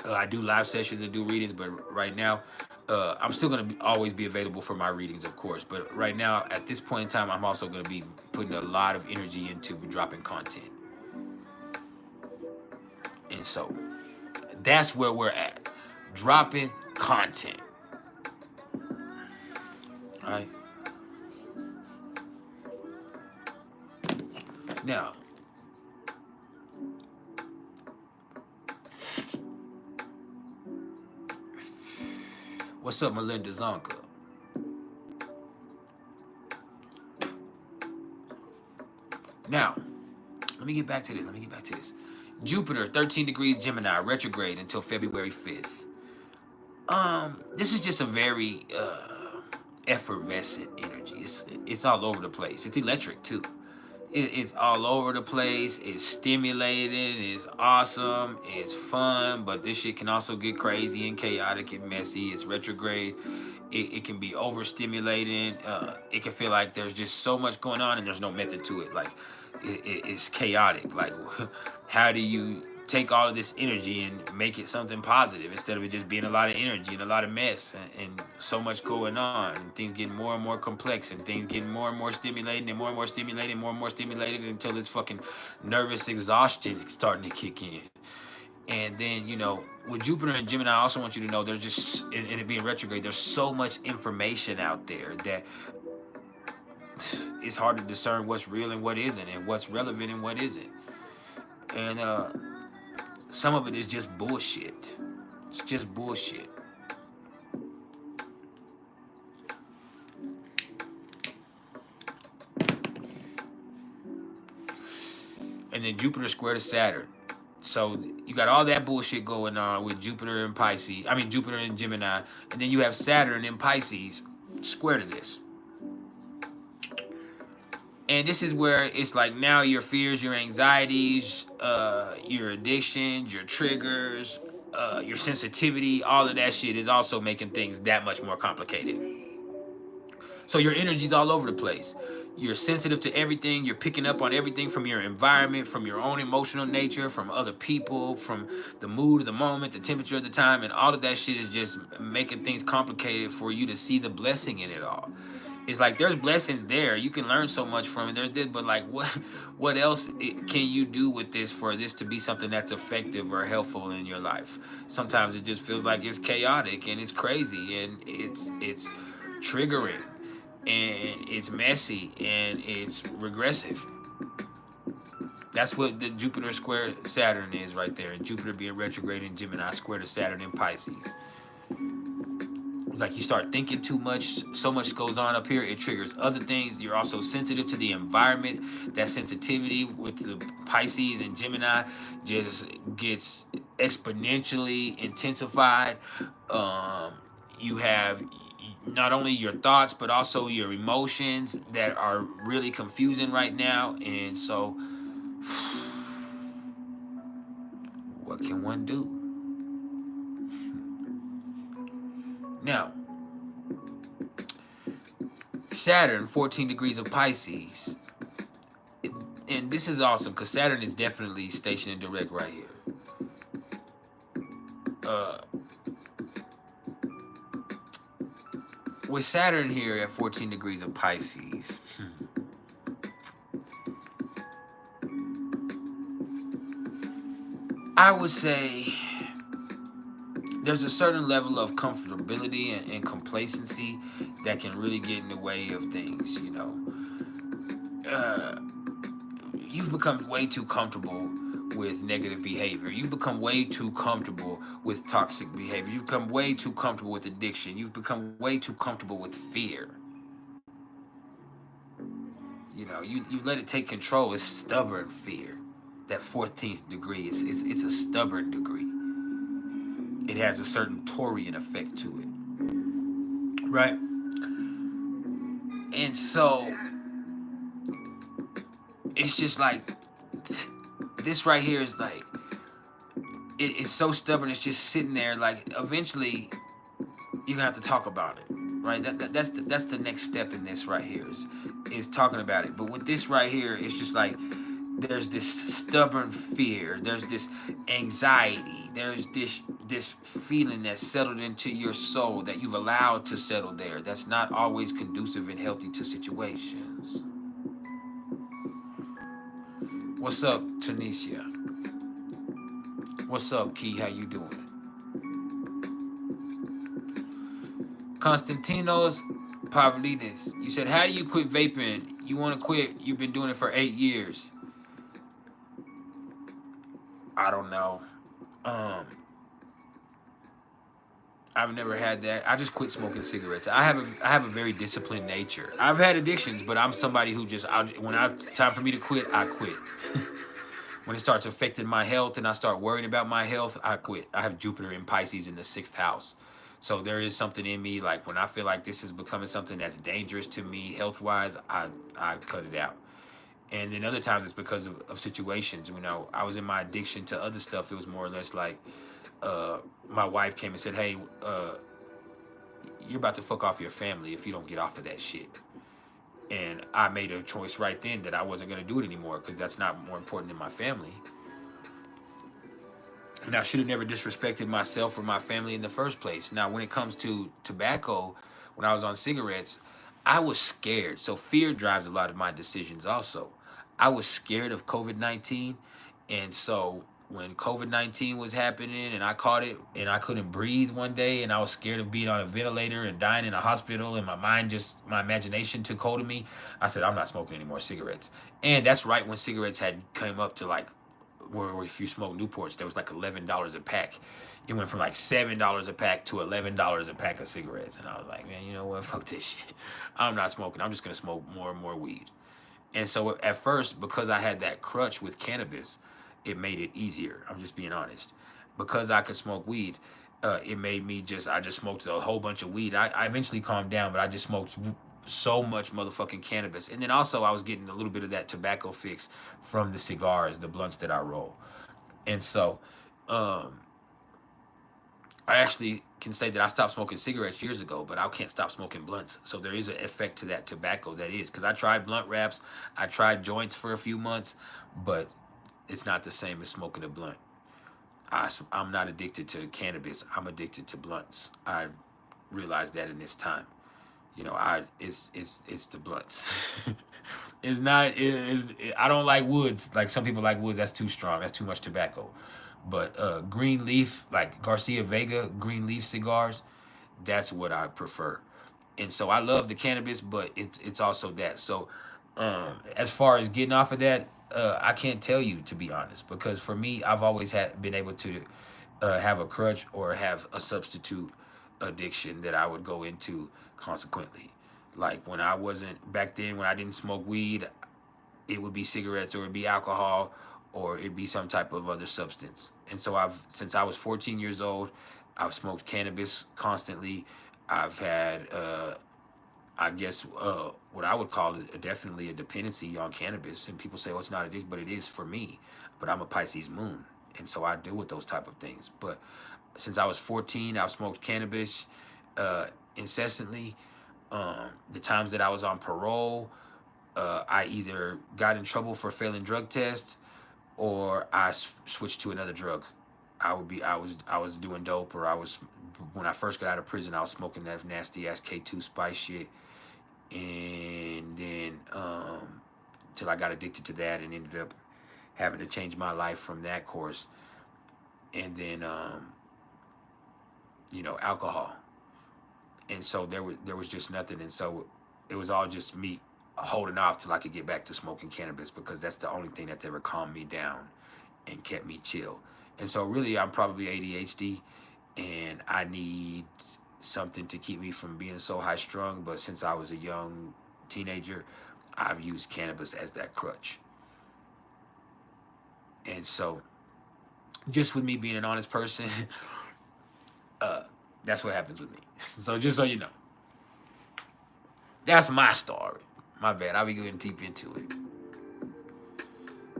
I do live sessions and do readings, but right now, I'm still going to always be available for my readings, of course. But right now, at this point in time, I'm also going to be putting a lot of energy into dropping content. And so that's where we're at. Dropping content. All right. Now, what's up, Melinda Zonka? Now, let me get back to this. Jupiter, 13 degrees Gemini, retrograde until February 5th. This is just a very effervescent energy. It's all over the place. It's electric too. It's all over the place. It's stimulating. It's awesome. It's fun. But this shit can also get crazy and chaotic and messy. It's retrograde. It can be overstimulating. It can feel like there's just so much going on and there's no method to it. Like it's chaotic. Like how do you take all of this energy and make it something positive instead of it just being a lot of energy and a lot of mess and so much going on and things getting more and more complex and things getting more and more stimulated and more and more stimulated and more and more stimulated until it's fucking nervous exhaustion starting to kick in. And then, you know, with Jupiter and Gemini, I also want you to know there's just, and it being retrograde, there's so much information out there that it's hard to discern what's real and what isn't and what's relevant and what isn't. And some of it is just bullshit. It's just bullshit. And then Jupiter square to Saturn. So you got all that bullshit going on with Jupiter and Pisces. I mean, Jupiter and Gemini. And then you have Saturn in Pisces square to this. And this is where it's like now your fears, your anxieties, your addictions, your triggers, your sensitivity, all of that shit is also making things that much more complicated. So your energy's all over the place. You're sensitive to everything. You're picking up on everything from your environment, from your own emotional nature, from other people, from the mood of the moment, the temperature of the time, and all of that shit is just making things complicated for you to see the blessing in it all. It's like there's blessings there. You can learn so much from it. There's this, but like what else can you do with this for this to be something that's effective or helpful in your life? Sometimes it just feels like it's chaotic and it's crazy and it's triggering. And it's messy and it's regressive. That's what the Jupiter square Saturn is right there. And Jupiter being retrograde in Gemini square to Saturn in Pisces. like you start thinking too much, so much goes on up here, it triggers other things. You're also sensitive to the environment. That sensitivity with the Pisces and Gemini just gets exponentially intensified. You have not only your thoughts but also your emotions that are really confusing right now. And so what can one do? Now, Saturn, 14 degrees of Pisces. And this is awesome because Saturn is definitely stationed in direct right here. With Saturn here at 14 degrees of Pisces, I would say there's a certain level of comfortability and complacency that can really get in the way of things, you know. You've become way too comfortable with negative behavior. You've become way too comfortable with toxic behavior. You've become way too comfortable with addiction. You've become way too comfortable with fear. You know, you've let it take control. It's stubborn fear. That 14th degree, it's a stubborn degree. It has a certain Taurian effect to it. Right? And so it's just like this right here is like it's so stubborn. It's just sitting there. Like eventually you're gonna have to talk about it, right? That's the next step in this right here is talking about it. But with this right here, it's just like there's this stubborn fear. There's this anxiety. There's this feeling that's settled into your soul that you've allowed to settle there. That's not always conducive and healthy to situations. What's up, Tunisia? What's up, Key? How you doing? Konstantinos Pavlidis, you said, how do you quit vaping? You want to quit? You've been doing it for 8 years. I don't know. I've never had that. I just quit smoking cigarettes. I have a very disciplined nature. I've had addictions, but I'm somebody who just when it's time for me to quit, I quit. When it starts affecting my health and I start worrying about my health, I quit. I have Jupiter in Pisces in the 6th house. So there is something in me, like when I feel like this is becoming something that's dangerous to me health-wise, I cut it out. And then other times it's because of situations. You know, I was in my addiction to other stuff. It was more or less like my wife came and said, hey, you're about to fuck off your family if you don't get off of that shit. And I made a choice right then that I wasn't going to do it anymore because that's not more important than my family. And I should have never disrespected myself or my family in the first place. Now, when it comes to tobacco, when I was on cigarettes, I was scared. So fear drives a lot of my decisions also. I was scared of COVID-19. And so when COVID-19 was happening and I caught it and I couldn't breathe one day and I was scared of being on a ventilator and dying in a hospital and my imagination took hold of me, I said, I'm not smoking any more cigarettes. And that's right when cigarettes had come up to like, where if you smoke Newports, there was like $11 a pack. It went from like $7 a pack to $11 a pack of cigarettes. And I was like, man, you know what? Fuck this shit. I'm not smoking. I'm just going to smoke more and more weed. And so at first, because I had that crutch with cannabis, it made it easier. I'm just being honest. Because I could smoke weed, it made me I just smoked a whole bunch of weed. I eventually calmed down, but I just smoked so much motherfucking cannabis. And then also I was getting a little bit of that tobacco fix from the cigars, the blunts that I roll. And so I actually can say that I stopped smoking cigarettes years ago, but I can't stop smoking blunts. So there is an effect to that tobacco that is, because I tried blunt wraps, I tried joints for a few months, but it's not the same as smoking a blunt. I'm not addicted to cannabis. I'm addicted to blunts. I realized that in this time. You know, it's the blunts. It's not. I don't like woods. Like some people like woods. That's too strong. That's too much tobacco. But green leaf, like Garcia Vega green leaf cigars, that's what I prefer. And so I love the cannabis, but it's also that. So as far as getting off of that, I can't tell you, to be honest, because for me, I've always been able to have a crutch or have a substitute addiction that I would go into consequently. Like when I wasn't back then, when I didn't smoke weed, it would be cigarettes or it'd be alcohol or it'd be some type of other substance. And so since I was 14 years old, I've smoked cannabis constantly. I've had, I guess, what I would call it, definitely a dependency on cannabis. And people say, oh, it's not addiction, but it is for me. But I'm a Pisces moon. And so I deal with those type of things. But since I was 14, I've smoked cannabis incessantly. The times that I was on parole, I either got in trouble for failing drug tests or I switched to another drug. I was doing dope, or when I first got out of prison, I was smoking that nasty ass K2 spice shit, and then till I got addicted to that and ended up having to change my life from that course, and then alcohol, and so there was just nothing, and so it was all just me holding off till I could get back to smoking cannabis, because that's the only thing that's ever calmed me down and kept me chill. And so really I'm probably ADHD and I need something to keep me from being so high strung. But since I was a young teenager, I've used cannabis as that crutch. And so just with me being an honest person, that's what happens with me. So just so you know, that's my story. My bad. I'll be going deep into it.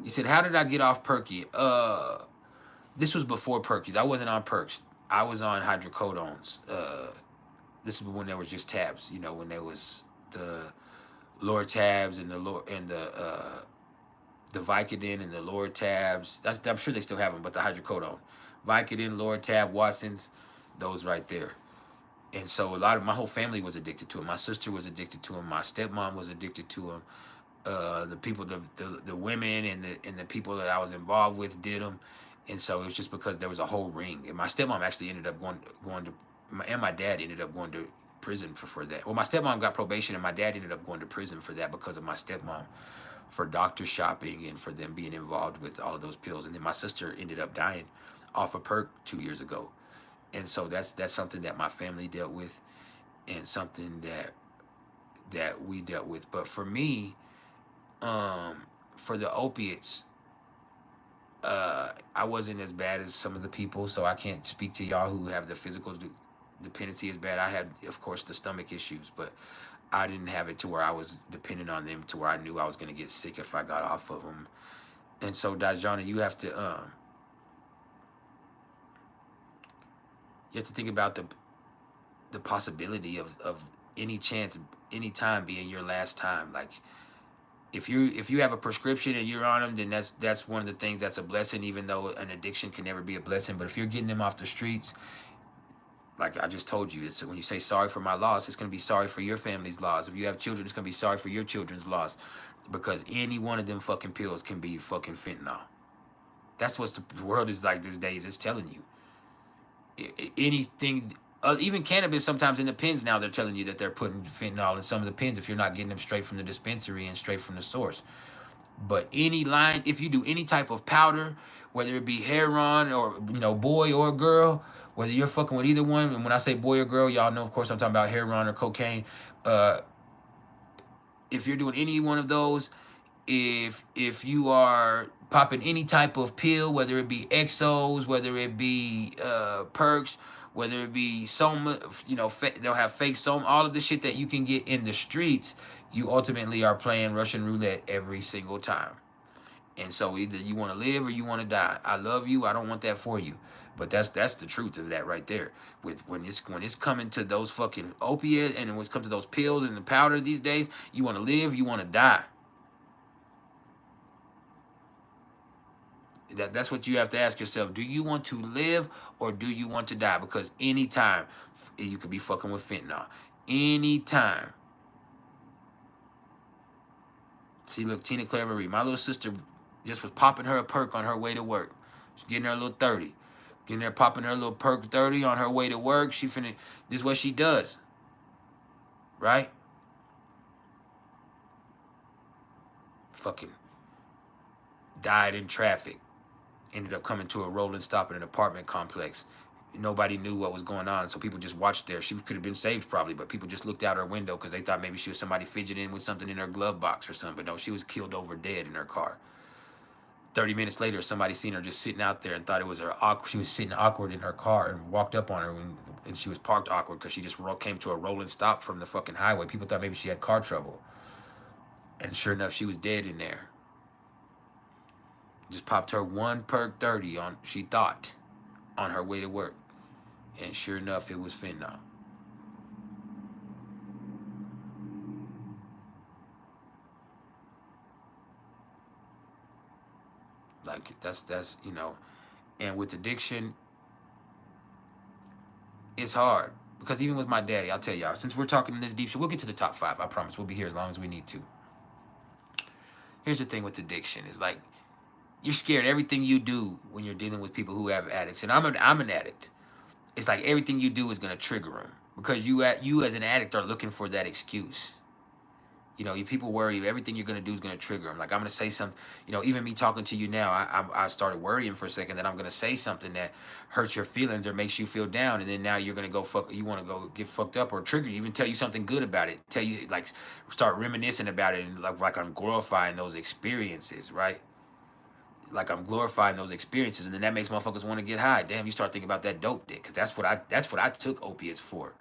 You said, how did I get off Perky? This was before Perkies. I wasn't on perks. I was on hydrocodones. This is when there was just tabs. When there was the lower tabs and the Vicodin and the lower tabs. I'm sure they still have them, but the hydrocodone, Vicodin, lower tab, Watson's, those right there. And so my whole family was addicted to him. My sister was addicted to him. My stepmom was addicted to him. The people, the women and the people that I was involved with did them. And so it was just because there was a whole ring. And my stepmom actually ended up going to, and my dad ended up going to prison for that. Well, my stepmom got probation and my dad ended up going to prison for that because of my stepmom, for doctor shopping and for them being involved with all of those pills. And then my sister ended up dying off a perk 2 years ago. And so that's something that my family dealt with and something that we dealt with. But for me, for the opiates, I wasn't as bad as some of the people, so I can't speak to y'all who have the physical dependency as bad. I had, of course, the stomach issues, but I didn't have it to where I was dependent on them to where I knew I was going to get sick if I got off of them. And so, Dajana, you have to think about the possibility of any chance, any time being your last time. Like, if you have a prescription and you're on them, then that's one of the things that's a blessing, even though an addiction can never be a blessing. But if you're getting them off the streets, like I just told you, it's when you say sorry for my loss, it's going to be sorry for your family's loss. If you have children, it's going to be sorry for your children's loss, because any one of them fucking pills can be fucking fentanyl. That's what the world is like these days. It's telling you. Anything, even cannabis, sometimes in the pens now, they're telling you that they're putting fentanyl in some of the pens if you're not getting them straight from the dispensary and straight from the source. But any line, if you do any type of powder, whether it be heroin or, boy or girl, whether you're fucking with either one, and when I say boy or girl, y'all know, of course, I'm talking about heroin or cocaine. If you're doing any one of those, if you are popping any type of pill, whether it be Exos, whether it be perks, whether it be Soma, they'll have fake Soma, all of the shit that you can get in the streets, you ultimately are playing Russian roulette every single time. And so either you want to live or you want to die. I love you. I don't want that for you. But that's the truth of that right there. When it's coming to those fucking opiates and when it comes to those pills and the powder these days, you want to live, you want to die. That's what you have to ask yourself. Do you want to live or do you want to die? Because anytime you could be fucking with fentanyl. Anytime. See, look, Tina Claire Marie, my little sister just was popping her a perk on her way to work. She's getting her a little 30. Getting there, popping her little perk 30 on her way to work. This is what she does. Right? Fucking died in traffic. Ended up coming to a rolling stop in an apartment complex. Nobody knew what was going on, so people just watched there. She could have been saved probably, but people just looked out her window because they thought maybe she was somebody fidgeting with something in her glove box or something. But no, she was killed over dead in her car. 30 minutes later, somebody seen her just sitting out there and thought it was her. She was sitting awkward in her car and walked up on her, and she was parked awkward because she just came to a rolling stop from the fucking highway. People thought maybe she had car trouble, and sure enough, she was dead in there. Just popped her one perk 30 on, she thought, on her way to work. And sure enough, it was fentanyl. Like that's you know, and with addiction, it's hard because even with my daddy, I'll tell y'all. Since we're talking this deep shit, we'll get to the top 5. I promise. We'll be here as long as we need to. Here's the thing with addiction: is like you're scared everything you do when you're dealing with people who have addicts. And I'm an addict. It's like everything you do is gonna trigger them because you as an addict are looking for that excuse. You know, people worry everything you're gonna do is gonna trigger them. Like I'm gonna say something. You know, even me talking to you now, I started worrying for a second that I'm gonna say something that hurts your feelings or makes you feel down, and then now you're gonna go fuck. You want to go get fucked up or trigger you, even tell you something good about it. Tell you like start reminiscing about it and like I'm glorifying those experiences, right? Like I'm glorifying those experiences, and then that makes motherfuckers want to get high. Damn, you start thinking about that dope dick, because that's what I took opiates for.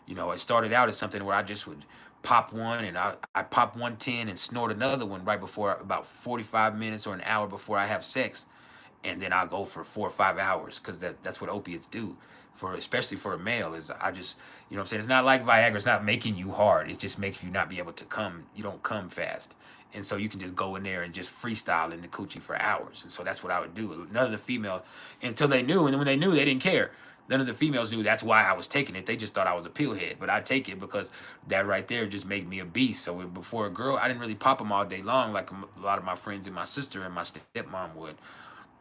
You know, it started out as something where I just would pop one and I pop 110 and snort another one right before about 45 minutes or an hour before I have sex, and then I'll go for 4 or 5 hours because that's what opiates do. For especially for a male is I just you know what I'm saying, it's not like Viagra, it's not making you hard, it just makes you not be able to come, you don't come fast. And so you can just go in there and just freestyle in the coochie for hours. And so that's what I would do. None of the female, until they knew, and then when they knew, they didn't care. None of the females knew that's why I was taking it. They just thought I was a pillhead. But I take it because that right there just made me a beast. So before a girl, I didn't really pop them all day long like a lot of my friends and my sister and my stepmom would.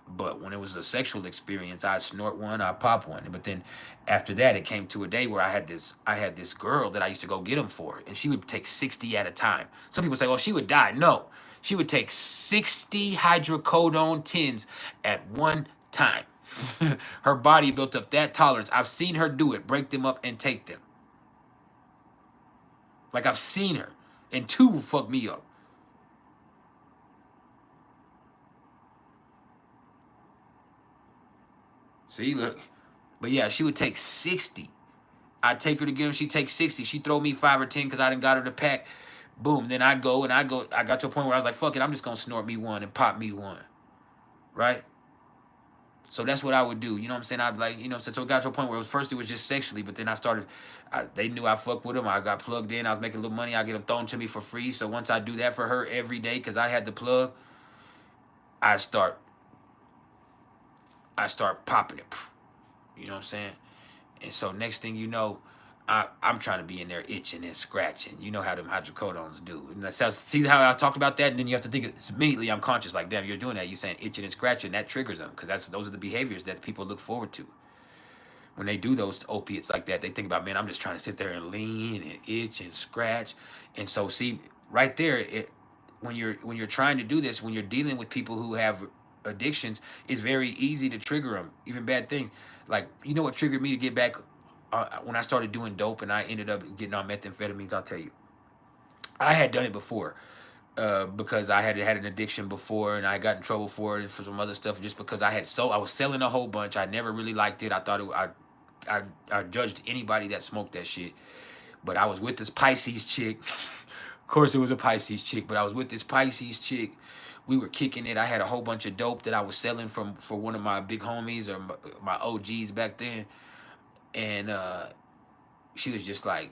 But when it was a sexual experience, I'd snort one, I'd pop one. But then after that, it came to a day where I had this girl that I used to go get them for, and she would take 60 at a time. Some people say, well, she would die. No, she would take 60 hydrocodone 10s at one time. Her body built up that tolerance. I've seen her do it, break them up and take them. Like I've seen her, and 2 will fuck me up. See, look. But yeah, she would take 60. I'd take her to get them. She'd take 60. She'd throw me 5 or 10 because I didn't got her to pack. Boom. Then I'd go. I got to a point where I was like, fuck it. I'm just going to snort me one and pop me one. Right? So that's what I would do. You know what I'm saying? I'd like, you know what I'm saying? So it got to a point where it was just sexually, but then I started, they knew I fucked with them. I got plugged in. I was making a little money. I get them thrown to me for free. So once I do that for her every day because I had the plug, I start popping it. You know what I'm saying? And so next thing you know, I'm trying to be in there itching and scratching. You know how them hydrocodones do. And that sounds, see how I talked about that? And then you have to think, immediately I'm conscious, like, damn, you're doing that. You're saying itching and scratching. That triggers them because those are the behaviors that people look forward to. When they do those opiates like that, they think about, man, I'm just trying to sit there and lean and itch and scratch. And so see, right there, when you're trying to do this, when you're dealing with people who have addictions, it's very easy to trigger them, even bad things. Like, you know what triggered me to get back when I started doing dope and I ended up getting on methamphetamines? I'll tell you. I had done it before because I had an addiction before and I got in trouble for it and for some other stuff just because I was selling a whole bunch. I never really liked it. I thought I judged anybody that smoked that shit. But I was with this Pisces chick. Of course, it was a Pisces chick, but I was with this Pisces chick. We were kicking it. I had a whole bunch of dope that I was selling for one of my big homies or my OGs back then. And she was just like,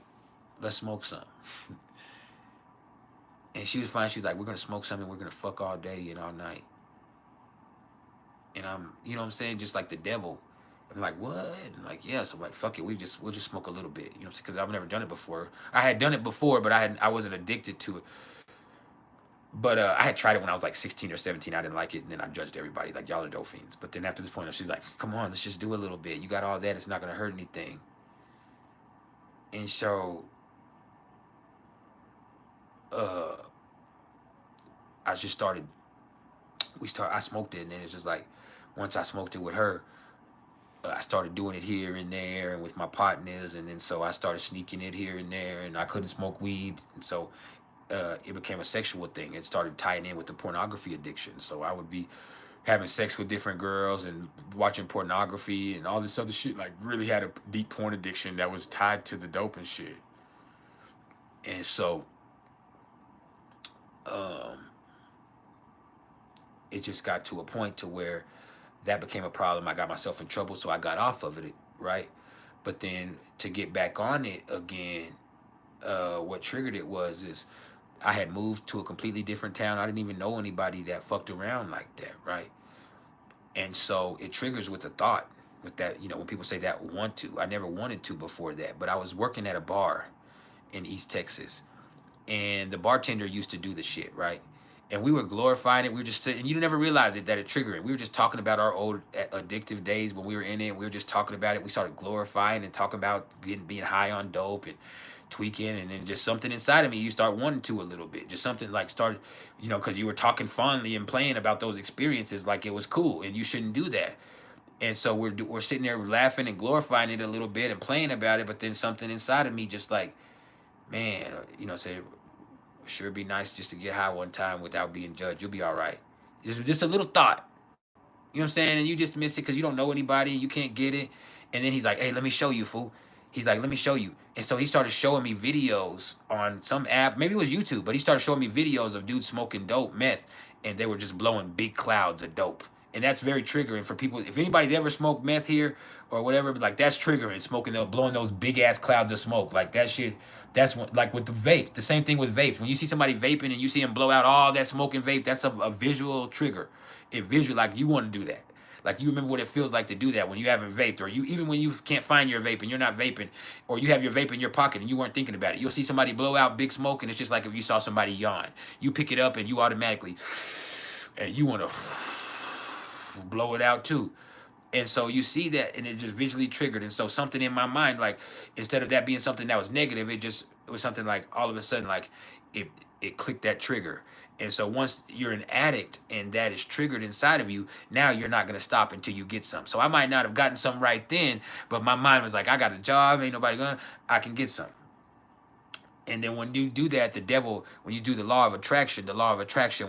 let's smoke some. And she was fine. She's like, we're going to smoke something. We're going to fuck all day and all night. And you know what I'm saying? Just like the devil. I'm like, what? And like, yeah. So I'm like, fuck it. We'll just smoke a little bit. You know what I'm saying? Because I've never done it before. I had done it before, but I wasn't addicted to it. But I had tried it when I was like 16 or 17. I didn't like it. And then I judged everybody like, y'all are dope fiends. But then after this point, she's like, come on, let's just do a little bit. You got all that. It's not going to hurt anything. And so I just I smoked it. And then it's just like, once I smoked it with her, I started doing it here and there and with my partners, and then so I started sneaking it here and there, and I couldn't smoke weed, and so it became a sexual thing. It started tying in with the pornography addiction. So I would be having sex with different girls and watching pornography and all this other shit. Like really had a deep porn addiction that was tied to the dope and shit. And so it just got to a point to where that became a problem. I got myself in trouble, so I got off of it, right? But then to get back on it again, what triggered it is I had moved to a completely different town. I didn't even know anybody that fucked around like that, right? And so it triggers with the thought, with that, you know, when people say that want to. I never wanted to before that, but I was working at a bar in East Texas, and the bartender used to do the shit, right? And we were glorifying it. We were just sitting, and you never realized it that it triggered it. We were just talking about our old addictive days when we were in it. We were just talking about it. We started glorifying and talking about being high on dope and tweaking, and then just something inside of me, you start wanting to a little bit. Just something like started, you know, because you were talking fondly and playing about those experiences like it was cool, and you shouldn't do that. And so we're sitting there laughing and glorifying it a little bit and playing about it, but then something inside of me just like, man, you know, say, sure it'd be nice just to get high one time without being judged. You'll be all right. Just a little thought. You know what I'm saying? And you just miss it because you don't know anybody. You can't get it. And then he's like, hey, let me show you, fool. He's like, let me show you. And so he started showing me videos on some app. Maybe it was YouTube, but he started showing me videos of dudes smoking dope, meth, and they were just blowing big clouds of dope. And that's very triggering for people. If anybody's ever smoked meth here or whatever, like that's triggering, smoking, blowing those big ass clouds of smoke. Like that shit, that's what, like with the vape, the same thing with vapes. When you see somebody vaping and you see them blow out all that smoke and vape, that's a visual trigger. It visual, like you want to do that. Like you remember what it feels like to do that when you haven't vaped, or you even when you can't find your vape and you're not vaping, or you have your vape in your pocket and you weren't thinking about it. You'll see somebody blow out big smoke, and it's just like if you saw somebody yawn. You pick it up and you automatically, and you want to blow it out too. And so you see that, and it just visually triggered. And so something in my mind, like instead of that being something that was negative, it was something like all of a sudden, like it clicked that trigger. And so once you're an addict and that is triggered inside of you, now you're not going to stop until you get some. So I might not have gotten some right then, but my mind was like, I got a job, ain't nobody gonna, I can get some. And then when you do that, the devil, when you do the law of attraction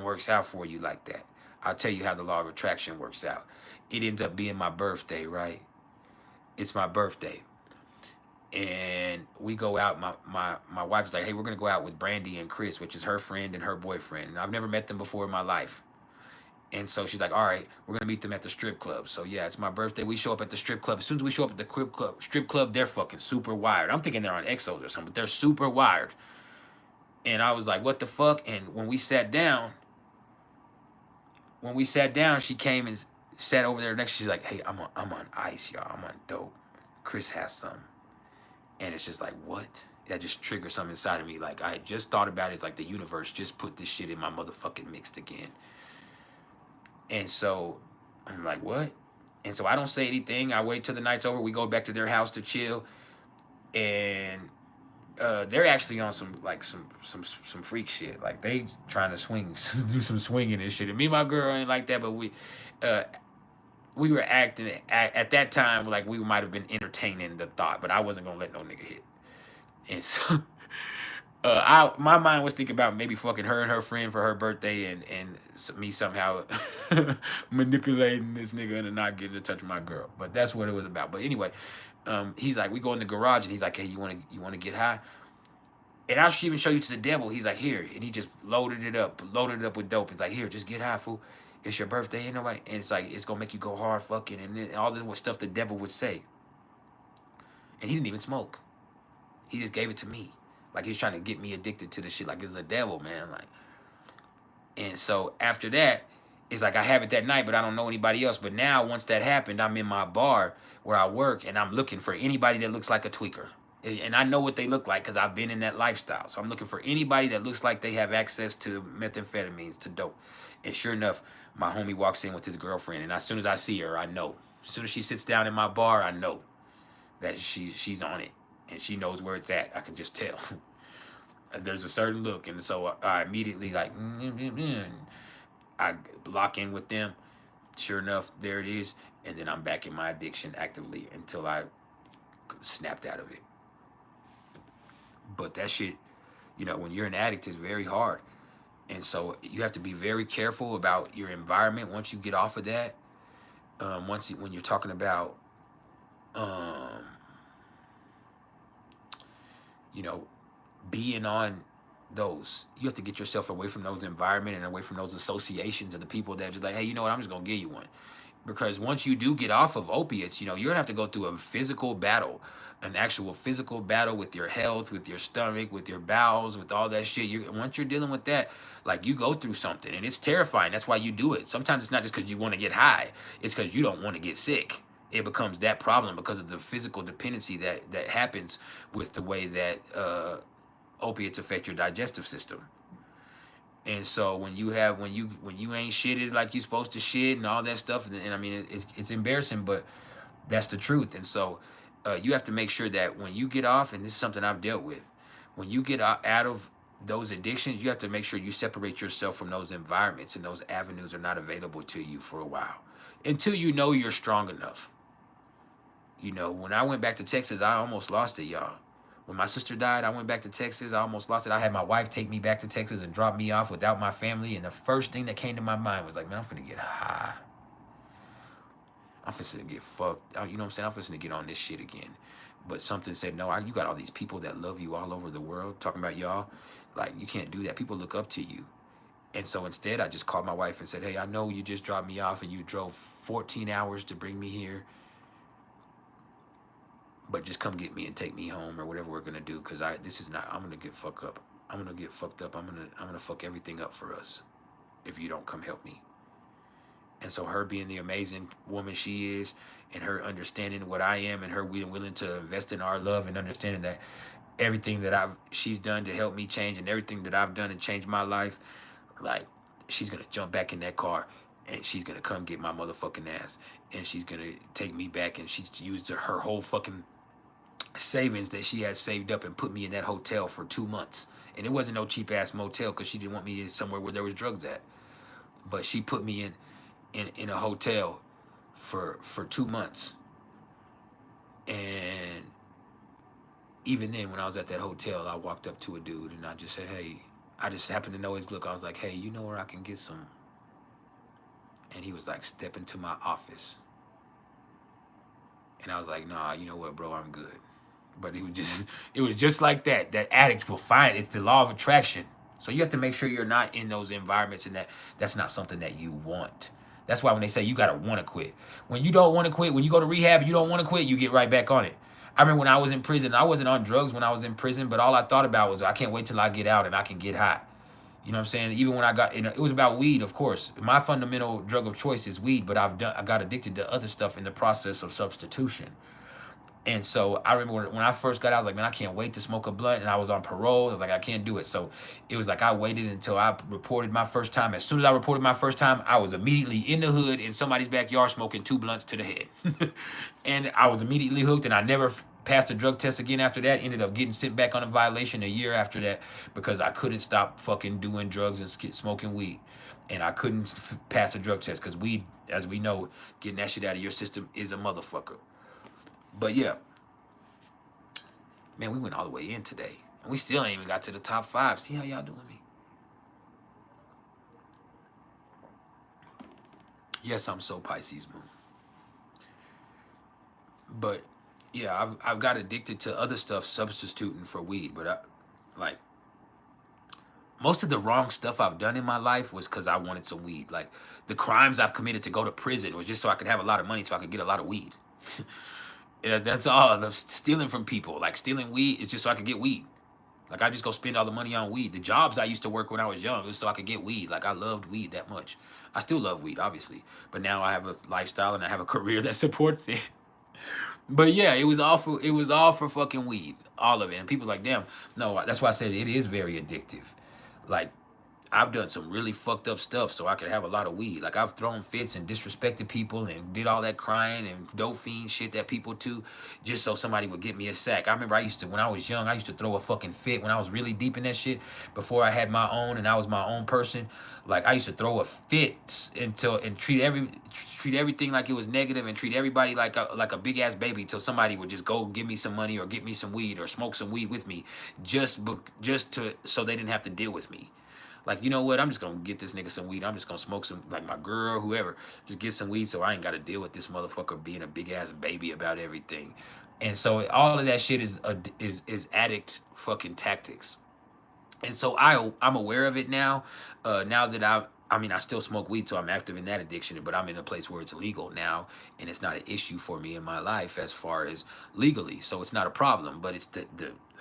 works out for you like that. I'll tell you how the law of attraction works out. It ends up being my birthday, right? It's my birthday. And we go out, my wife's like, hey, we're going to go out with Brandy and Chris, which is her friend and her boyfriend. And I've never met them before in my life. And so she's like, all right, we're going to meet them at the strip club. So yeah, it's my birthday. We show up at the strip club. As soon as we show up at the strip club, they're fucking super wired. I'm thinking they're on Exos or something, but they're super wired. And I was like, what the fuck? And when we sat down, she came and sat over there next. She's like, hey, I'm on ice, y'all. I'm on dope. Chris has some. And it's just like, what? That just triggered something inside of me. Like, I had just thought about it. It's like the universe just put this shit in my motherfucking mix again. And so I'm like, what? And so I don't say anything. I wait till the night's over. We go back to their house to chill. And they're actually on some freak shit. Like they trying to swing, do some swinging and shit. And me and my girl ain't like that, but we were acting at that time like we might have been entertaining the thought, but I wasn't gonna let no nigga hit. And so my mind was thinking about maybe fucking her and her friend for her birthday, and me somehow manipulating this nigga into not getting in touch with my girl. But that's what it was about. But anyway, he's like, we go in the garage, and he's like, hey, you wanna get high? And I'll even show you to the devil. He's like, here, and he just loaded it up with dope. It's like, here, just get high, fool. It's your birthday, ain't nobody. And it's like, it's gonna make you go hard fucking, and then all this stuff the devil would say. And he didn't even smoke. He just gave it to me. Like he's trying to get me addicted to the shit. Like it's the devil, man. Like, and so after that, it's like I have it that night, but I don't know anybody else. But now, once that happened, I'm in my bar where I work, and I'm looking for anybody that looks like a tweaker. And I know what they look like because I've been in that lifestyle. So I'm looking for anybody that looks like they have access to methamphetamines, to dope. And sure enough, my homie walks in with his girlfriend. And as soon as I see her, I know. As soon as she sits down in my bar, I know that she's on it. And she knows where it's at. I can just tell. There's a certain look. And so I immediately like, I lock in with them. Sure enough, there it is. And then I'm back in my addiction actively until I snapped out of it. But that shit, you know, when you're an addict, it's very hard. And so you have to be very careful about your environment once you get off of that. When you're talking about, um, you know, being on those, you have to get yourself away from those environment and away from those associations of the people that are just like, hey, you know what, I'm just gonna give you one. Because once you do get off of opiates, you know, you're gonna have to go through a physical battle, an actual physical battle with your health, with your stomach, with your bowels, with all that shit. Once you're dealing with that, like, you go through something, and it's terrifying. That's why you do it. Sometimes it's not just because you want to get high; it's because you don't want to get sick. It becomes that problem because of the physical dependency that happens with the way that opiates affect your digestive system. And so when you ain't shitted like you supposed to shit and all that stuff, and I mean, it's embarrassing, but that's the truth. And so you have to make sure that when you get off, and this is something I've dealt with, when you get out of those addictions, you have to make sure you separate yourself from those environments, and those avenues are not available to you for a while until you know you're strong enough. You know, when I went back to Texas, I almost lost it, y'all. When my sister died, I went back to Texas. I almost lost it. I had my wife take me back to Texas and drop me off without my family. And the first thing that came to my mind was like, man, I'm finna get high. I'm finna get fucked. You know what I'm saying? I'm finna get on this shit again. But something said, no, you got all these people that love you all over the world talking about y'all. Like, you can't do that. People look up to you. And so instead, I just called my wife and said, hey, I know you just dropped me off and you drove 14 hours to bring me here, but just come get me and take me home or whatever we're gonna do, because this is not, I'm gonna get fucked up. I'm gonna get fucked up. I'm gonna fuck everything up for us if you don't come help me. And so her being the amazing woman she is, and her understanding what I am, and her being willing to invest in our love, and understanding that everything that she's done to help me change, and everything that I've done to change my life, like, she's gonna jump back in that car and she's gonna come get my motherfucking ass, and she's gonna take me back, and she's used her whole fucking savings that she had saved up and put me in that hotel for 2 months. And it wasn't no cheap ass motel, because she didn't want me somewhere where there was drugs at. But she put me in a hotel for 2 months. And even then, when I was at that hotel, I walked up to a dude and I just said, hey, I just happened to know his look. I was like, hey, you know where I can get some? And he was like, step into my office. And I was like, nah, you know what, bro, I'm good. But it was just like that. That addicts will find it's the law of attraction. So you have to make sure you're not in those environments, and that's not something that you want. That's why when they say you gotta want to quit, when you don't want to quit, when you go to rehab, you don't want to quit, you get right back on it. I remember when I was in prison, I wasn't on drugs when I was in prison, but all I thought about was I can't wait till I get out and I can get high. You know what I'm saying? Even when I got, it was about weed, of course. My fundamental drug of choice is weed, but I got addicted to other stuff in the process of substitution. And so I remember when I first got out, I was like, man, I can't wait to smoke a blunt. And I was on parole. I was like, I can't do it. So it was like I waited until I reported my first time. As soon as I reported my first time, I was immediately in the hood in somebody's backyard smoking 2 blunts to the head. And I was immediately hooked, and I never passed a drug test again after that. Ended up getting sent back on a violation a year after that because I couldn't stop fucking doing drugs and smoking weed. And I couldn't pass a drug test because weed, as we know, getting that shit out of your system is a motherfucker. But yeah, man, we went all the way in today, and we still ain't even got to the top 5. See how y'all doing me? Yes, I'm so Pisces moon. But yeah, I've got addicted to other stuff substituting for weed. But most of the wrong stuff I've done in my life was because I wanted some weed. Like, the crimes I've committed to go to prison was just so I could have a lot of money so I could get a lot of weed. Yeah, that's all. The stealing from people, like stealing weed, is just so I could get weed. Like, I just go spend all the money on weed. The jobs I used to work when I was young, it was so I could get weed. Like, I loved weed that much. I still love weed, obviously. But now I have a lifestyle and I have a career that supports it. But yeah, it was all for fucking weed. All of it. And people like, damn, no, that's why I said it is very addictive. Like, I've done some really fucked up stuff so I could have a lot of weed. Like I've thrown fits and disrespected people and did all that crying and dope fiend shit that people do just so somebody would get me a sack. I remember I used to, when I was young, I used to throw a fucking fit when I was really deep in that shit before I had my own and I was my own person. Like I used to throw a fit until and treat everything like it was negative and treat everybody like a big ass baby till somebody would just go give me some money or get me some weed or smoke some weed with me just to so they didn't have to deal with me. Like, you know what? I'm just gonna get this nigga some weed. I'm just gonna smoke some, like my girl, whoever. Just get some weed so I ain't gotta deal with this motherfucker being a big ass baby about everything. And so all of that shit is addict fucking tactics. And so I'm aware of it now. Now that I mean I still smoke weed, so I'm active in that addiction, but I'm in a place where it's legal now, and it's not an issue for me in my life as far as legally. So it's not a problem, but it's the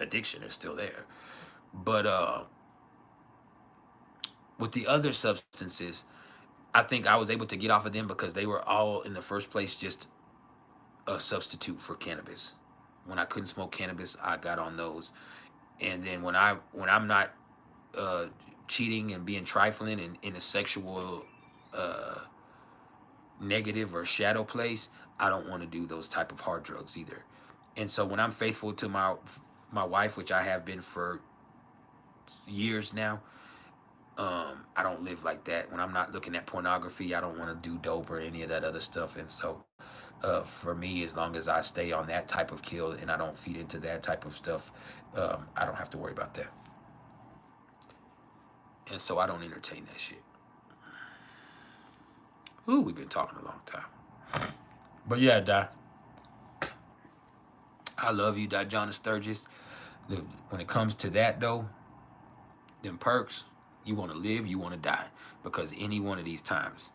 addiction is still there. But with the other substances, I think I was able to get off of them because they were all in the first place just a substitute for cannabis. When I couldn't smoke cannabis, I got on those. And then when I'm not uh, cheating and being trifling and in a sexual uh, negative or shadow place, I don't want to do those type of hard drugs either. And so when I'm faithful to my wife, which I have been for years now, I don't live like that. When I'm not looking at pornography, I don't want to do dope or any of that other stuff. And so, for me, as long as I stay on that type of kill and I don't feed into that type of stuff, I don't have to worry about that. And so I don't entertain that shit. Ooh, we've been talking a long time. But yeah, Di, I love you, Di John Sturgis. When it comes to that though, them perks, you want to live, you want to die. Because any one of these times,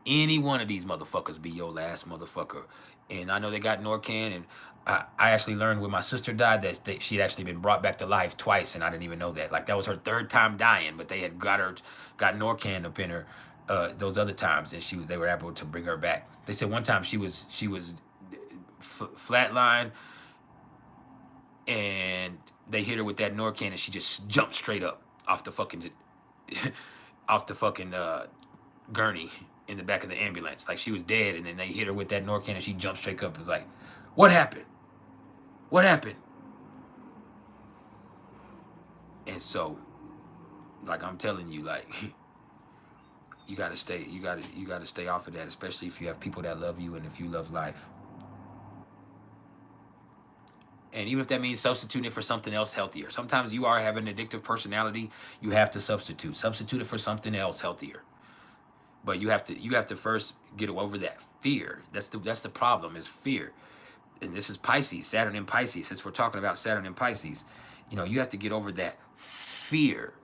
any one of these motherfuckers be your last motherfucker. And I know they got Norcan, and I actually learned when my sister died that she'd actually been brought back to life twice, and I didn't even know that. Like that was her third time dying, but they had got Norcan up in her those other times, and they were able to bring her back. They said one time she was flatline, and they hit her with that Norcan, and she just jumped straight up off the fucking off the fucking gurney in the back of the ambulance. Like she was dead, and then they hit her with that Norcan, and she jumped straight up. It was like, what happened? What happened? And so, like I'm telling you, like you gotta stay off of that, especially if you have people that love you and if you love life. And even if that means substituting it for something else healthier. Sometimes you are having an addictive personality, you have to substitute it for something else healthier. But you have to first get over that fear. That's the problem, is fear. And this is Pisces, Saturn in Pisces. Since we're talking about Saturn in Pisces, you have to get over that fear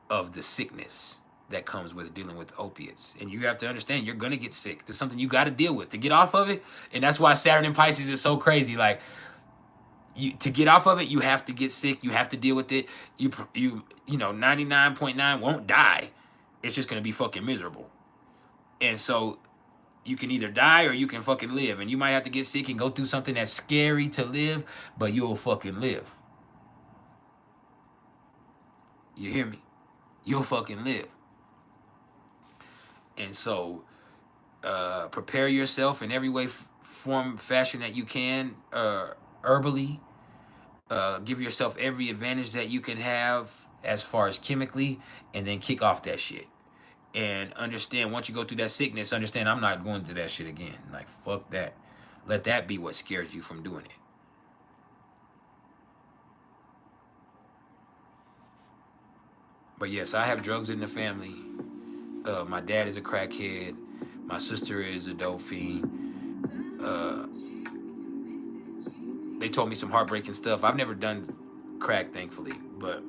of the sickness that comes with dealing with opiates. And you have to understand you're gonna get sick. There's something you got to deal with to get off of it. And that's why Saturn in Pisces is so crazy. Like to get off of it, you have to get sick. You have to deal with it. You 99.9 won't die. It's just gonna be fucking miserable. And so you can either die or you can fucking live. And you might have to get sick and go through something that's scary to live, but you'll fucking live. You hear me? You'll fucking live. And so prepare yourself in every way, form, fashion that you can, herbally. Give yourself every advantage that you can have as far as chemically, and then kick off that shit. And understand, once you go through that sickness, understand I'm not going through that shit again. Like, fuck that. Let that be what scares you from doing it. But yes, I have drugs in the family. My dad is a crackhead. My sister is a dope fiend. They told me some heartbreaking stuff. I've never done crack, thankfully, but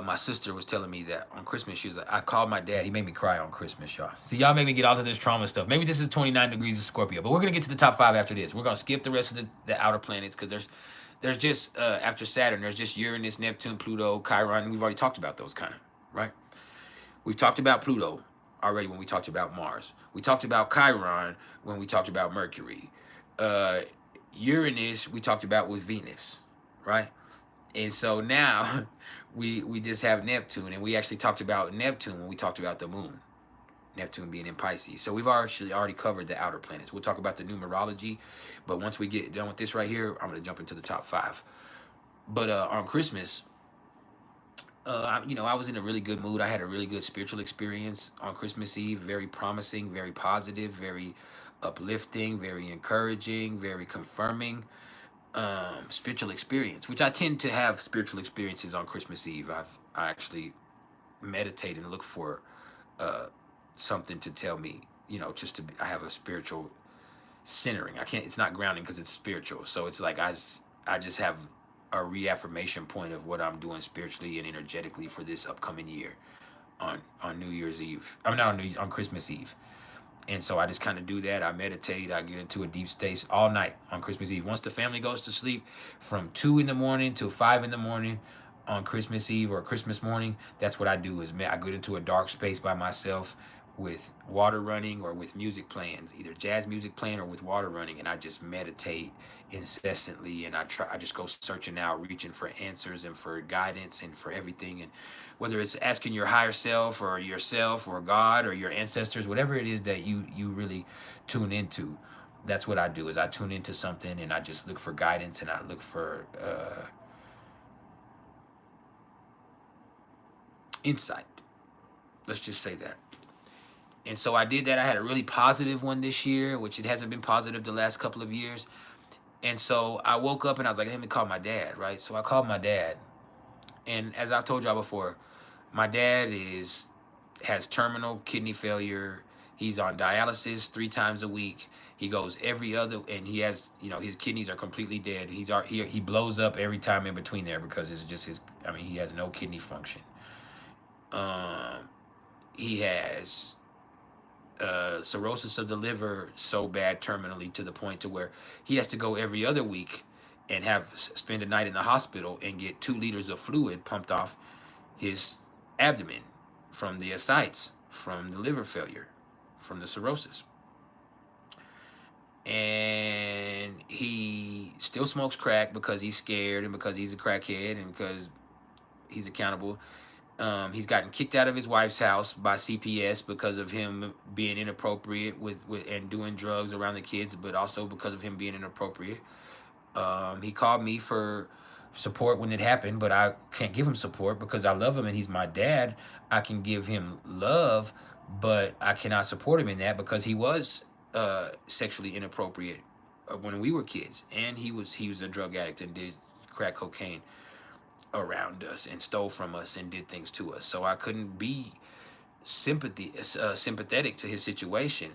my sister was telling me that on Christmas, she was like, I called my dad. He made me cry on Christmas, y'all. See, y'all made me get all of this trauma stuff. Maybe this is 29 degrees of Scorpio, but we're going to get to the top 5 after this. We're going to skip the rest of the outer planets because there's just, after Saturn, there's just Uranus, Neptune, Pluto, Chiron. We've already talked about those kind of, right? We've talked about Pluto already when we talked about Mars. We talked about Chiron when we talked about Mercury. Uranus, we talked about with Venus, right? And so now we just have Neptune, and we actually talked about Neptune when we talked about the moon. Neptune being in Pisces. So we've actually already covered the outer planets. We'll talk about the numerology, but once we get done with this right here, I'm gonna jump into the top 5. But on Christmas, I was in a really good mood. I had a really good spiritual experience on Christmas Eve. Very promising, very positive, very uplifting, very encouraging, very confirming spiritual experience. Which I tend to have spiritual experiences on Christmas Eve. I actually meditate and look for uh, something to tell me. Just to be, I have a spiritual centering. I can't. It's not grounding because it's spiritual. So it's like I just have a reaffirmation point of what I'm doing spiritually and energetically for this upcoming year on New Year's Eve. I'm not on Christmas Eve. And so I just kind of do that. I meditate. I get into a deep state all night on Christmas Eve. Once the family goes to sleep, from 2 in the morning till 5 in the morning on Christmas Eve or Christmas morning, that's what I do. Is I get into a dark space by myself with water running or with music playing, either jazz music playing or with water running, and I just meditate incessantly, and I just go searching out, reaching for answers and for guidance and for everything. And whether it's asking your higher self or yourself or God or your ancestors, whatever it is that you really tune into, that's what I do. Is I tune into something and I just look for guidance, and I look for insight. Let's just say that. And so I did that. I had a really positive one this year, which it hasn't been positive the last couple of years. And so I woke up and I was like, let me call my dad, right? So I called my dad. And as I've told y'all before, my dad has terminal kidney failure. He's on dialysis 3 times a week. He goes every other, and he has, his kidneys are completely dead. He blows up every time in between there because it's just he has no kidney function. He has cirrhosis of the liver so bad terminally to the point to where he has to go every other week and spend a night in the hospital and get 2 liters of fluid pumped off his abdomen from the ascites, from the liver failure, from the cirrhosis. And he still smokes crack because he's scared and because he's a crackhead and because he's accountable. He's gotten kicked out of his wife's house by CPS because of him being inappropriate with and doing drugs around the kids, but also because of him being inappropriate. He called me for support when it happened, but I can't give him support because I love him and he's my dad. I can give him love, but I cannot support him in that because he was sexually inappropriate when we were kids, and he was a drug addict and did crack cocaine around us and stole from us and did things to us. So I couldn't be sympathetic to his situation.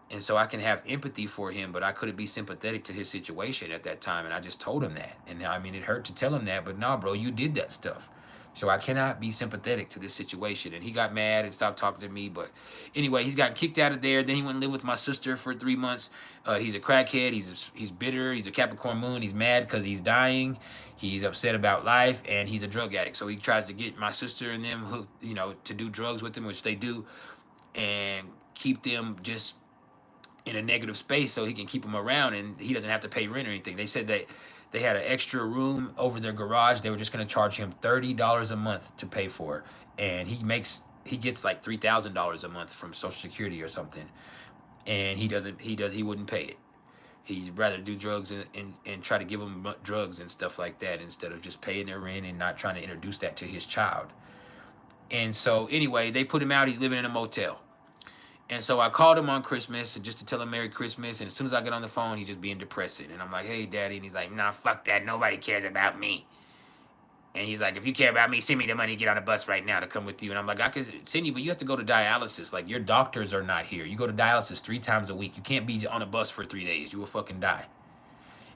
And so I can have empathy for him, but I couldn't be sympathetic to his situation at that time. And I just told him that. And it hurt to tell him that, but nah, bro, you did that stuff. So I cannot be sympathetic to this situation. And he got mad and stopped talking to me. But anyway, he's gotten kicked out of there. Then he went and lived with my sister for 3 months. He's a crackhead. He's bitter. He's a Capricorn moon. He's mad because he's dying. He's upset about life, and he's a drug addict. So he tries to get my sister and them hooked, to do drugs with him, which they do, and keep them just in a negative space so he can keep them around and he doesn't have to pay rent or anything. They said that they had an extra room over their garage. They were just going to charge him $30 a month to pay for it. And he gets like $3,000 a month from Social Security or something. And he wouldn't pay it. He'd rather do drugs and try to give them drugs and stuff like that instead of just paying their rent and not trying to introduce that to his child. And so anyway, they put him out. He's living in a motel. And so I called him on Christmas just to tell him Merry Christmas. And as soon as I get on the phone, he's just being depressing. And I'm like, hey, Daddy. And he's like, nah, fuck that. Nobody cares about me. And he's like, if you care about me, send me the money to get on a bus right now to come with you. And I'm like, I could send you, but you have to go to dialysis. Like, your doctors are not here. You go to dialysis 3 times a week. You can't be on a bus for 3 days. You will fucking die.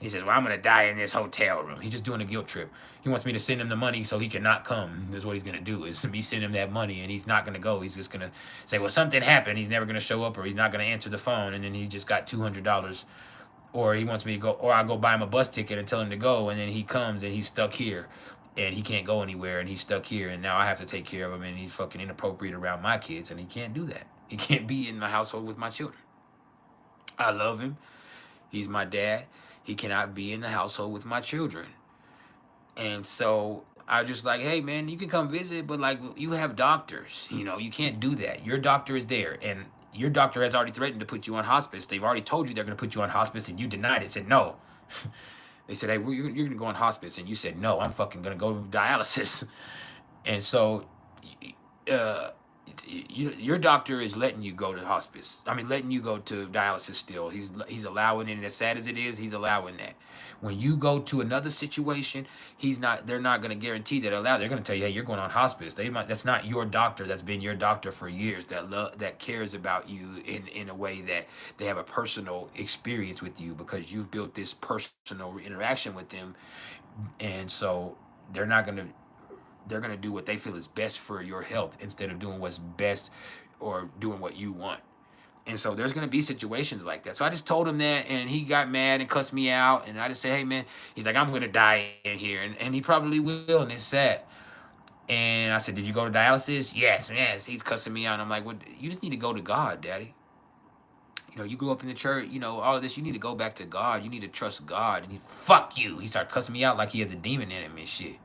He says, well, I'm going to die in this hotel room. He's just doing a guilt trip. He wants me to send him the money so he cannot come. That's what he's going to do, is me send him that money, and he's not going to go. He's just going to say, well, something happened. He's never going to show up, or he's not going to answer the phone, and then he just got $200. Or he wants me to go, or I'll go buy him a bus ticket and tell him to go, and then he comes, and he's stuck here, and he can't go anywhere, and he's stuck here, and now I have to take care of him, and he's fucking inappropriate around my kids, and he can't do that. He can't be in my household with my children. I love him. He's my dad. He cannot be in the household with my children. And so I just like, hey man, you can come visit, but like you have doctors, you know, you can't do that. Your doctor is there, and your doctor has already threatened to put you on hospice. They've already told you they're going to put you on hospice, and you denied it. Said no. They said, hey, you're going to go on hospice, and you said no. I'm fucking going to go to dialysis. And so, uh, your doctor is letting you go to hospice. I mean, letting you go to dialysis still. He's allowing it, and as sad as it is, he's allowing that. When you go to another situation, he's not. They're not going to guarantee that allow. They're going to tell you, hey, you're going on hospice. They might. That's not your doctor. That's been your doctor for years. That cares about you in a way that they have a personal experience with you because you've built this personal interaction with them, and so they're not going to they're going to do what they feel is best for your health instead of doing what's best or doing what you want. And so there's going to be situations like that. So I just told him that, and he got mad and cussed me out. And I just said, hey, man, he's like, I'm going to die in here. And he probably will, and it's sad. And I said, did you go to dialysis? Yes, yes. He's cussing me out. And I'm like, well, you just need to go to God, daddy. You know, you grew up in the church, you know, all of this. You need to go back to God. You need to trust God. And he, fuck you. He started cussing me out like he has a demon in him and shit.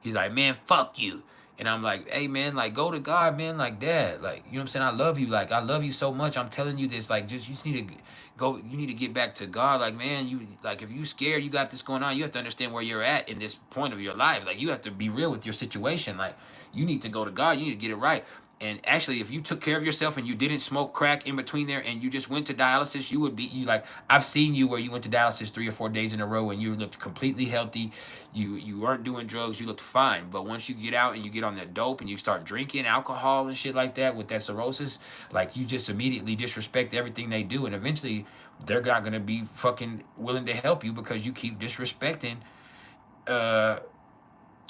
He's like, man, fuck you. And I'm like, hey, man, like, go to God, man, like, dad. Like, you know what I'm saying? I love you. Like, I love you so much. I'm telling you this. Like, just, you just need to go. You need to get back to God. Like, man, you, like, if you scared, you got this going on, you have to understand where you're at in this point of your life. Like, you have to be real with your situation. Like, you need to go to God. You need to get it right. And actually, if you took care of yourself and you didn't smoke crack in between there and you just went to dialysis, you would be you like I've seen you where you went to dialysis 3 or 4 days in a row and you looked completely healthy. You weren't doing drugs, you looked fine. But once you get out and you get on that dope and you start drinking alcohol and shit like that with that cirrhosis, like you just immediately disrespect everything they do, and eventually they're not gonna be fucking willing to help you because you keep disrespecting uh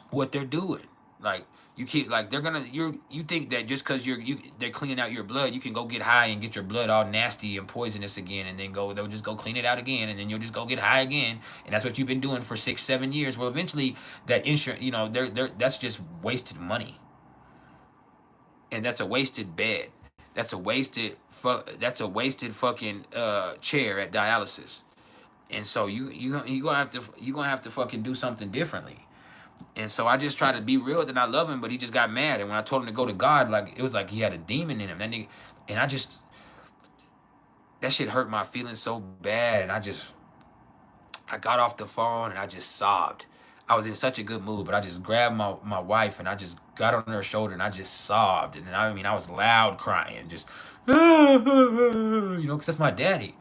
what they're doing. Like you keep like they're gonna you think that just because they're cleaning out your blood, you can go get high and get your blood all nasty and poisonous again, and then they'll just go clean it out again, and then you'll just go get high again, and that's what you've been doing for 6 7 years. Well, eventually that insurance, you know, they're that's just wasted money, and that's a wasted bed, that's a wasted fucking chair at dialysis, and so you gonna have to fucking do something differently. And so I just tried to be real that I love him, but he just got mad. And when I told him to go to God, like it was like he had a demon in him. That nigga, and that shit hurt my feelings so bad. And I got off the phone and I just sobbed. I was in such a good mood, but I just grabbed my wife and I just got on her shoulder and I just sobbed. And I mean, I was loud crying, just, you know, because that's my daddy.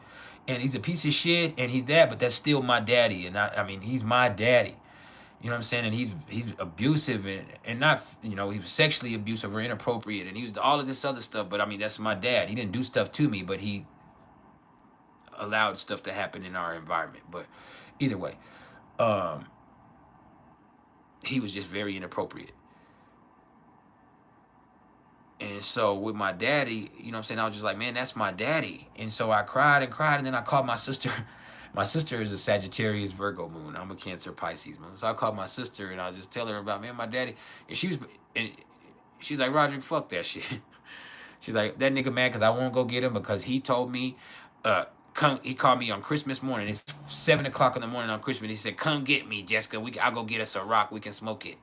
And he's a piece of shit and he's that, but that's still my daddy. And I mean, he's my daddy. You know what I'm saying? And he's abusive and not, you know, he was sexually abusive or inappropriate and he was all of this other stuff. But I mean, that's my dad. He didn't do stuff to me, but he allowed stuff to happen in our environment. But either way, um, he was just very inappropriate. And so with my daddy, you know what I'm saying? I was just like, man, that's my daddy. And so I cried and cried. And then I called my sister. My sister is a Sagittarius Virgo moon. I'm a Cancer Pisces moon. So I called my sister and I just tell her about, man, my daddy. And she's like, Roderick, fuck that shit. She's like, that nigga mad because I won't go get him because he told me, he called me on Christmas morning. It's 7 o'clock in the morning on Christmas. He said, come get me, Jessica. I'll go get us a rock. We can smoke it.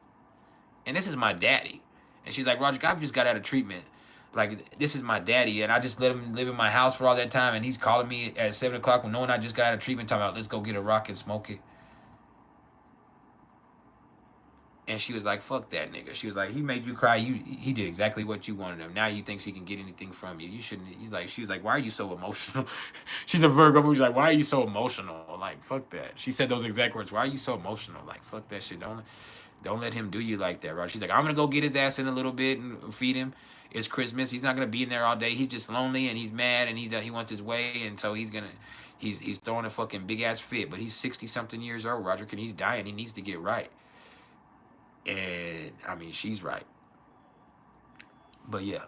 And this is my daddy. And she's like, Roger, I've just got out of treatment. Like, this is my daddy, and I just let him live in my house for all that time, and he's calling me at 7 o'clock when knowing I just got out of treatment, talking about, let's go get a rock and smoke it. And she was like, fuck that nigga. She was like, he made you cry. He did exactly what you wanted him. Now he thinks he can get anything from you. You shouldn't. She was like, why are you so emotional? She's a Virgo. She's like, why are you so emotional? Like, fuck that. She said those exact words. Why are you so emotional? Like, fuck that shit. Don't let him do you like that, right? She's like, I'm gonna go get his ass in a little bit and feed him. It's Christmas. He's not gonna be in there all day. He's just lonely and he's mad and he wants his way, and so he's throwing a fucking big ass fit. But he's 60 something years old, Roger, and he's dying. He needs to get right. And I mean, she's right. But yeah,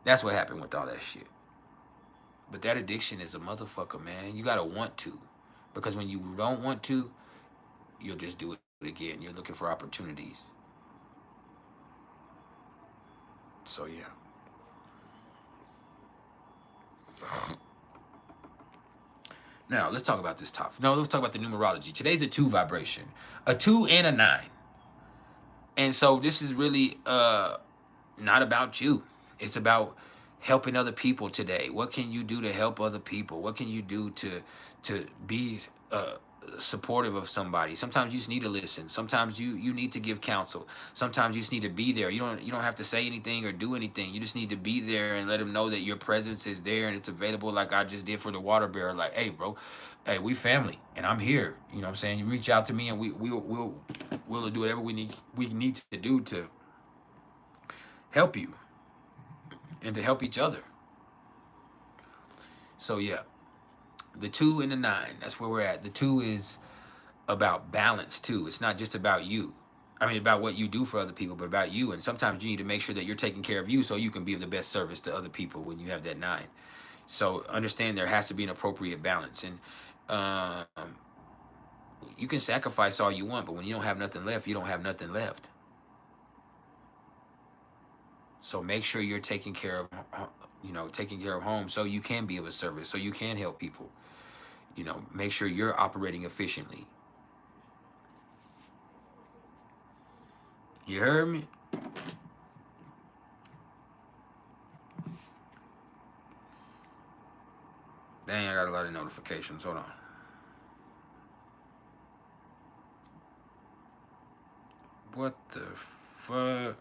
that's what happened with all that shit. But that addiction is a motherfucker, man. You gotta want to, because when you don't want to, you'll just do it again. You're looking for opportunities. So yeah. Now, let's talk about this top. No, let's talk about the numerology. Today's a 2 vibration, a 2 and a 9. And so this is really not about you. It's about helping other people today. What can you do to help other people? What can you do to be supportive of somebody? Sometimes you just need to listen. Sometimes you need to give counsel. Sometimes you just need to be there. You don't have to say anything or do anything. You just need to be there and let them know that your presence is there and it's available, like I just did for the water bearer. Like, hey, bro, hey, we family and I'm here. You know what I'm saying? You reach out to me and we'll do whatever we need to do to help you and to help each other. So yeah, the 2 and the 9, that's where we're at. The 2 is about balance too. It's not just about you. I mean, about what you do for other people, but about you. And sometimes you need to make sure that you're taking care of you so you can be of the best service to other people when you have that 9. So understand there has to be an appropriate balance. And you can sacrifice all you want, but when you don't have nothing left, you don't have nothing left. So make sure you're taking care of, taking care of home so you can be of a service, so you can help people. Make sure you're operating efficiently. You heard me? Dang, I got a lot of notifications. Hold on. What the fuck?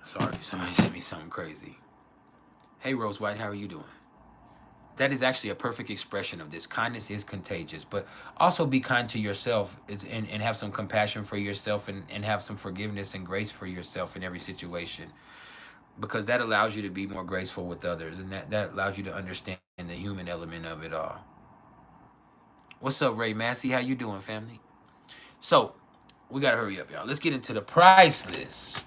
Sorry, somebody sent me something crazy. Hey, Rose White, how are you doing? That is actually a perfect expression of this. Kindness is contagious, but also be kind to yourself and have some compassion for yourself and have some forgiveness and grace for yourself in every situation, because that allows you to be more graceful with others, and that allows you to understand the human element of it all. What's up, Ray Massey? How you doing, family? So, we got to hurry up, y'all. Let's get into the PrIcElEs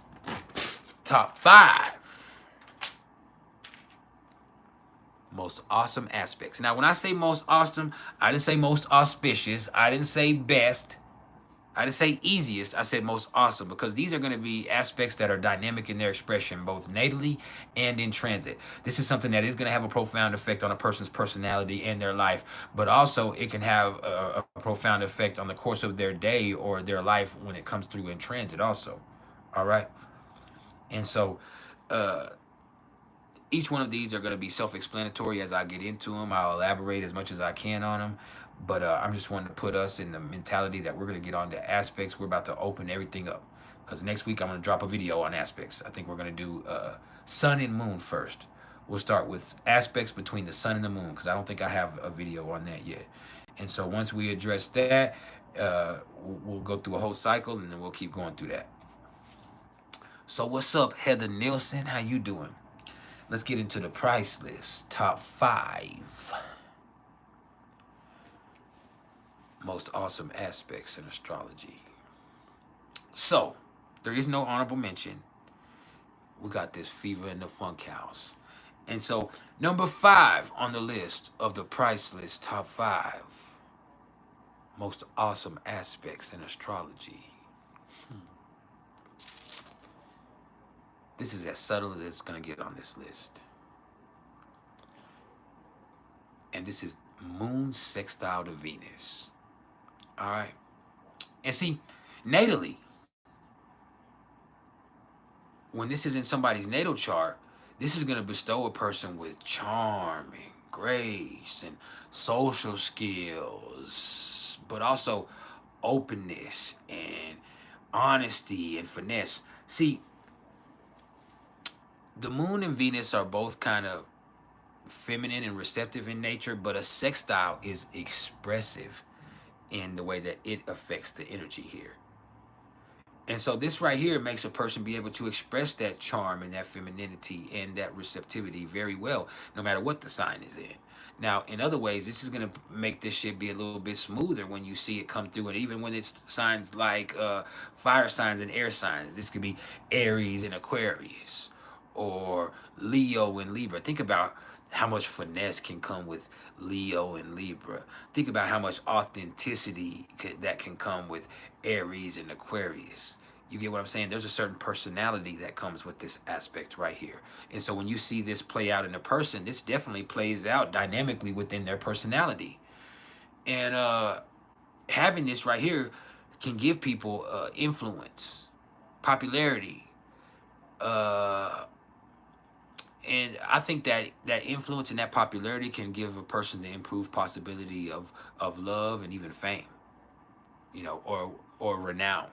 top 5 most awesome aspects. Now, when I say most awesome, I didn't say most auspicious. I didn't say best. I didn't say easiest. I said most awesome, because these are going to be aspects that are dynamic in their expression, both natally and in transit. This is something that is going to have a profound effect on a person's personality and their life, but also it can have a profound effect on the course of their day or their life when it comes through in transit also. All right. And so, each one of these are going to be self-explanatory as I get into them. I'll elaborate as much as I can on them. But I'm just wanting to put us in the mentality that we're going to get on to aspects. We're about to open everything up, because next week I'm going to drop a video on aspects. I think we're going to do sun and moon first. We'll start with aspects between the sun and the moon, because I don't think I have a video on that yet. And so once we address that, we'll go through a whole cycle, and then we'll keep going through that. So what's up, Heather Nielsen? How you doing? Let's get into the PrIcElEs top 5 most awesome aspects in astrology. So, there is no honorable mention. We got this fever in the funk house. And so, number 5 on the list of the PrIcElEs top 5 most awesome aspects in astrology. This is as subtle as it's going to get on this list. And this is Moon sextile to Venus. All right. And see, natally, when this is in somebody's natal chart, this is going to bestow a person with charm and grace and social skills, but also openness and honesty and finesse. See, the moon and Venus are both kind of feminine and receptive in nature, but a sextile is expressive in the way that it affects the energy here. And so this right here makes a person be able to express that charm and that femininity and that receptivity very well, no matter what the sign is in. Now, in other ways, this is going to make this shit be a little bit smoother when you see it come through. And even when it's signs like fire signs and air signs, this could be Aries and Aquarius, or Leo and Libra. Think about how much finesse can come with Leo and Libra. Think about how much authenticity that can come with Aries and Aquarius. You get what I'm saying? There's a certain personality that comes with this aspect right here. And so when you see this play out in a person, this definitely plays out dynamically within their personality. And having this right here can give people influence, popularity, uh, and I think that that influence and that popularity can give a person the improved possibility of love and even fame, you know, or renown.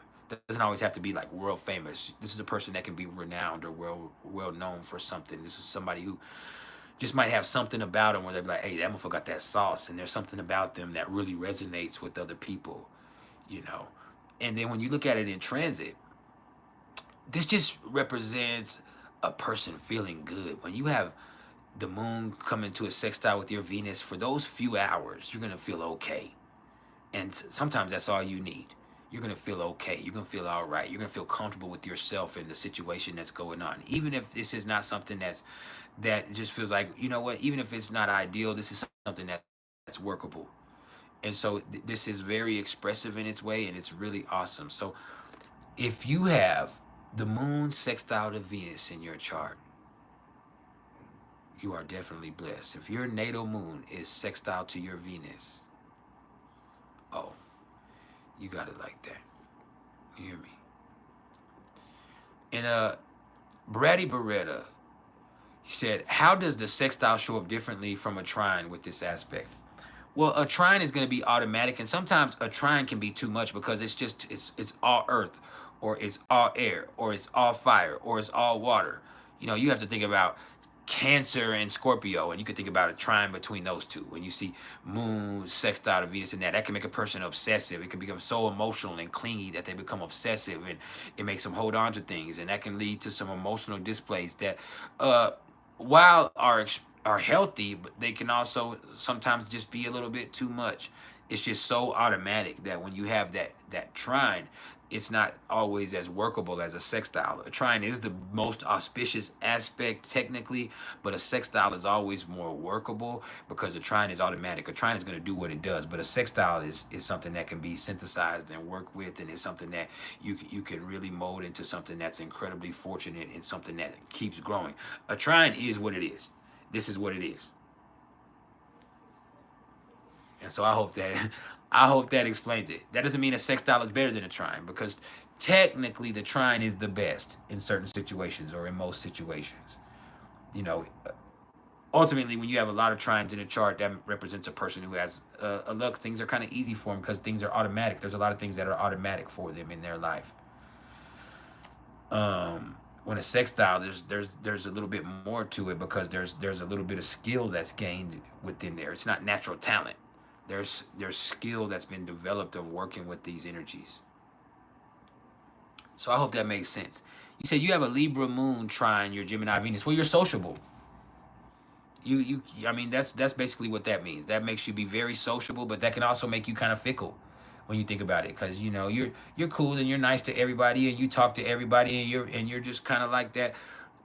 Doesn't always have to be like world famous. This is a person that can be renowned or well known for something. This is somebody who just might have something about them where they're like, hey, that motherfucker got that sauce, and there's something about them that really resonates with other people, you know. And then when you look at it in transit, this just represents a person feeling good. When you have the moon come into a sextile with your Venus, for those few hours, you're gonna feel okay. And sometimes that's all you need. You're gonna feel okay. You're gonna feel all right. You're gonna feel comfortable with yourself and the situation that's going on. Even if this is not something that just feels like, you know what, even if it's not ideal, this is something that's workable. And so this is very expressive in its way, and it's really awesome. So if you have the moon sextile to Venus in your chart, you are definitely blessed. If your natal moon is sextile to your Venus, oh, you got it like that. You hear me? And Brady Beretta, he said, how does the sextile show up differently from a trine with this aspect? Well, a trine is going to be automatic, and sometimes a trine can be too much because it's all earth, or it's all air, or it's all fire, or it's all water. You know, you have to think about Cancer and Scorpio, and you could think about a trine between those two. When you see moon sextile to Venus and that can make a person obsessive. It can become so emotional and clingy that they become obsessive, and it makes them hold on to things, and that can lead to some emotional displays that, while are healthy, but they can also sometimes just be a little bit too much. It's just so automatic that when you have that trine, it's not always as workable as a sextile. A trine is the most auspicious aspect technically, but a sextile is always more workable because a trine is automatic. A trine is going to do what it does, but a sextile is something that can be synthesized and worked with, and it's something that you can really mold into something that's incredibly fortunate and something that keeps growing. A trine is what it is. This is what it is. And so I hope that explains it. That doesn't mean a sextile is better than a trine, because technically the trine is the best in certain situations or in most situations. You know, ultimately when you have a lot of trines in a chart, that represents a person who has a luck. Things are kind of easy for them because things are automatic. There's a lot of things that are automatic for them in their life. When a sextile, there's a little bit more to it because there's a little bit of skill that's gained within there. It's not natural talent. There's skill that's been developed of working with these energies. So I hope that makes sense. You said you have a Libra moon trine your Gemini Venus. Well, you're sociable. I mean, that's basically what that means. That makes you be very sociable, but that can also make you kind of fickle when you think about it, because you know you're cool and you're nice to everybody and you talk to everybody and you're just kind of like that.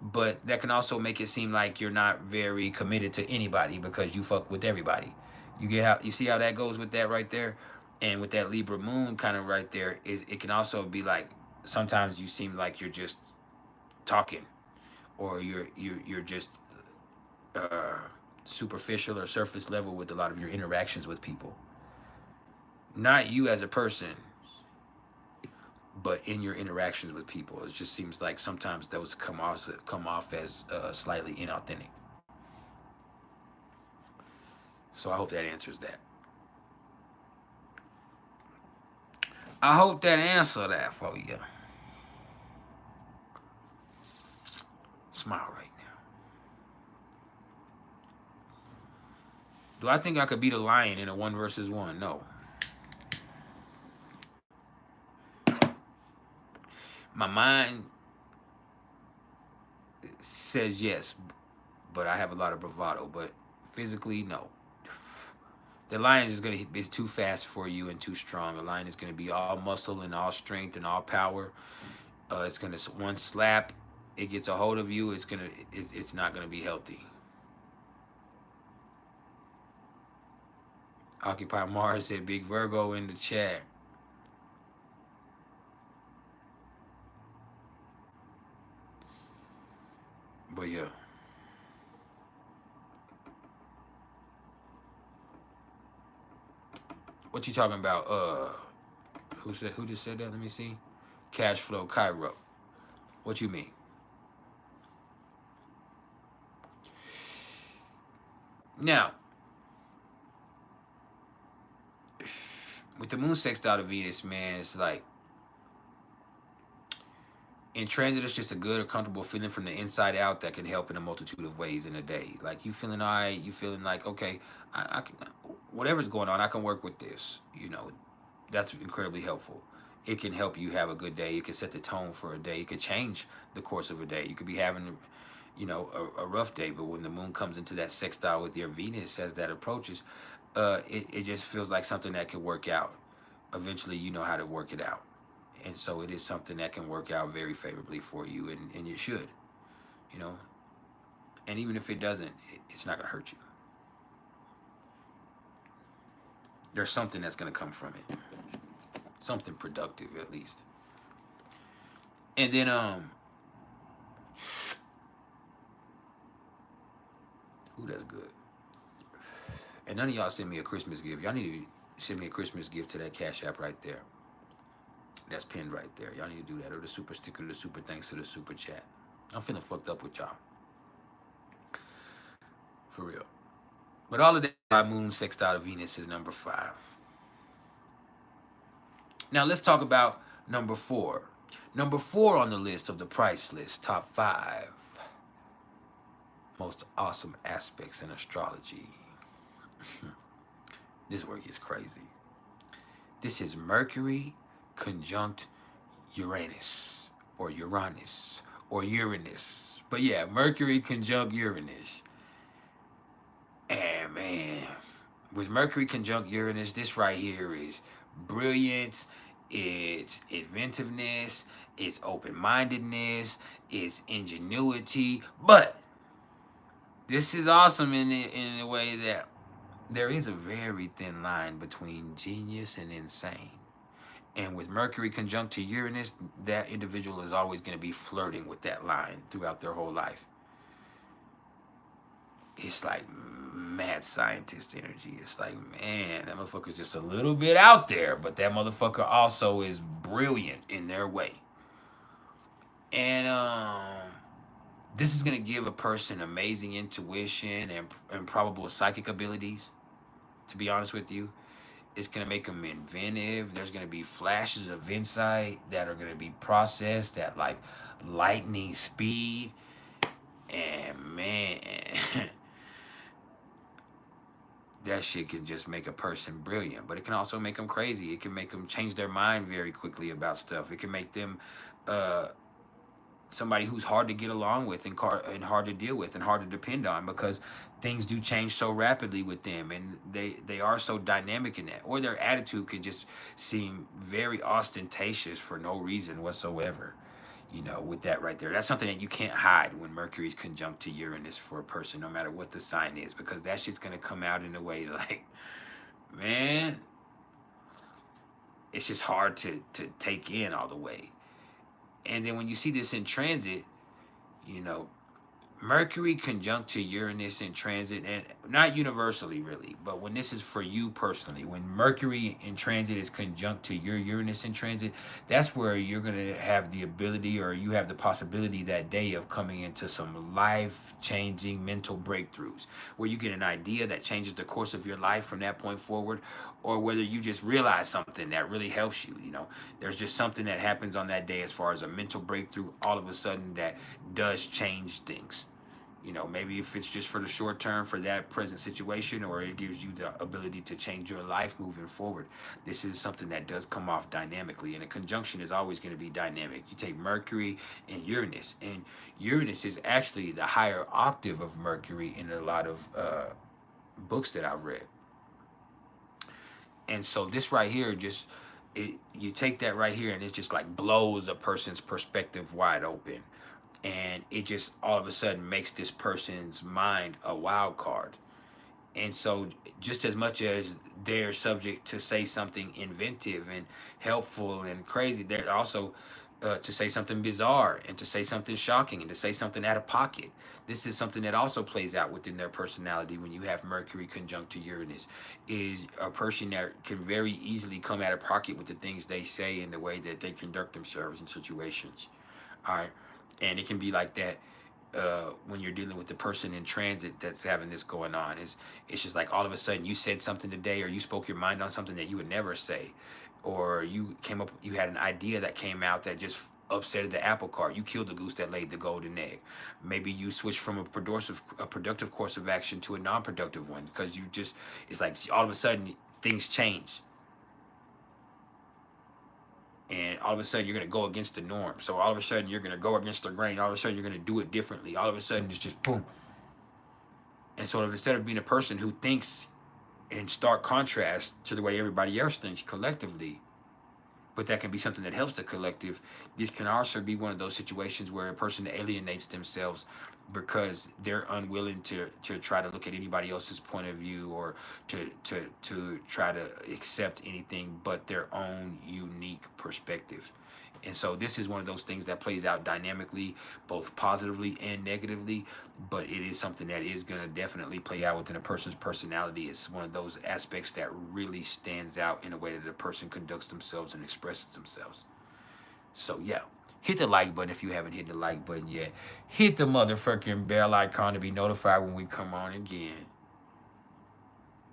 But that can also make it seem like you're not very committed to anybody because you fuck with everybody. You get how you see how that goes with that right there, and with that Libra moon kind of right there, it can also be like sometimes you seem like you're just talking, or you're just uh, superficial or surface level with a lot of your interactions with people. Not you as a person, but in your interactions with people. It just seems like sometimes those come off as slightly inauthentic. So I hope that answers that. I hope that answered that for you. Smile right now. Do I think I could beat a lion in a 1-versus-1? No. My mind says yes, but I have a lot of bravado. But physically, no. The lion is too fast for you and too strong. The lion is gonna be all muscle and all strength and all power. It's gonna one slap, it gets a hold of you. It's not gonna be healthy. Occupy Mars said Big Virgo in the chat. But yeah. What you talking about? Who just said that? Let me see. Cash flow Cairo. What you mean? Now, with the moon sextile to Venus, man, it's like in transit, it's just a good or comfortable feeling from the inside out that can help in a multitude of ways in a day. Like you feeling all right, you feeling like, okay, I can, whatever's going on, I can work with this. You know, that's incredibly helpful. It can help you have a good day. It can set the tone for a day. It could change the course of a day. You could be having, you know, a rough day, but when the moon comes into that sextile with your Venus as that approaches, it just feels like something that could work out. Eventually, you know how to work it out. And so it is something that can work out very favorably for you, and it should, you know. And even if it doesn't, it's not going to hurt you. There's something that's going to come from it. Something productive, at least. And then, ooh, that's good. And none of y'all send me a Christmas gift. Y'all need to send me a Christmas gift to that Cash App right there. That's pinned right there. Y'all need to do that. Or the super sticker, the super thanks to the super chat. I'm feeling fucked up with y'all. For real. But all of that, my moon sextile to Venus is number 5. Now let's talk about number 4. Number 4 on the list of the price list, top 5 most awesome aspects in astrology. This work is crazy. This is Mercury conjunct Uranus, or Uranus, or Uranus. But yeah, Mercury conjunct Uranus. And man, with Mercury conjunct Uranus, this right here is brilliance, it's inventiveness, it's open-mindedness, it's ingenuity. But this is awesome in a way that there is a very thin line between genius and insane. And with Mercury conjunct to Uranus, that individual is always going to be flirting with that line throughout their whole life. It's like mad scientist energy. It's like, man, that motherfucker's just a little bit out there, but that motherfucker also is brilliant in their way. And this is going to give a person amazing intuition and probable psychic abilities, to be honest with you. It's going to make them inventive. There's going to be flashes of insight that are going to be processed at like lightning speed. And man, that shit can just make a person brilliant. But it can also make them crazy. It can make them change their mind very quickly about stuff. It can make them somebody who's hard to get along with and hard to deal with and hard to depend on, because things do change so rapidly with them, and they are so dynamic in that. Or their attitude could just seem very ostentatious for no reason whatsoever, you know, with that right there. That's something that you can't hide when Mercury's conjunct to Uranus for a person, no matter what the sign is, because that shit's gonna come out in a way like, man, it's just hard to take in all the way. And then when you see this in transit, you know, Mercury conjunct to Uranus in transit, and not universally really, but when this is for you personally, when Mercury in transit is conjunct to your Uranus in transit, that's where you're going to have the ability, or you have the possibility that day, of coming into some life-changing mental breakthroughs, where you get an idea that changes the course of your life from that point forward, or whether you just realize something that really helps you. You know, there's just something that happens on that day as far as a mental breakthrough all of a sudden that does change things. You know, maybe if it's just for the short term for that present situation, or it gives you the ability to change your life moving forward. This is something that does come off dynamically, and a conjunction is always going to be dynamic. You take Mercury and Uranus is actually the higher octave of Mercury in a lot of books that I've read. And so this right here, just you take that right here, and it just like blows a person's perspective wide open. And it just all of a sudden makes this person's mind a wild card. And so just as much as they're subject to say something inventive and helpful and crazy, they're also to say something bizarre and to say something shocking and to say something out of pocket. This is something that also plays out within their personality when you have Mercury conjunct to Uranus. Is a person that can very easily come out of pocket with the things they say and the way that they conduct themselves in situations. All right, and it can be like that when you're dealing with the person in transit that's having this going on. It's just like all of a sudden you said something today, or you spoke your mind on something that you would never say, or you had an idea that came out that just upset the apple cart. You killed the goose that laid the golden egg. Maybe you switched from a productive course of action to a non-productive one because it's like all of a sudden things change. And all of a sudden you're going to go against the norm. So all of a sudden you're going to go against the grain. All of a sudden you're going to do it differently. All of a sudden it's just boom. And so instead of being a person who thinks in stark contrast to the way everybody else thinks collectively, but that can be something that helps the collective, this can also be one of those situations where a person alienates themselves because they're unwilling to try to look at anybody else's point of view, or to try to accept anything but their own unique perspective. And so this is one of those things that plays out dynamically, both positively and negatively, but it is something that is going to definitely play out within a person's personality. It's one of those aspects that really stands out in a way that a person conducts themselves and expresses themselves. So yeah, hit the like button if you haven't hit the like button yet. Hit the motherfucking bell icon to be notified when we come on again.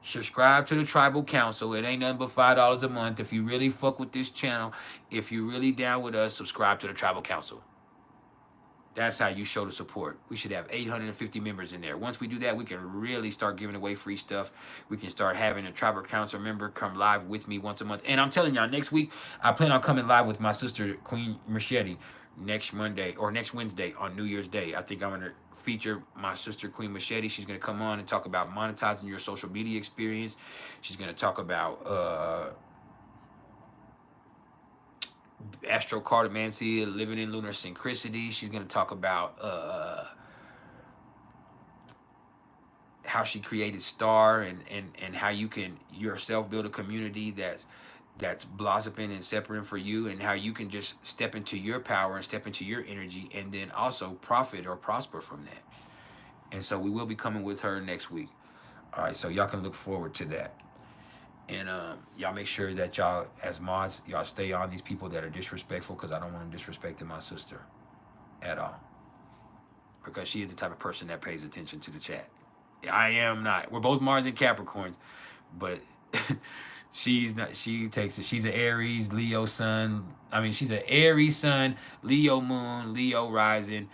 Subscribe to the Tribal Council. It ain't nothing but $5 a month. If you really fuck with this channel, if you really down with us, subscribe to the Tribal Council. That's how you show the support. We should have 850 members in there. Once we do that, we can really start giving away free stuff. We can start having a Tribal Council member come live with me once a month. And I'm telling y'all, next week, I plan on coming live with my sister, Queen Machete, next Monday or next Wednesday on New Year's Day. I think I'm going to feature my sister, Queen Machete. She's going to come on and talk about monetizing your social media experience. She's going to talk about astrocartomancy, living in lunar synchronicity. She's going to talk about how she created Star, and how you can yourself build a community that's blossoming and separating for you, and how you can just step into your power and step into your energy, and then also profit or prosper from that. And so we will be coming with her next week. All right, so y'all can look forward to that. And y'all make sure that y'all, as mods, y'all stay on these people that are disrespectful, because I don't want them disrespecting my sister at all. Because she is the type of person that pays attention to the chat. I am not. We're both Mars and Capricorns, but she's not. She takes it. She's an Aries, Leo sun. I mean, she's an Aries sun, Leo moon, Leo rising,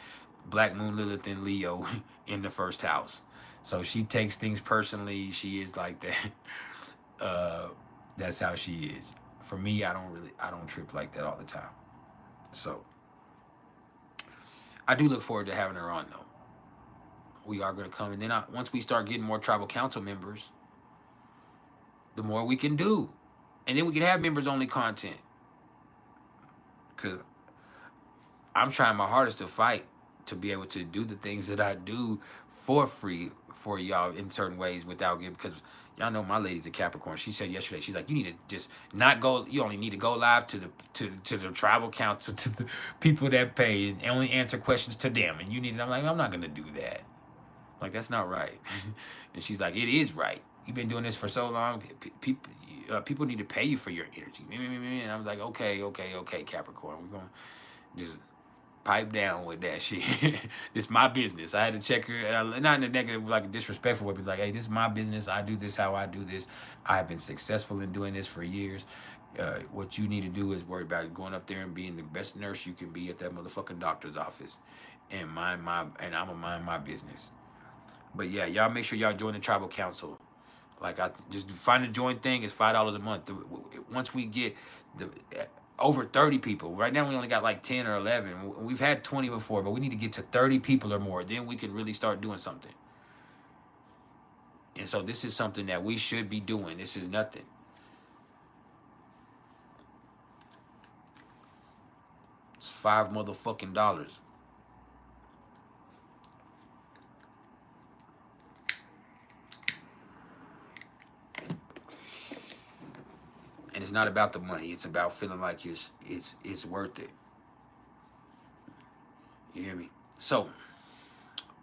Black moon, Lilith, and Leo in the first house. So she takes things personally. She is like that. That's how she is. For me, I don't trip like that all the time. So I do look forward to having her on, though. We are going to come, and then once we start getting more Tribal Council members, the more we can do, and then we can have members only content. Because I'm trying my hardest to fight to be able to do the things that I do for free for y'all in certain ways without giving. Because y'all know my lady's a Capricorn. She said yesterday, she's like, you need to just not go. You only need to go live to the Tribal Council, to the people that pay, and only answer questions to them. And you need. I'm like, I'm not gonna do that. Like, that's not right. And she's like, it is right. You've been doing this for so long. People need to pay you for your energy. And I'm like, okay, Capricorn. We're going to just pipe down with that shit. It's my business. I had to check her. And not in a negative, like a disrespectful way, but like, hey, this is my business. I do this how I do this. I have been successful in doing this for years. What you need to do is worry about going up there and being the best nurse you can be at that motherfucking doctor's office. And I'm going to mind my business. But yeah, y'all make sure y'all join the Tribal Council. Like, I just find the join thing. It's $5 a month. Once we get over 30 people, right now we only got like 10 or 11. We've had 20 before, but we need to get to 30 people or more. Then we can really start doing something. And so this is something that we should be doing. This is nothing. It's $5 motherfucking. And it's not about the money. It's about feeling like it's worth it. You hear me? So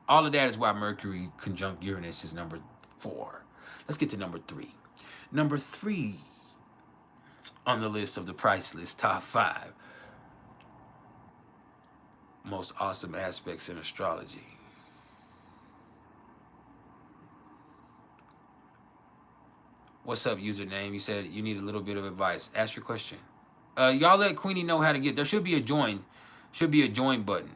all of that is why Mercury conjunct Uranus is number 4. Let's get to number 3. Number 3 on the list of the PrIcElEs top 5 most awesome aspects in astrology. What's up, username? You said you need a little bit of advice. Ask your question. Y'all let Queenie know how to get. There should be a join. Should be a join button.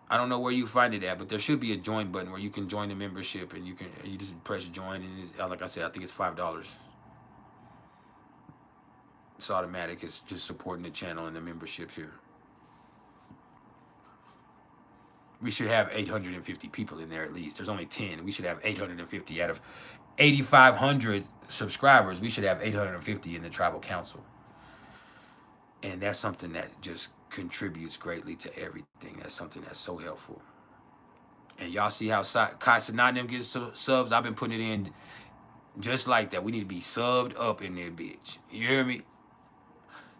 I don't know where you find it at, but there should be a join button where you can join the membership, and you just press join, and like I said, I think it's $5. It's automatic. It's just supporting the channel and the membership here. We should have 850 people in there at least. There's only 10. We should have 850 out of 8,500 subscribers. We should have 850 in the tribal council. And that's something that just contributes greatly to everything. That's something that's so helpful. And y'all see how Kai Sanat and them get subs? I've been putting it in just like that. We need to be subbed up in there, bitch. You hear me?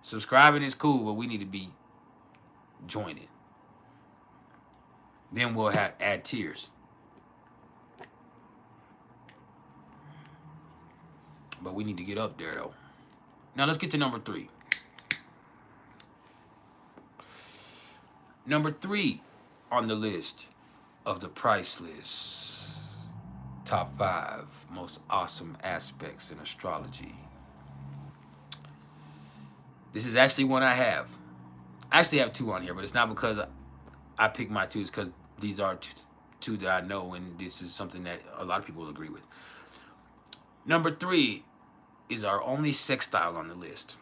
Subscribing is cool, but we need to be joining. Then we'll add tiers. But we need to get up there, though. Now, let's get to number 3. Number 3 on the list of the PrIcElEs top 5 most awesome aspects in astrology. This is actually one I have. I actually have 2 on here, but it's not because I picked my 2s, because these are 2 that I know, and this is something that a lot of people will agree with. Number 3 is our only sextile on the list.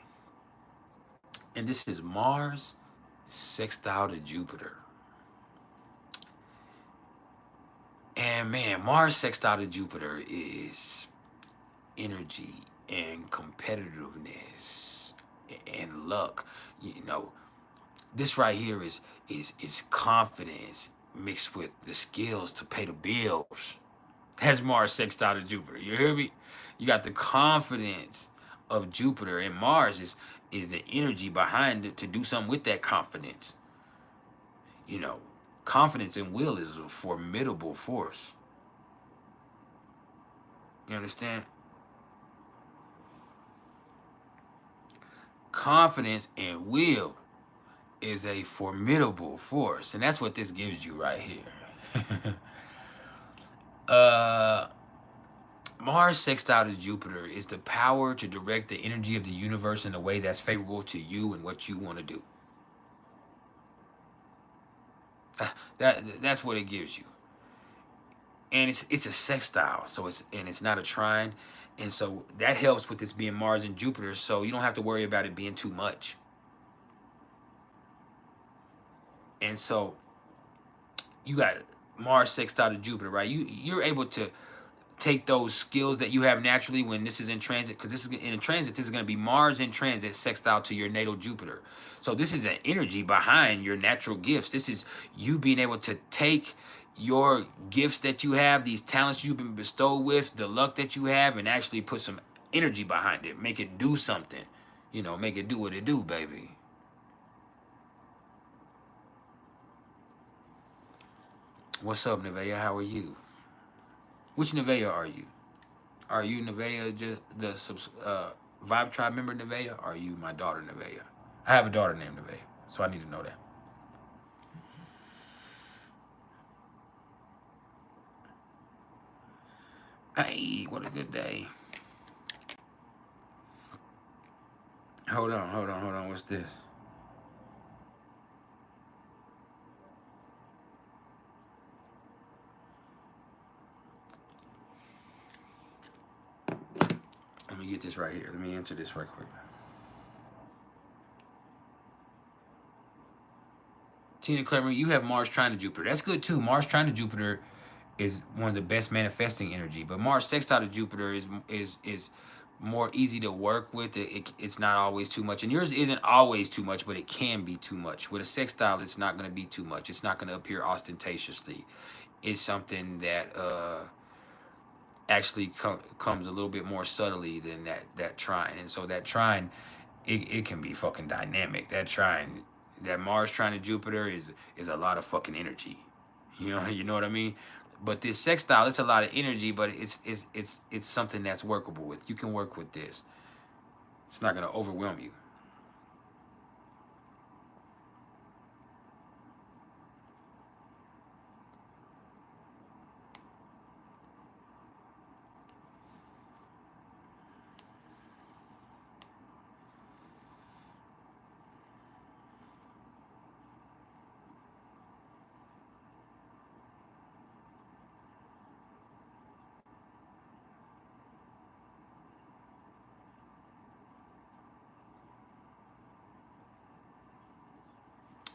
And this is Mars sextile to Jupiter. And man, Mars sextile to Jupiter is energy and competitiveness and luck. You know, this right here is confidence mixed with the skills to pay the bills. That's Mars sextile to Jupiter. You hear me? You got the confidence of Jupiter, and Mars is the energy behind it to do something with that confidence. You know, confidence and will is a formidable force. You understand? Confidence and will is a formidable force, and that's what this gives you right here. Mars sextile to Jupiter is the power to direct the energy of the universe in a way that's favorable to you and what you want to do. That's what it gives you. And it's a sextile, so it's not a trine, and so that helps with this being Mars and Jupiter, so you don't have to worry about it being too much. And so you got Mars sextile to Jupiter, right? You're able to take those skills that you have naturally when this is in transit, because this is in transit, this is going to be Mars in transit sextile to your natal Jupiter. So this is an energy behind your natural gifts. This is you being able to take your gifts that you have, these talents you've been bestowed with, the luck that you have, and actually put some energy behind it. Make it do something. You know, make it do what it do, baby. What's up, Nevaeh? How are you? Which Nevaeh are you? Are you Nevaeh, just the Vibe Tribe member Nevaeh? Or are you my daughter Nevaeh? I have a daughter named Nevaeh, so I need to know that. Hey, what a good day. Hold on. What's this? Let me get this right here. Let me answer this right quick. Tina Clever, you have Mars trine to Jupiter. That's good too. Mars trine to Jupiter is one of the best manifesting energy, but Mars sextile to Jupiter is more easy to work with. It's not always too much, and yours isn't always too much, but it can be too much. With a sextile, it's not going to be too much. It's not going to appear ostentatiously. It's something that actually comes a little bit more subtly than that trine, and so that trine, it can be fucking dynamic. That trine That Mars trine to Jupiter is a lot of fucking energy. You know what I mean? But this sextile, it's a lot of energy, but it's something that's workable with. You can work with this. It's not gonna overwhelm you.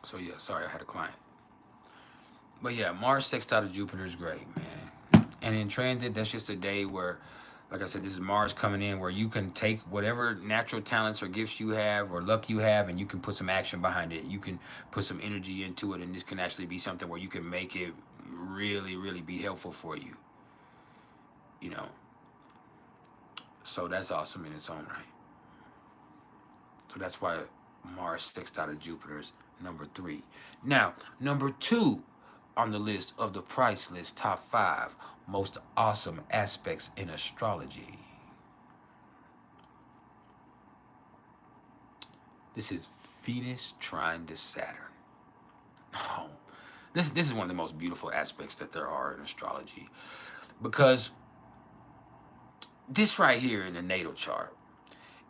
So yeah, sorry, I had a client. But yeah, Mars sextile to Jupiter is great, man. And in transit, that's just a day where, like I said, this is Mars coming in where you can take whatever natural talents or gifts you have or luck you have, and you can put some action behind it. You can put some energy into it, and this can actually be something where you can make it really, really be helpful for you. You know, so that's awesome in its own right. So that's why Mars sextile to Jupiter is number 3. Now, number 2 on the list of the PrIcElEs top 5 most awesome aspects in astrology. This is Venus trine to Saturn. Oh, this is one of the most beautiful aspects that there are in astrology, because this right here in the natal chart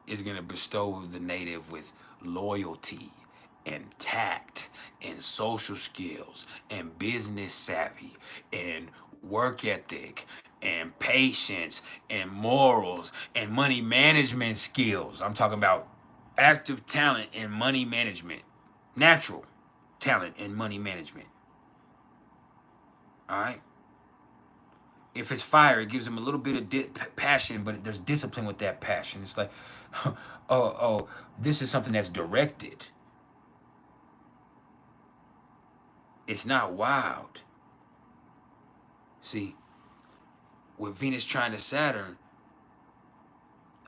is going to bestow the native with loyalty and tact and social skills and business savvy and work ethic and patience and morals and money management skills. I'm talking about active talent in money management, natural talent in money management. All right. If it's fire, it gives them a little bit of passion, but there's discipline with that passion. It's like, oh, this is something that's directed. It's not wild. See, with Venus trine to Saturn,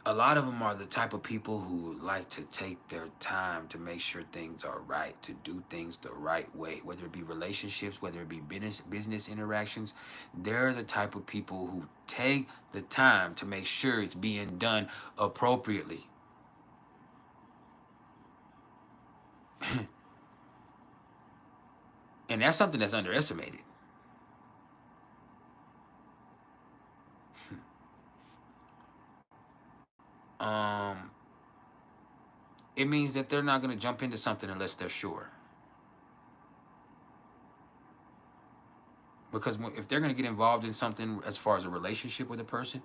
a lot of them are the type of people who like to take their time to make sure things are right, to do things the right way, whether it be relationships, whether it be business interactions. They're the type of people who take the time to make sure it's being done appropriately. And that's something that's underestimated. It means that they're not going to jump into something unless they're sure. Because if they're going to get involved in something as far as a relationship with a person,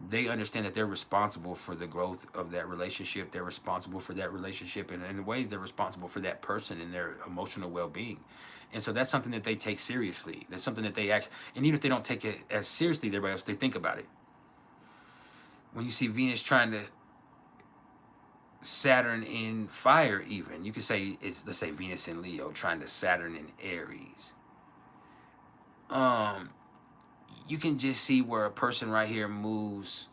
they understand that they're responsible for the growth of that relationship. They're responsible for that relationship, and in ways they're responsible for that person and their emotional well-being. And so that's something that they take seriously. That's something that they act, and even if they don't take it as seriously as everybody else, they think about it. When you see Venus trine to Saturn in fire, even, you could say it's, let's say, Venus in Leo trine to Saturn in Aries. You can just see where a person right here moves.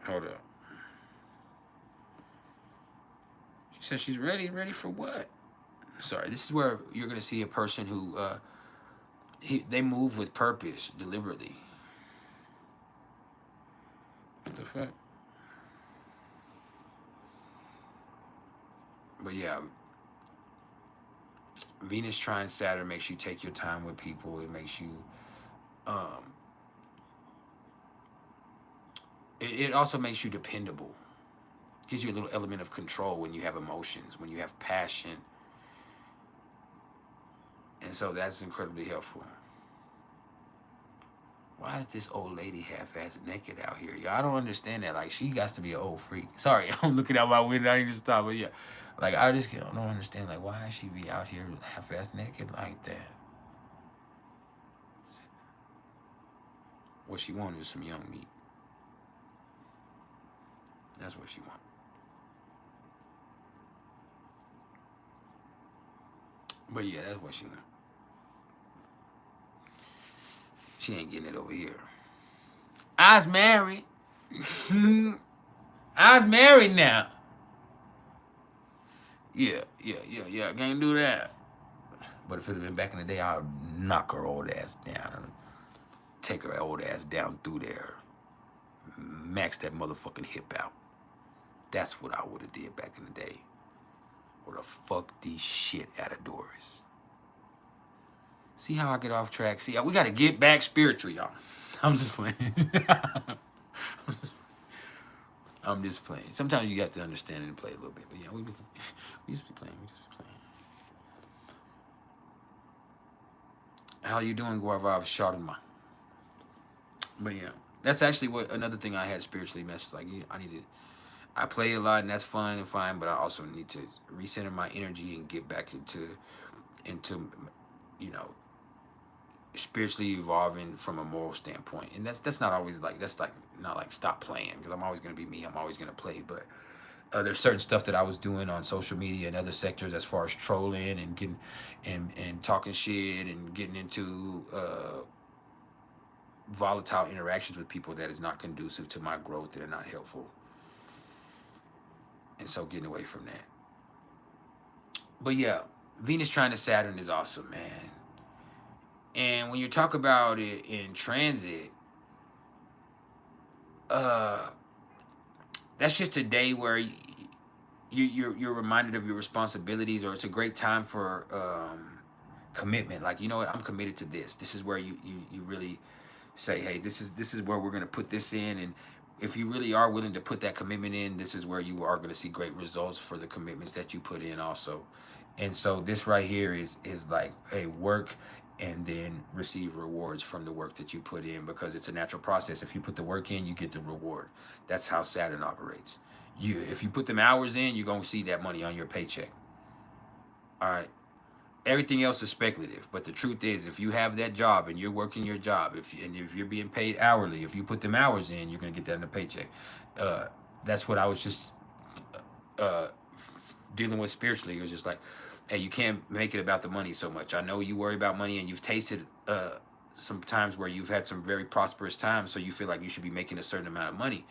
Hold up. She says she's ready. Ready for what? Sorry, this is where you're gonna see a person who they move with purpose, deliberately. What the fuck? But yeah, Venus trine Saturn makes you take your time with people. It makes you, it also makes you dependable. Gives you a little element of control when you have emotions, when you have passion. And so that's incredibly helpful. Why is this old lady half-ass naked out here? Y'all, I don't understand that. Like, she got to be an old freak. Sorry, I'm looking out my window. I need to stop. But yeah, like, I just don't understand. Like, why she be out here half-ass naked like that? What she want is some young meat. That's what she want. But yeah, that's what she want. She ain't getting it over here. I was married. I was married now. Yeah. I can't do that. But if it had been back in the day, I would knock her old ass down and take her old ass down through there, max that motherfucking hip out. That's what I would have did back in the day. Would have fucked the shit out of Doris. See how I get off track? See, we gotta get back spiritual, y'all. I'm just playing. I'm just playing. Sometimes you got to understand it and play a little bit. But yeah, we just be playing. How you doing, Guava? Sharma. But yeah, that's actually what another thing I had spiritually messed. Like I play a lot and that's fun and fine, but I also need to recenter my energy and get back into you know, spiritually evolving from a moral standpoint. And that's not always like, that's like not like stop playing, because I'm always gonna be me. I'm always gonna play, but there's certain stuff that I was doing on social media and other sectors as far as trolling and getting and talking shit and getting into volatile interactions with people that is not conducive to my growth, that are not helpful. And so getting away from that. But yeah, Venus trine to Saturn is awesome, man. And when you talk about it in transit, that's just a day where you're reminded of your responsibilities, or it's a great time for commitment. Like, you know what, I'm committed to this. This is where you really say, hey, this is where we're gonna put this in. And if you really are willing to put that commitment in, this is where you are gonna see great results for the commitments that you put in also. And so this right here is like, hey, work and then receive rewards from the work that you put in, because it's a natural process. If you put the work in, you get the reward. That's how Saturn operates. If you put them hours in, you're gonna see that money on your paycheck. All right. Everything else is speculative, but the truth is, if you have that job and you're working your job, if you're being paid hourly, if you put them hours in, you're gonna get that in the paycheck. That's what I was just dealing with spiritually. It was just like, hey, you can't make it about the money so much. I know you worry about money, and you've tasted some times where you've had some very prosperous times, so you feel like you should be making a certain amount of money.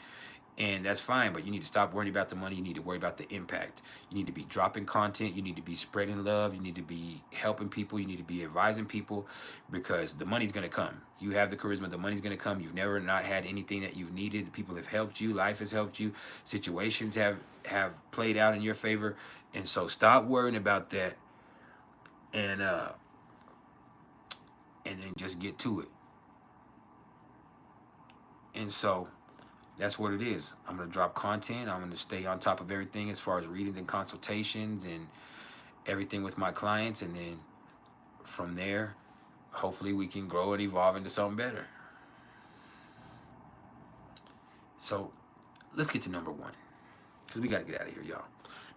And that's fine, but you need to stop worrying about the money. You need to worry about the impact. You need to be dropping content. You need to be spreading love. You need to be helping people. You need to be advising people, because the money's going to come. You have the charisma. The money's going to come. You've never not had anything that you've needed. People have helped you. Life has helped you. Situations have played out in your favor. And so stop worrying about that, and then just get to it. And so that's what it is. I'm going to drop content. I'm going to stay on top of everything as far as readings and consultations and everything with my clients. And then from there, hopefully we can grow and evolve into something better. So let's get to number one, because we got to get out of here, y'all.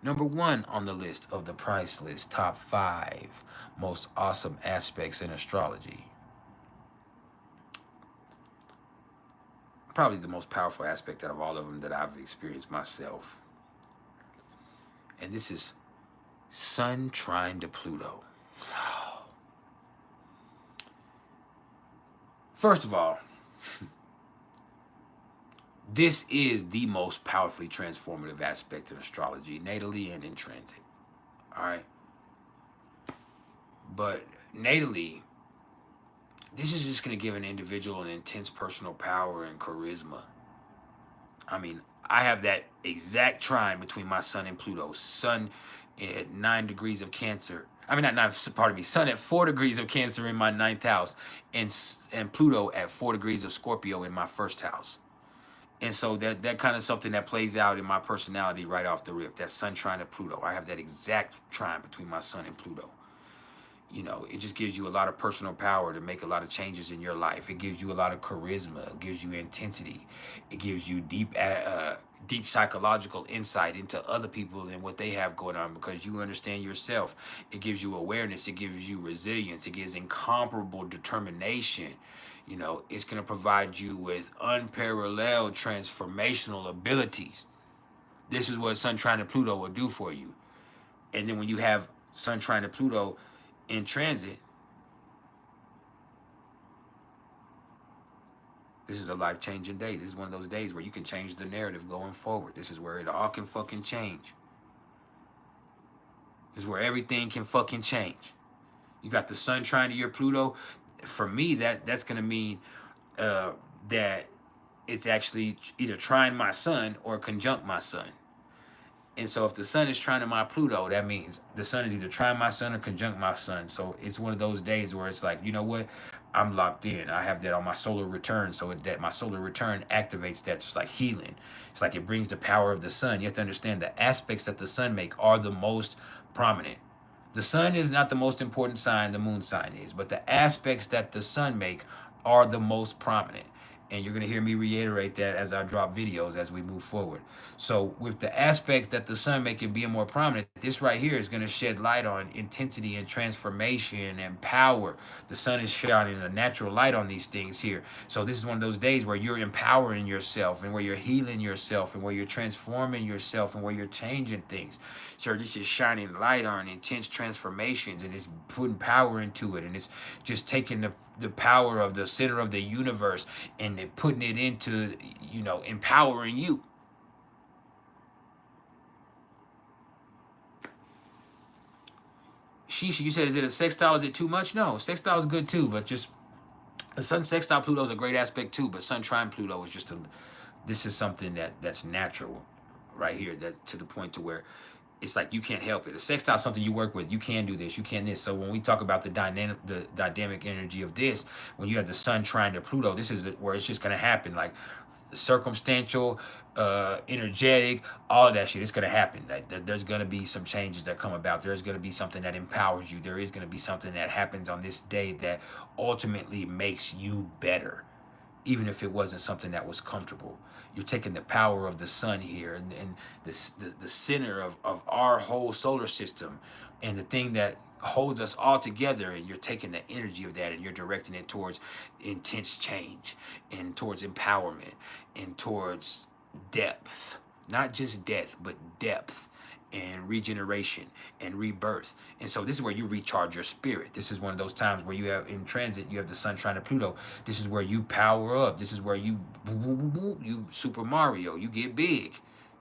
Number one on the list of the price list, top 5 most awesome aspects in astrology. Probably the most powerful aspect out of all of them that I've experienced myself. And this is Sun trine to Pluto. First of all, this is the most powerfully transformative aspect in astrology, natally and in transit. All right. But natally, this is just going to give an individual an intense personal power and charisma. I mean, I have that exact trine between my Sun and Pluto. Sun at 9 degrees of Cancer. I mean, not 9, pardon me. Sun at 4 degrees of Cancer in my 9th house. And Pluto at 4 degrees of Scorpio in my 1st house. And so that kind of something that plays out in my personality right off the rip. That Sun trine to Pluto. I have that exact trine between my Sun and Pluto. You know, it just gives you a lot of personal power to make a lot of changes in your life. It gives you a lot of charisma. It gives you intensity. It gives you deep psychological insight into other people and what they have going on, because you understand yourself. It gives you awareness. It gives you resilience. It gives incomparable determination. You know, it's going to provide you with unparalleled transformational abilities. This is what Sun trine to Pluto will do for you. And then when you have Sun trine to Pluto in transit, This is a life-changing day. This is one of those days where you can change the narrative going forward. This is where it all can fucking change. This is where everything can fucking change. You got the sun trine to your Pluto. For me, that's gonna mean that it's actually either trine my sun or conjunct my sun. And so if the sun is trine to my Pluto, that means the sun is either trine my sun or conjunct my sun. So it's one of those days where it's like, you know what? I'm locked in. I have that on my solar return. So that my solar return activates that, just like healing. It's like it brings the power of the sun. You have to understand the aspects that the sun make are the most prominent. The sun is not the most important sign, the moon sign is, but the aspects that the sun make are the most prominent. And you're going to hear me reiterate that as I drop videos as we move forward. So with the aspects that the sun make it being more prominent, this right here is going to shed light on intensity and transformation and power. The sun is shining a natural light on these things here. So this is one of those days where you're empowering yourself and where you're healing yourself and where you're transforming yourself and where you're changing things. So this is shining light on intense transformations, and it's putting power into it, and it's just taking the power of the center of the universe and putting it into, you know, empowering you. Shisha, you said, is it a sextile? Is it too much? No, sextile is good too, but just the sun sextile Pluto is a great aspect too, but sun trine Pluto is just this is something that's natural right here, that to the point to where it's like you can't help it. A sextile is something you work with. You can do this. You can this. So when we talk about the dynamic energy of this, when you have the sun trine to Pluto, this is where it's just gonna happen. Like circumstantial, energetic, all of that shit. It's gonna happen. There's gonna be some changes that come about. There's gonna be something that empowers you. There is gonna be something that happens on this day that ultimately makes you better, even if it wasn't something that was comfortable. You're taking the power of the sun here and the center of our whole solar system and the thing that holds us all together, and you're taking the energy of that and you're directing it towards intense change and towards empowerment and towards depth. Not just death, but depth and regeneration and rebirth. And so this is where you recharge your spirit. This is one of those times where you have in transit, you have the sun trine to Pluto. This is where you power up. This is where you you Super Mario, you get big.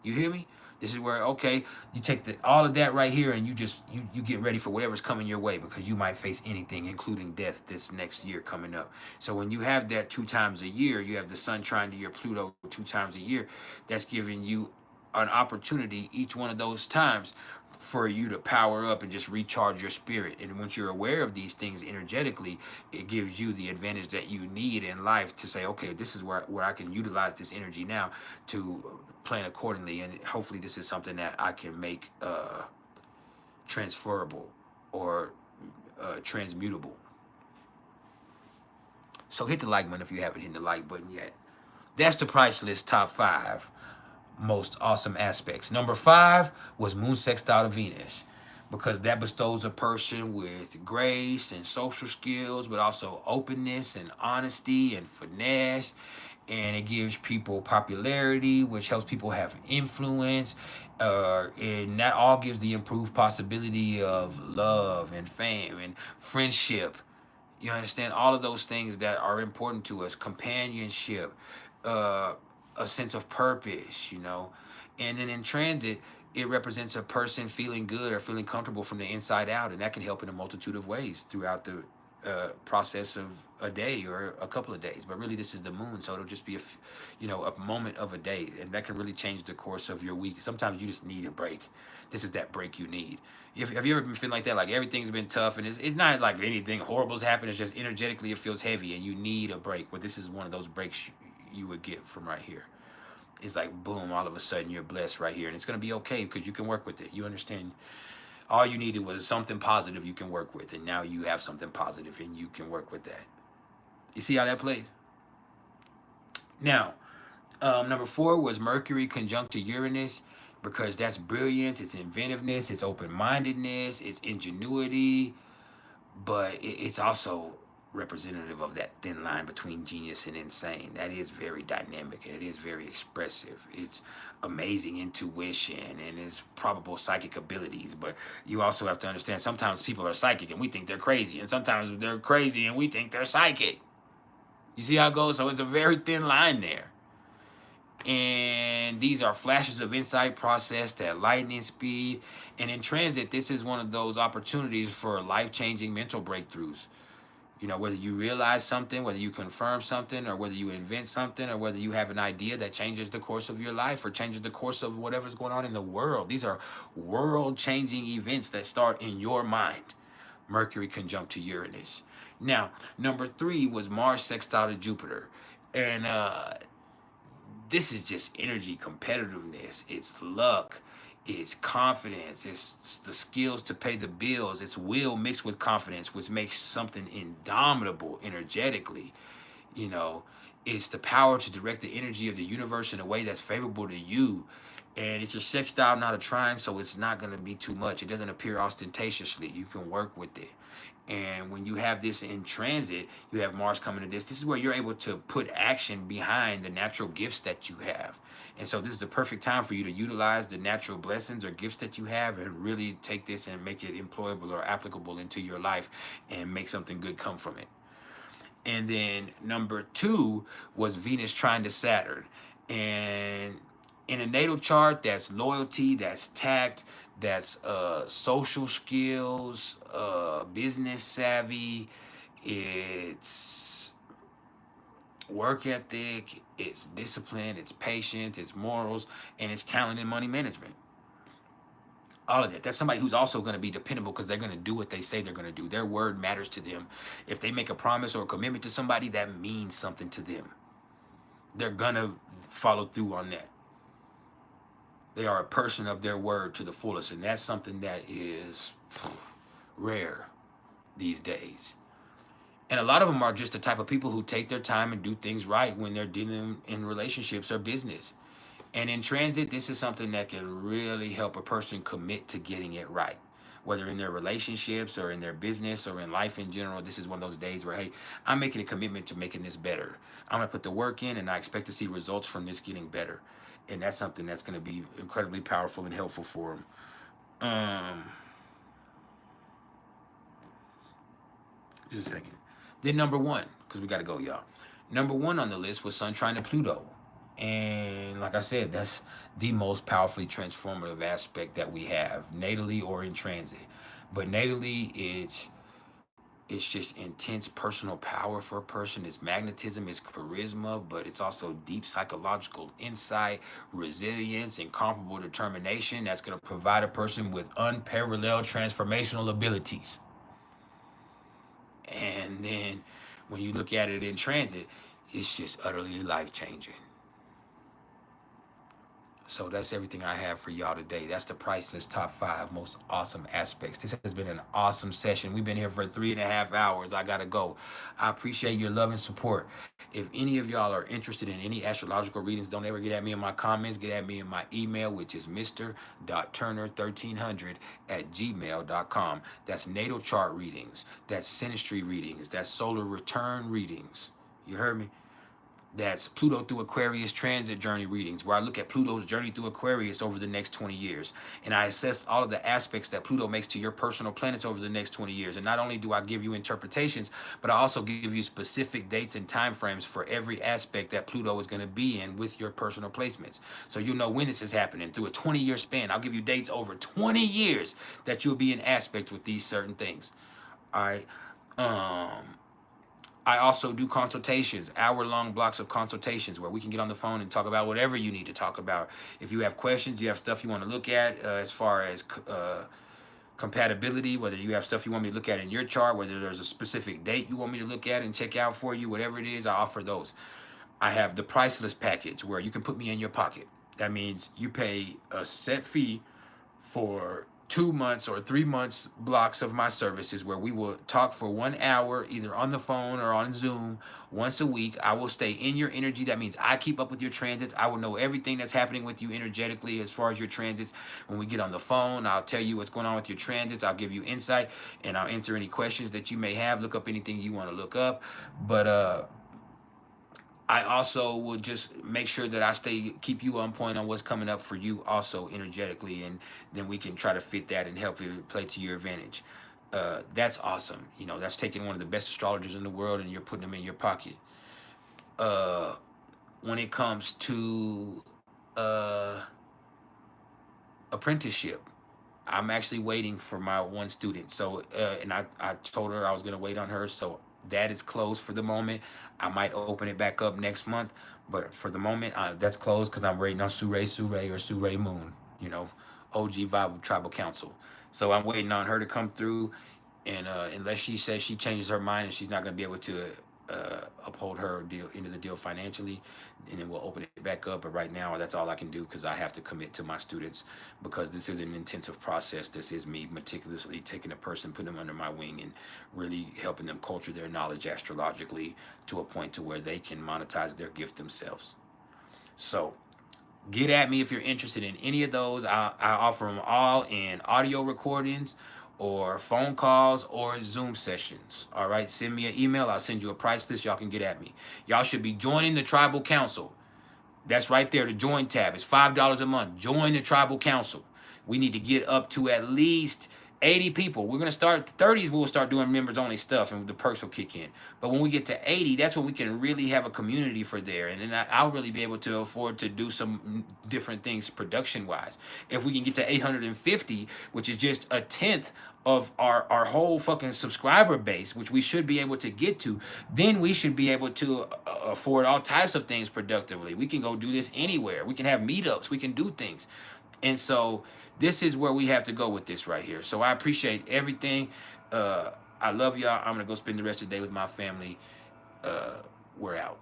You hear me? This is where, okay, you take all of that right here and you just you get ready for whatever's coming your way, because you might face anything, including death, this next year coming up. So when you have that 2 times a year, you have the sun trine to your Pluto 2 times a year, that's giving you an opportunity each one of those times for you to power up and just recharge your spirit. And once you're aware of these things energetically, it gives you the advantage that you need in life to say, okay, this is where I can utilize this energy now to plan accordingly. And hopefully this is something that I can make transferable or transmutable. So hit the like button if you haven't hit the like button yet. That's the PrIcElEs top 5 most awesome aspects. Number 5 was moon sextile to Venus, because that bestows a person with grace and social skills, but also openness and honesty and finesse. And it gives people popularity, which helps people have influence. And that all gives the improved possibility of love and fame and friendship. You understand? All of those things that are important to us. Companionship, a sense of purpose, you know. And then in transit, it represents a person feeling good or feeling comfortable from the inside out, and that can help in a multitude of ways throughout the process of a day or a couple of days. But really, this is the moon, so it'll just be a moment of a day, and that can really change the course of your week. Sometimes you just need a break. This is that break you need. Have you ever been feeling like that? Like everything's been tough, and it's not like anything horrible's happened. It's just energetically it feels heavy, and you need a break. Well, this is one of those breaks you would get from right here. It's like, boom, all of a sudden you're blessed right here. And it's going to be okay because you can work with it. You understand? All you needed was something positive you can work with. And now you have something positive and you can work with that. You see how that plays? Now, number 4 was Mercury conjunct to Uranus, because that's brilliance, it's inventiveness, it's open-mindedness, it's ingenuity. But it's also representative of that thin line between genius and insane. That is very dynamic and it is very expressive. It's amazing intuition and it's probable psychic abilities. But you also have to understand, sometimes people are psychic and we think they're crazy, and sometimes they're crazy and we think they're psychic. You see how it goes? So it's a very thin line there. And these are flashes of insight processed at lightning speed. And in transit, this is one of those opportunities for life-changing mental breakthroughs. You know, whether you realize something, whether you confirm something, or whether you invent something, or whether you have an idea that changes the course of your life or changes the course of whatever's going on in the world. These are world-changing events that start in your mind. Mercury conjunct to Uranus. Now, number 3 was Mars sextile to Jupiter. And this is just energy, competitiveness, it's luck, it's confidence, it's the skills to pay the bills, it's will mixed with confidence, which makes something indomitable energetically. You know, it's the power to direct the energy of the universe in a way that's favorable to you. And it's your sextile, not a trine, so it's not going to be too much. It doesn't appear ostentatiously. You can work with it. And when you have this in transit, you have Mars coming to this. This is where you're able to put action behind the natural gifts that you have. And so this is the perfect time for you to utilize the natural blessings or gifts that you have and really take this and make it employable or applicable into your life and make something good come from it. And then number 2 was Venus trine to Saturn. And in a natal chart, that's loyalty, that's tact, that's social skills, business savvy, it's work ethic, it's discipline, it's patience, it's morals, and it's talent and money management. All of that. That's somebody who's also going to be dependable because they're going to do what they say they're going to do. Their word matters to them. If they make a promise or a commitment to somebody, that means something to them. They're going to follow through on that. They are a person of their word to the fullest, and that's something that is rare these days. And a lot of them are just the type of people who take their time and do things right when they're dealing in relationships or business. And in transit, this is something that can really help a person commit to getting it right. Whether in their relationships or in their business or in life in general, this is one of those days where, hey, I'm making a commitment to making this better. I'm going to put the work in, and I expect to see results from this getting better. And that's something that's going to be incredibly powerful and helpful for them. Just a second. Then number 1, because we got to go, y'all. Number 1 on the list was Sun trine to Pluto. And like I said, that's the most powerfully transformative aspect that we have, natally or in transit. But natally, it's just intense personal power for a person. It's magnetism, it's charisma, but it's also deep psychological insight, resilience, incomparable determination that's going to provide a person with unparalleled transformational abilities. And then when you look at it in transit, it's just utterly life-changing. So that's everything I have for y'all today. That's the PrIcElEs top 5 most awesome aspects. This has been an awesome session. We've been here for 3.5 hours. I gotta go. I appreciate your love and support. If any of y'all are interested in any astrological readings, don't ever get at me in my comments. Get at me in my email, which is mr.turner1300@gmail.com. That's natal chart readings. That's synastry readings. That's solar return readings. You heard me? That's Pluto through Aquarius transit journey readings, where I look at Pluto's journey through Aquarius over the next 20 years. And I assess all of the aspects that Pluto makes to your personal planets over the next 20 years. And not only do I give you interpretations, but I also give you specific dates and time frames for every aspect that Pluto is going to be in with your personal placements. So you'll know when this is happening through a 20-year span. I'll give you dates over 20 years that you'll be in aspect with these certain things. All right. I also do consultations, hour-long blocks of consultations where we can get on the phone and talk about whatever you need to talk about. If you have questions, you have stuff you want to look at as far as compatibility, whether you have stuff you want me to look at in your chart, whether there's a specific date you want me to look at and check out for you, whatever it is, I offer those. I have the PrIcElEs package where you can put me in your pocket. That means you pay a set fee for 2 months or 3 months blocks of my services where we will talk for 1 hour, either on the phone or on Zoom once a week. I will stay in your energy. That means I keep up with your transits. I will know everything that's happening with you energetically as far as your transits. When we get on the phone, I'll tell you what's going on with your transits. I'll give you insight and I'll answer any questions that you may have. Look up anything you want to look up. But I also will just make sure that I keep you on point on what's coming up for you also energetically, and then we can try to fit that and help you play to your advantage. That's awesome. You know, that's taking one of the best astrologers in the world and you're putting them in your pocket. when it comes to apprenticeship. I'm actually waiting for my one student. So, and I told her I was gonna wait on her. So that is closed for the moment. I might open it back up next month, but for the moment, that's closed because I'm waiting on Surrey Moon. You know, OG Bible Tribal Council. So I'm waiting on her to come through, and unless she says she changes her mind and she's not gonna be able to uphold her deal into the deal financially, and then we'll open it back up. But right now, that's all I can do because I have to commit to my students, because this is an intensive process. This is me meticulously taking a person, putting them under my wing, and really helping them culture their knowledge astrologically to a point to where they can monetize their gift themselves. So get at me if you're interested in any of those. I offer them all in audio recordings or phone calls or Zoom sessions. All right, send me an email. I'll send you a price list. Y'all can get at me. Y'all should be joining the Tribal Council. That's right there, the join tab. It's $5 a month. Join the Tribal Council. We need to get up to at least 80 people. We're going to start 30s. We'll start doing members only stuff and the perks will kick in. But when we get to 80, that's when we can really have a community for there. And then I'll really be able to afford to do some different things production wise. If we can get to 850, which is just a tenth of our whole fucking subscriber base, which we should be able to get to, then we should be able to afford all types of things productively. We can go do this anywhere. We can have meetups. We can do things. And so this is where we have to go with this right here. So I appreciate everything. I love y'all. I'm going to go spend the rest of the day with my family. We're out.